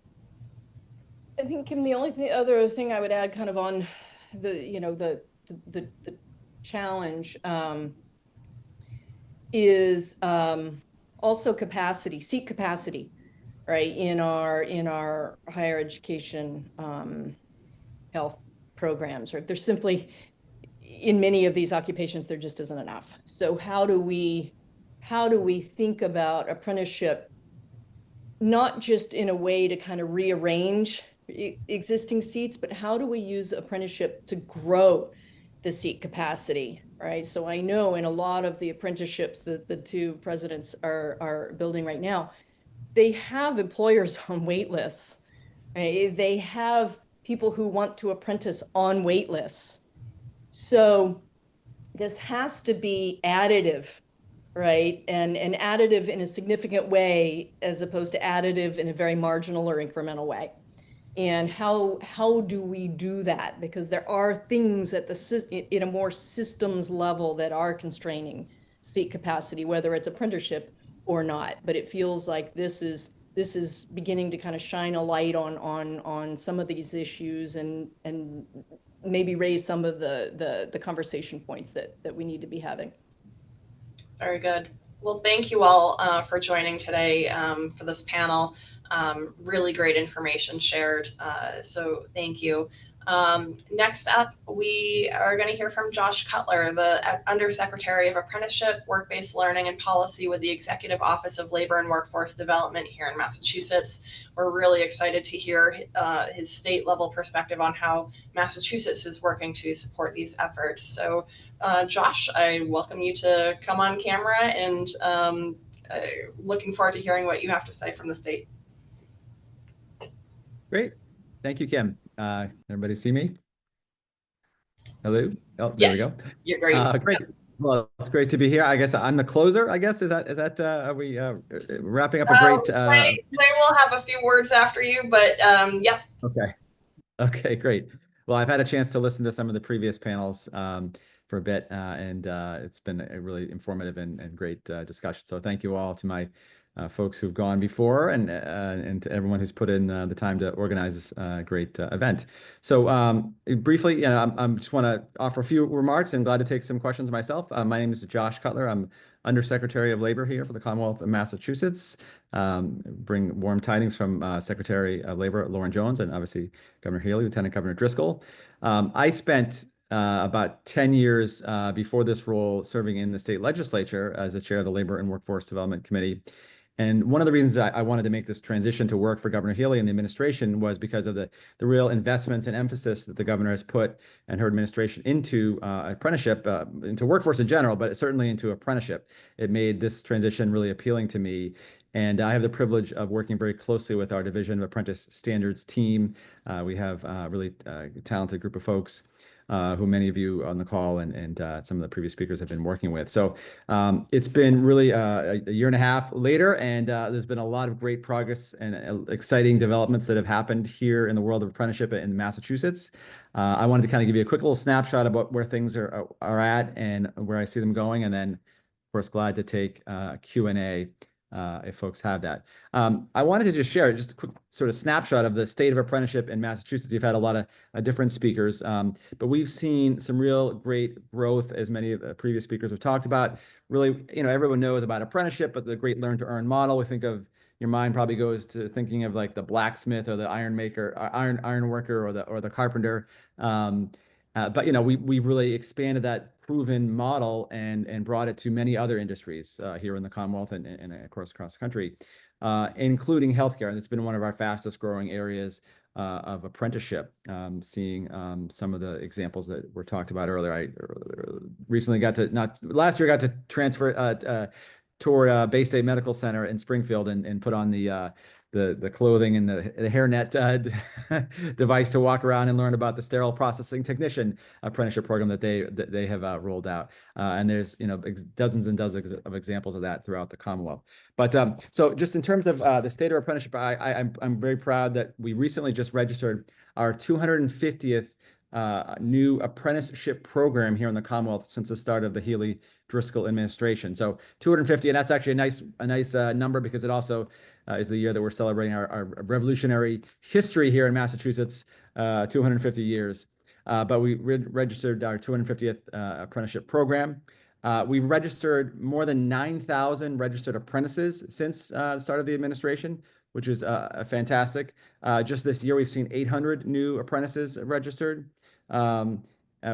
I think, Kim, the only other thing I would add, kind of on the challenge, is also capacity, seat capacity, right? In our higher education health programs, right? There's simply, in many of these occupations, there just isn't enough. So how do we think about apprenticeship, not just in a way to kind of rearrange existing seats, but how do we use apprenticeship to grow the seat capacity, right? So I know in a lot of the apprenticeships that the two presidents are building right now, they have employers on wait lists, right? They have people who want to apprentice on wait lists. So this has to be additive, right? And additive in a significant way, as opposed to additive in a very marginal or incremental way. And how do we do that? Because there are things at in a more systems level that are constraining seat capacity, whether it's apprenticeship or not. But it feels like this is beginning to kind of shine a light on some of these issues, and maybe raise some of the conversation points that we need to be having. Very good. Well, thank you all for joining today for this panel. Really great information shared. So thank you. Next up, we are going to hear from Josh Cutler, the Undersecretary of Apprenticeship, Work-Based Learning and Policy with the Executive Office of Labor and Workforce Development here in Massachusetts. We're really excited to hear his state level perspective on how Massachusetts is working to support these efforts. So Josh, I welcome you to come on camera, and looking forward to hearing what you have to say from the state. Great. Thank you, Kim. Everybody see me? Hello? Oh, there Yes, we go. You're great. Great. Well, it's great to be here. I guess I'm the closer, I guess. Is that are we wrapping up a great Clay will have a few words after you, but yep. Okay, great. Well, I've had a chance to listen to some of the previous panels for a bit, and it's been a really informative and great discussion. So thank you all to my folks who've gone before, and to everyone who's put in the time to organize this great event. So briefly, I just want to offer a few remarks, and glad to take some questions myself. My name is Josh Cutler. I'm Undersecretary of Labor here for the Commonwealth of Massachusetts. Bring warm tidings from Secretary of Labor Lauren Jones, and obviously Governor Healy, Lieutenant Governor Driscoll. I spent about 10 years before this role serving in the state legislature as the chair of the Labor and Workforce Development Committee. And one of the reasons I wanted to make this transition to work for Governor Healy and the administration was because of the real investments and emphasis that the governor has put and her administration into apprenticeship, into workforce in general, but certainly into apprenticeship. It made this transition really appealing to me. And I have the privilege of working very closely with our Division of Apprentice Standards team. We have a really talented group of folks who many of you on the call and some of the previous speakers have been working with. So it's been really a year and a half later, and there's been a lot of great progress and exciting developments that have happened here in the world of apprenticeship in Massachusetts. I wanted to kind of give you a quick little snapshot about where things are at and where I see them going, and then, of course, glad to take Q&A. If folks have that. I wanted to just share just a quick sort of snapshot of the state of apprenticeship in Massachusetts. You've had a lot of different speakers, but we've seen some real great growth, as many of the previous speakers have talked about. Really, everyone knows about apprenticeship, but the great learn to earn model, we think of, your mind probably goes to thinking of like the blacksmith or the iron maker, iron worker, or the carpenter. But we've really expanded that proven model and brought it to many other industries here in the Commonwealth and of course across the country, including healthcare. And it's been one of our fastest growing areas of apprenticeship, seeing some of the examples that were talked about earlier. I recently last year got to transfer toward Bay State Medical Center in Springfield and put on the clothing and the hairnet device to walk around and learn about the sterile processing technician apprenticeship program that they have rolled out. And there's dozens and dozens of examples of that throughout the Commonwealth. But so just in terms of the state of apprenticeship, I'm very proud that we recently just registered our 250th new apprenticeship program here in the Commonwealth since the start of the Healy Driscoll administration. So 250, and that's actually a nice number, because it also is the year that we're celebrating our revolutionary history here in Massachusetts, 250 years. But we registered our 250th apprenticeship program. We've registered more than 9,000 registered apprentices since the start of the administration, which is fantastic. Just this year, we've seen 800 new apprentices registered.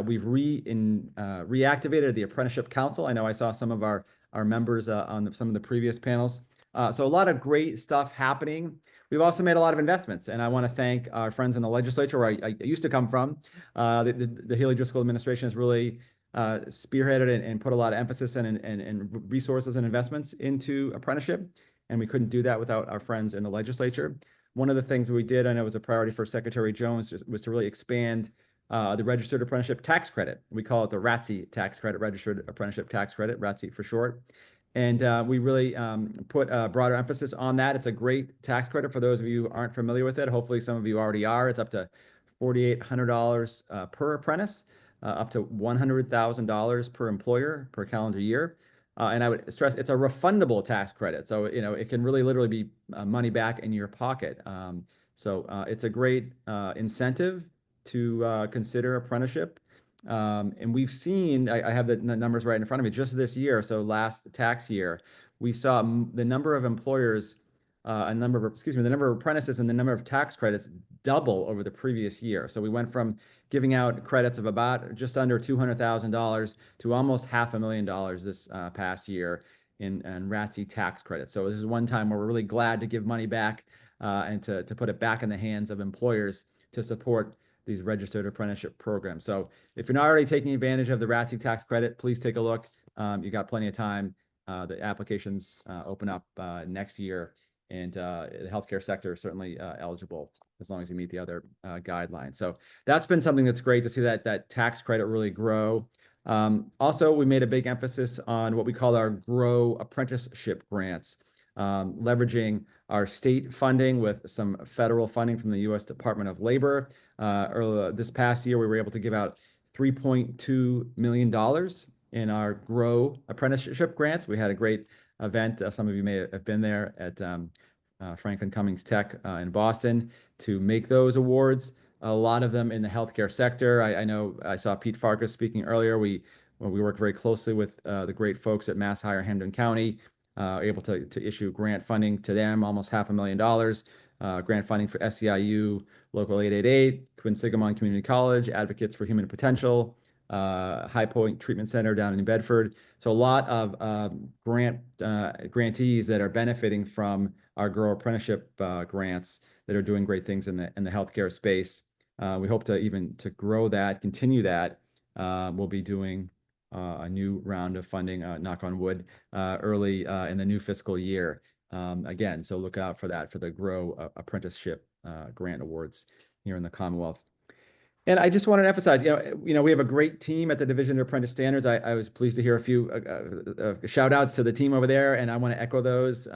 We've reactivated the Apprenticeship Council. I know I saw some of our members on some of the previous panels. So a lot of great stuff happening. We've also made a lot of investments, and I want to thank our friends in the legislature where I used to come from. The Healy Driscoll administration has really spearheaded and put a lot of emphasis and resources and investments into apprenticeship, and we couldn't do that without our friends in the legislature. One of the things we did, I know was a priority for Secretary Jones, was to really expand the registered apprenticeship tax credit. We call it the RATSI tax credit, registered apprenticeship tax credit, RATSI for short. And we really put a broader emphasis on that. It's a great tax credit for those of you who aren't familiar with it. Hopefully some of you already are. It's up to $4,800 per apprentice, up to $100,000 per employer per calendar year. And I would stress it's a refundable tax credit. So, it can really literally be money back in your pocket. So it's a great incentive to consider apprenticeship. And we've seen, I have the numbers right in front of me, just this year, so last tax year, we saw the number of employers, the number of apprentices and the number of tax credits double over the previous year. So we went from giving out credits of about just under $200,000 to almost $500,000 this past year in RATSI tax credits. So this is one time where we're really glad to give money back and to put it back in the hands of employers to support these registered apprenticeship programs. So if you're not already taking advantage of the RATSI tax credit, please take a look. You got plenty of time. The applications open up next year, and the healthcare sector is certainly eligible as long as you meet the other guidelines. So that's been something that's great to see that tax credit really grow. Also, we made a big emphasis on what we call our Grow Apprenticeship grants, leveraging our state funding with some federal funding from the U.S. Department of Labor. Earlier this past year, we were able to give out $3.2 million in our Grow Apprenticeship grants. We had a great event. Some of you may have been there at Franklin Cummings Tech in Boston to make those awards. A lot of them in the healthcare sector. I know I saw Pete Farkas speaking earlier. We work very closely with the great folks at Mass Hire Hampden County, able to issue grant funding to them, almost $500,000. Grant funding for SEIU, Local 888, Quinsigamon Community College, Advocates for Human Potential, High Point Treatment Center down in Bedford. So a lot of grantees that are benefiting from our Grow Apprenticeship grants that are doing great things in the healthcare space. We hope to grow that, continue that. We'll be doing a new round of funding, knock on wood, early in the new fiscal year. Again, so look out for that, for the Grow Apprenticeship grant awards here in the Commonwealth. And I just wanted to emphasize, we have a great team at the Division of Apprentice Standards. I was pleased to hear a few shout outs to the team over there, and I want to echo those.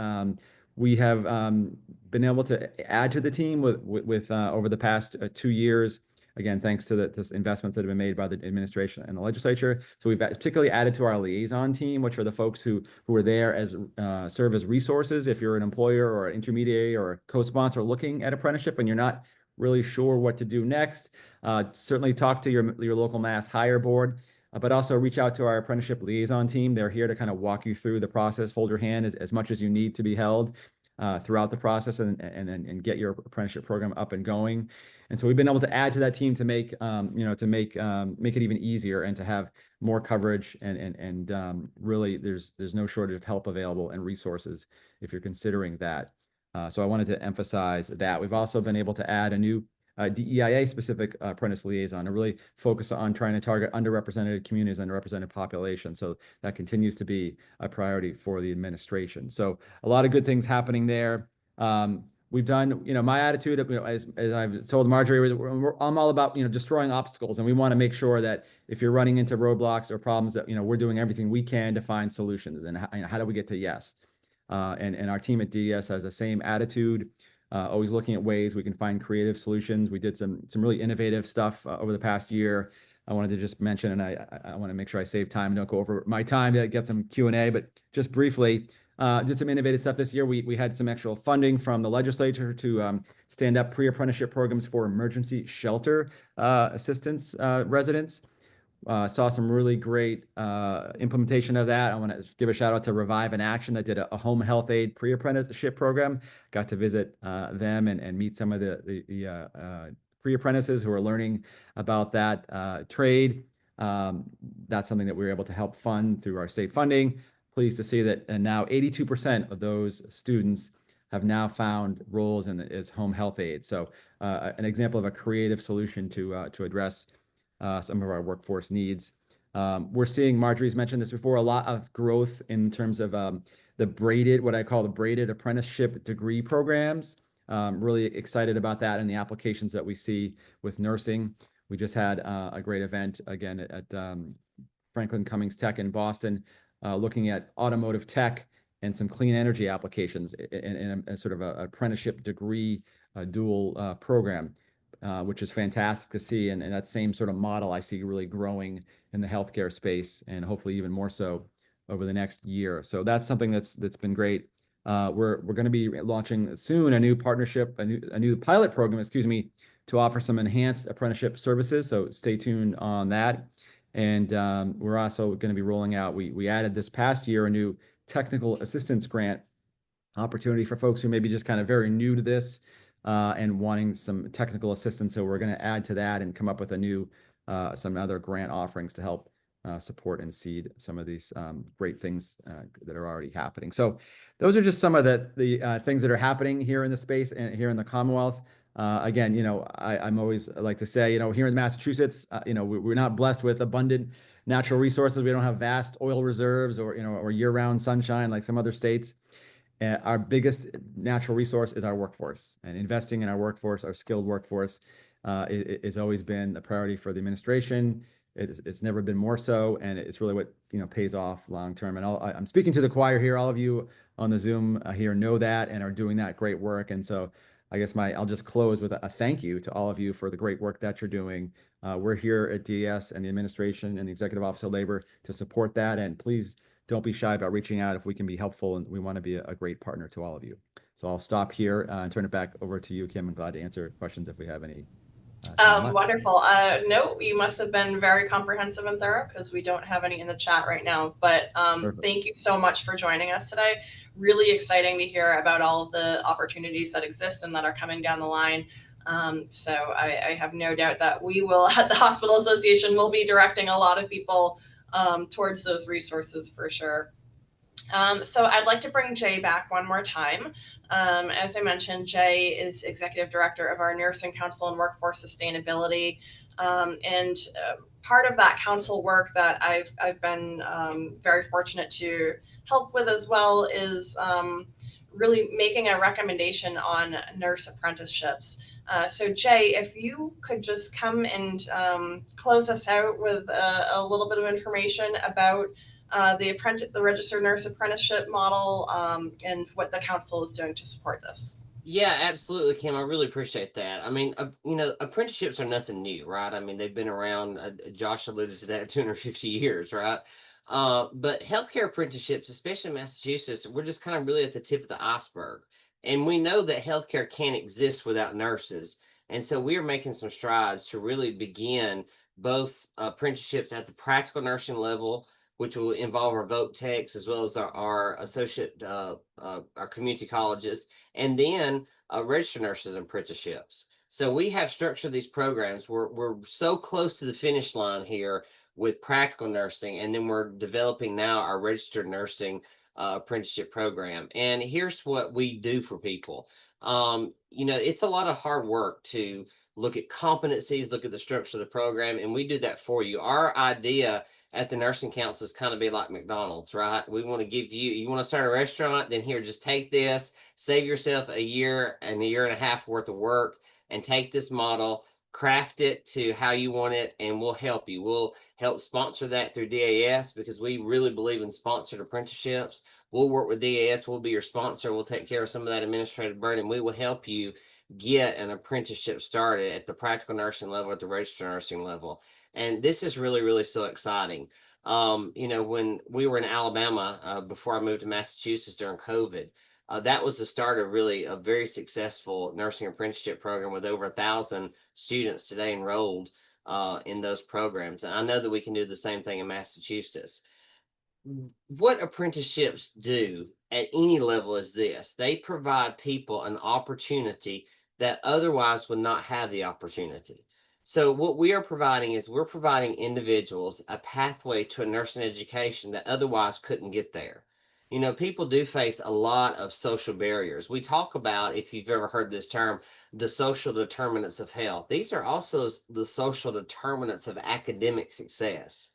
We have been able to add to the team with over the past 2 years. Again, thanks to the investments that have been made by the administration and the legislature. So we've particularly added to our liaison team, which are the folks who are there as serve as resources. If you're an employer or an intermediary or a co-sponsor looking at apprenticeship and you're not really sure what to do next, certainly talk to your local Mass Hire Board, but also reach out to our apprenticeship liaison team. They're here to kind of walk you through the process, hold your hand as much as you need to be held throughout the process, and get your apprenticeship program up and going. And so we've been able to add to that team to make make it even easier and to have more coverage, and really there's no shortage of help available and resources if you're considering that. So I wanted to emphasize that. We've also been able to add a new DEIA specific apprentice liaison to really focus on trying to target underrepresented communities, underrepresented populations. So that continues to be a priority for the administration. So a lot of good things happening there. We've done, my attitude, as I've told Marjorie, I'm all about, destroying obstacles. And we want to make sure that if you're running into roadblocks or problems that, we're doing everything we can to find solutions. And how do we get to yes? And our team at DES has the same attitude, always looking at ways we can find creative solutions. We did some really innovative stuff over the past year. I wanted to just mention, and I want to make sure I save time, don't go over my time to get some Q&A, but just briefly, did some innovative stuff this year. We had some actual funding from the legislature to stand up pre-apprenticeship programs for emergency shelter assistance residents. Saw some really great implementation of that. I want to give a shout out to Revive in Action that did a home health aid pre-apprenticeship program. Got to visit them and meet some of the pre-apprentices who are learning about that trade. That's something that we were able to help fund through our state funding. Pleased to see that now 82% of those students have now found roles as home health aides. So an example of a creative solution to address some of our workforce needs. We're seeing, Marjorie's mentioned this before, a lot of growth in terms of what I call the braided apprenticeship degree programs. Really excited about that and the applications that we see with nursing. We just had a great event again at Franklin Cummings Tech in Boston, looking at automotive tech and some clean energy applications in a sort of an apprenticeship degree dual program. Which is fantastic to see. And that same sort of model I see really growing in the healthcare space, and hopefully even more so over the next year. So that's something that's been great. We're going to be launching soon a new partnership, a new pilot program, to offer some enhanced apprenticeship services. So stay tuned on that. And we're also going to be rolling out, we added this past year a new technical assistance grant opportunity for folks who may be just kind of very new to this and wanting some technical assistance. So we're going to add to that and come up with some other grant offerings to help support and seed some of these great things that are already happening. So those are just some of the things that are happening here in the space and here in the Commonwealth. Again, I'm always like to say, here in Massachusetts, we're not blessed with abundant natural resources. We don't have vast oil reserves or year-round sunshine like some other states. Our biggest natural resource is our workforce, and investing in our workforce, our skilled workforce, has always been a priority for the administration. It's never been more so, and it's really what pays off long term. And I'm speaking to the choir here. All of you on the Zoom here know that and are doing that great work. And so I guess I'll just close with a thank you to all of you for the great work that you're doing. We're here at DES and the administration and the Executive Office of Labor to support that, and please don't be shy about reaching out if we can be helpful, and we want to be a great partner to all of you. So I'll stop here and turn it back over to you, Kim. I'm glad to answer questions if we have any. Wonderful. No, you must have been very comprehensive and thorough, because we don't have any in the chat right now. But thank you so much for joining us today. Really exciting to hear about all of the opportunities that exist and that are coming down the line. So I have no doubt that we will, at the Hospital Association, will be directing a lot of people towards those resources for sure. So I'd like to bring Jay back one more time. As I mentioned, Jay is Executive Director of our Nursing Council and Workforce Sustainability. And part of that council work that I've been very fortunate to help with as well is really making a recommendation on nurse apprenticeships. So Jay, if you could just come and close us out with a little bit of information about the registered nurse apprenticeship model and what the council is doing to support this. Yeah, absolutely, Kim. I really appreciate that. I mean, you know, apprenticeships are nothing new, right? I mean, they've been around. Josh alluded to that, 250 years, right? But healthcare apprenticeships, especially in Massachusetts, we're just kind of really at the tip of the iceberg. And we know that healthcare can't exist without nurses. And so we are making some strides to really begin both apprenticeships at the practical nursing level, which will involve our voc techs as well as our associate, our community colleges, and then registered nurses and apprenticeships. So we have structured these programs. We're so close to the finish line here with practical nursing, and then we're developing now our registered nursing apprenticeship program. And here's what we do for people. You know, it's a lot of hard work to look at competencies, look at the structure of the program, and we do that for you. Our idea at the nursing council is kind of be like McDonald's, right? We want to give you want to start a restaurant, then here, just take this, save yourself a year and a half worth of work, and take this model, craft it to how you want it, and we'll help you. We'll help sponsor that through DAS because we really believe in sponsored apprenticeships. We'll work with DAS. We'll be your sponsor. We'll take care of some of that administrative burden. We will help you get an apprenticeship started at the practical nursing level, at the registered nursing level. And this is really, really so exciting. You know, when we were in Alabama, before I moved to Massachusetts during COVID, that was the start of really a very successful nursing apprenticeship program with over 1,000 students today enrolled in those programs. And I know that we can do the same thing in Massachusetts. What apprenticeships do at any level is this: they provide people an opportunity that otherwise would not have the opportunity. So what we are providing is we're providing individuals a pathway to a nursing education that otherwise couldn't get there. You know, people do face a lot of social barriers. We talk about, if you've ever heard this term, the social determinants of health. These are also the social determinants of academic success.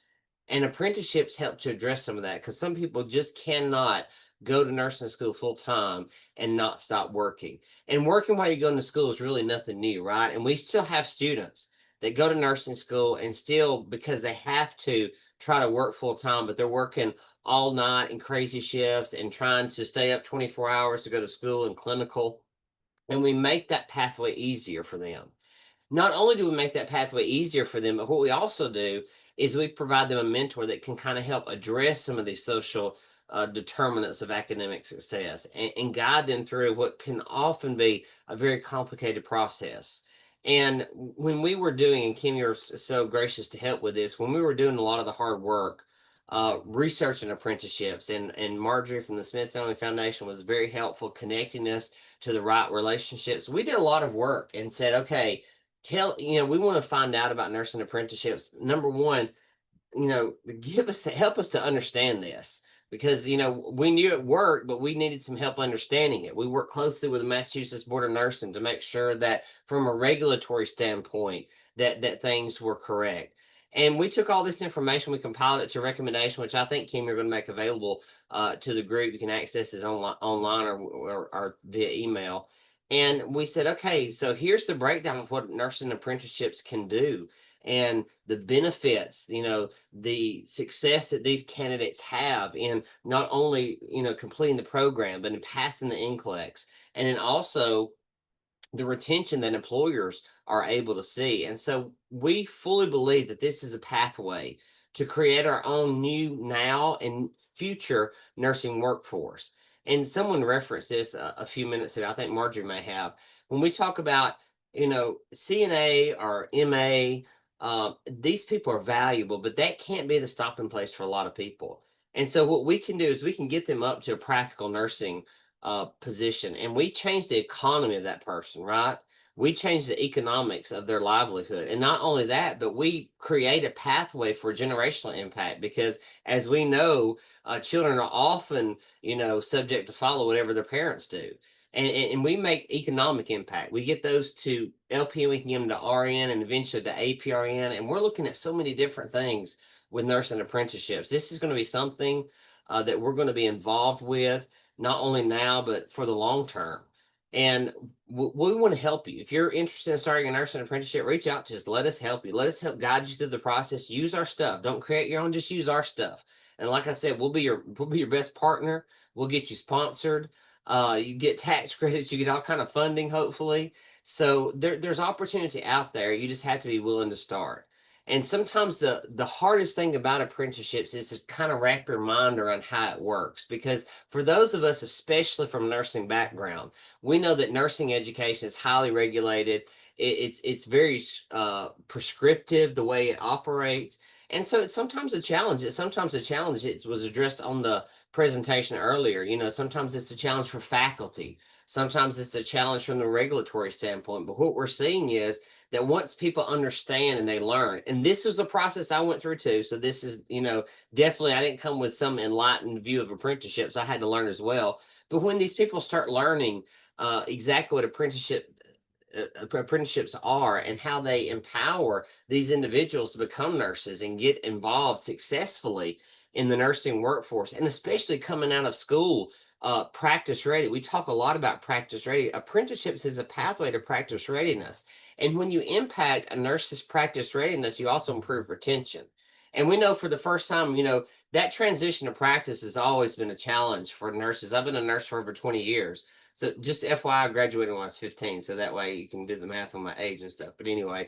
And apprenticeships help to address some of that because some people just cannot go to nursing school full time and not stop working. And working while you're going to school is really nothing new, right? And we still have students that go to nursing school and still, because they have to, try to work full time, but they're working all night in crazy shifts and trying to stay up 24 hours to go to school and clinical. And we make that pathway easier for them. Not only do we make that pathway easier for them, but what we also do is we provide them a mentor that can kind of help address some of these social determinants of academic success and guide them through what can often be a very complicated process. And when we were doing, and Kim, you're so gracious to help with this, when we were doing a lot of the hard work, researching apprenticeships, and Marjorie from the Smith Family Foundation was very helpful connecting us to the right relationships. We did a lot of work and said, okay, we want to find out about nursing apprenticeships. Number one, help us to understand this, because we knew it worked, but we needed some help understanding it. We worked closely with the Massachusetts Board of Nursing to make sure that from a regulatory standpoint that things were correct. And we took all this information, we compiled it to a recommendation, which I think, Kim, you're going to make available to the group. You can access this online or via email. And we said, okay, so here's the breakdown of what nursing apprenticeships can do and the benefits, the success that these candidates have in not only, completing the program, but in passing the NCLEX, and then also the retention that employers are able to see. And so we fully believe that this is a pathway to create our own new now and future nursing workforce. And someone referenced this a few minutes ago, I think Marjorie may have, when we talk about, CNA or MA, these people are valuable, but that can't be the stopping place for a lot of people. And so what we can do is we can get them up to a practical nursing position, and we change the economy of that person, right? we change the economics of their livelihood. And not only that, but we create a pathway for generational impact, because as we know, children are often, subject to follow whatever their parents do. And we make economic impact. We get those to LPN, we can get them to RN and eventually to APRN. And we're looking at so many different things with nursing apprenticeships. This is going to be something that we're going to be involved with, not only now, but for the long term. And we want to help you. If you're interested in starting a nursing apprenticeship, reach out to us. Let us help you. Let us help guide you through the process. Use our stuff. Don't create your own, just use our stuff. And like I said, we'll be your best partner. We'll get you sponsored. You get tax credits, you get all kind of funding, hopefully. So there's opportunity out there. You just have to be willing to start. And sometimes the hardest thing about apprenticeships is to kind of wrap your mind around how it works. Because for those of us, especially from nursing background, we know that nursing education is highly regulated. It's very prescriptive, the way it operates. And so it's sometimes a challenge. It was addressed on the presentation earlier. Sometimes it's a challenge for faculty. Sometimes it's a challenge from the regulatory standpoint. But what we're seeing is that once people understand and they learn, and this was a process I went through too. So this is, definitely I didn't come with some enlightened view of apprenticeships. I had to learn as well. But when these people start learning exactly what apprenticeships are and how they empower these individuals to become nurses and get involved successfully in the nursing workforce, and especially coming out of school, practice ready. We talk a lot about practice ready. Apprenticeships is a pathway to practice readiness. And when you impact a nurse's practice readiness, you also improve retention. And we know for the first time, that transition to practice has always been a challenge for nurses. I've been a nurse for over 20 years. So just FYI, I graduated when I was 15. So that way you can do the math on my age and stuff. But anyway,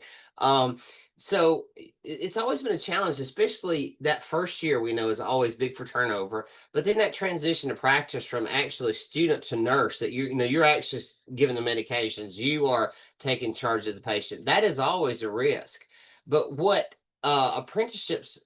so it's always been a challenge, especially that first year we know is always big for turnover. But then that transition to practice from actually student to nurse, that you're actually giving the medications, you are taking charge of the patient. That is always a risk. But what apprenticeships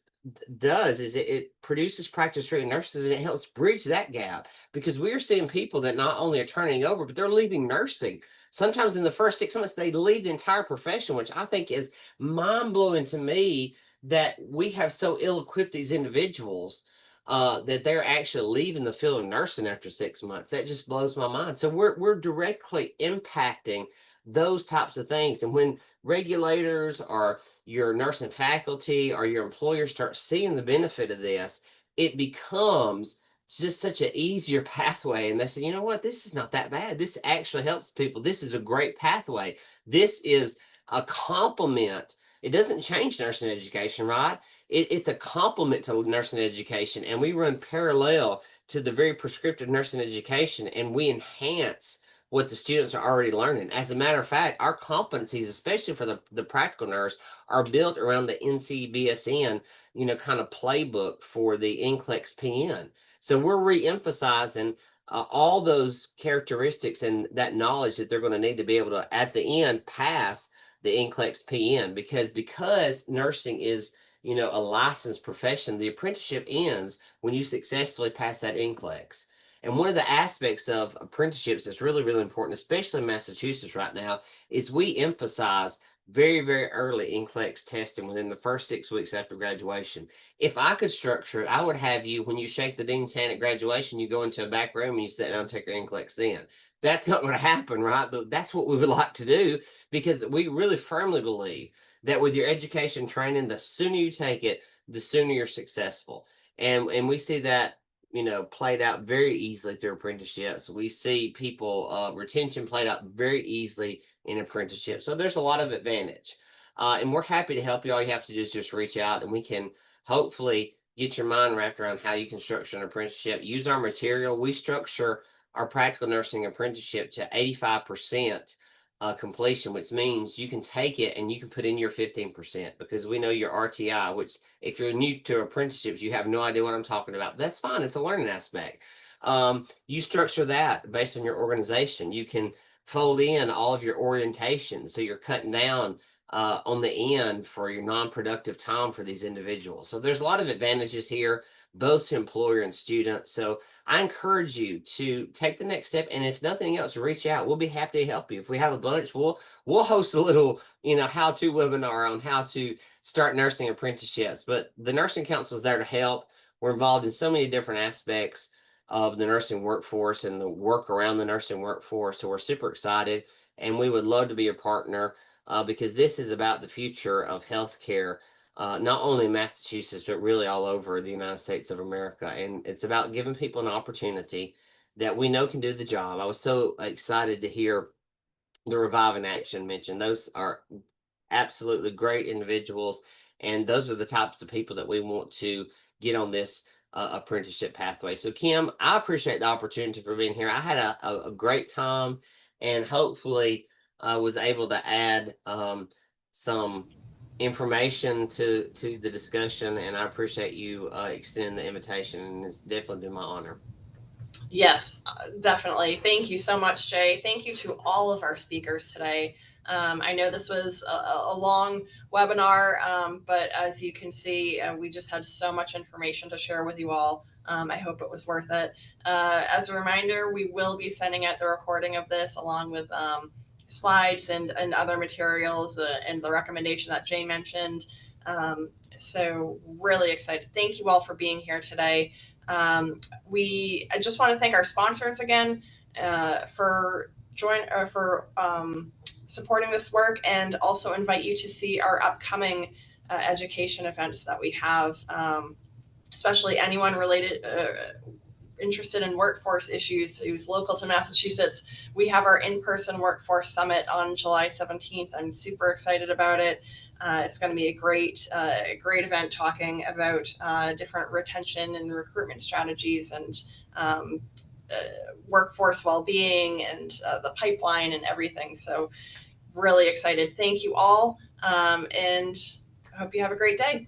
does is it produces practice ready nurses, and it helps bridge that gap, because we're seeing people that not only are turning over, but they're leaving nursing. Sometimes in the first 6 months, they leave the entire profession, which I think is mind-blowing to me, that we have so ill-equipped these individuals that they're actually leaving the field of nursing after 6 months. That just blows my mind. So we're directly impacting those types of things. And when regulators or your nursing faculty or your employers start seeing the benefit of this, it becomes just such an easier pathway. And they say, you know what, this is not that bad. This actually helps people. This is a great pathway. This is a complement. It doesn't change nursing education, right? It's a complement to nursing education. And we run parallel to the very prescriptive nursing education, and we enhance what the students are already learning. As a matter of fact, our competencies, especially for the practical nurse, are built around the NCBSN, kind of playbook for the NCLEX PN. So we're re-emphasizing all those characteristics and that knowledge that they're going to need to be able to, at the end, pass the NCLEX PN, because nursing is, a licensed profession. The apprenticeship ends when you successfully pass that NCLEX. And one of the aspects of apprenticeships that's really, really important, especially in Massachusetts right now, is we emphasize very, very early NCLEX testing within the first 6 weeks after graduation. If I could structure it, I would have you, when you shake the dean's hand at graduation, you go into a back room and you sit down and take your NCLEX then. That's not going to happen, right? But that's what we would like to do, because we really firmly believe that with your education training, the sooner you take it, the sooner you're successful. And we see that played out very easily through apprenticeships. We see people, retention played out very easily in apprenticeships. So there's a lot of advantage. And we're happy to help you. All you have to do is just reach out, and we can hopefully get your mind wrapped around how you can structure an apprenticeship. Use our material. We structure our practical nursing apprenticeship to 85% completion, which means you can take it and you can put in your 15%, because we know your RTI, which if you're new to apprenticeships, you have no idea what I'm talking about. That's fine. It's a learning aspect. You structure that based on your organization. You can fold in all of your orientation. So you're cutting down on the end for your non-productive time for these individuals. So there's a lot of advantages here, both to employer and student. So I encourage you to take the next step. And if nothing else, reach out. We'll be happy to help you. If we have a bunch, we'll host a little, how-to webinar on how to start nursing apprenticeships. But the Nursing Council is there to help. We're involved in so many different aspects of the nursing workforce and the work around the nursing workforce. So we're super excited, and we would love to be your partner because this is about the future of healthcare, not only in Massachusetts, but really all over the United States of America. And it's about giving people an opportunity that we know can do the job. I was so excited to hear the Revive in Action mentioned. Those are absolutely great individuals, and those are the types of people that we want to get on this apprenticeship pathway. So Kim, I appreciate the opportunity for being here. I had a great time, and hopefully I was able to add some information to the discussion, and I appreciate you extending the invitation, and it's definitely been my honor. Yes, definitely. Thank you so much, Jay. Thank you to all of our speakers today. I know this was a long webinar, but as you can see, we just had so much information to share with you all. I hope it was worth it. As a reminder, we will be sending out the recording of this along with slides and other materials and the recommendation that Jay mentioned. So really excited. Thank you all for being here today. I just want to thank our sponsors again for supporting this work, and also invite you to see our upcoming education events that we have, especially anyone interested in workforce issues who's local to Massachusetts. We have our in-person workforce summit on July 17th. I'm super excited about it. It's going to be a great event talking about different retention and recruitment strategies and workforce well-being and the pipeline and everything. So really excited. Thank you all, and I hope you have a great day.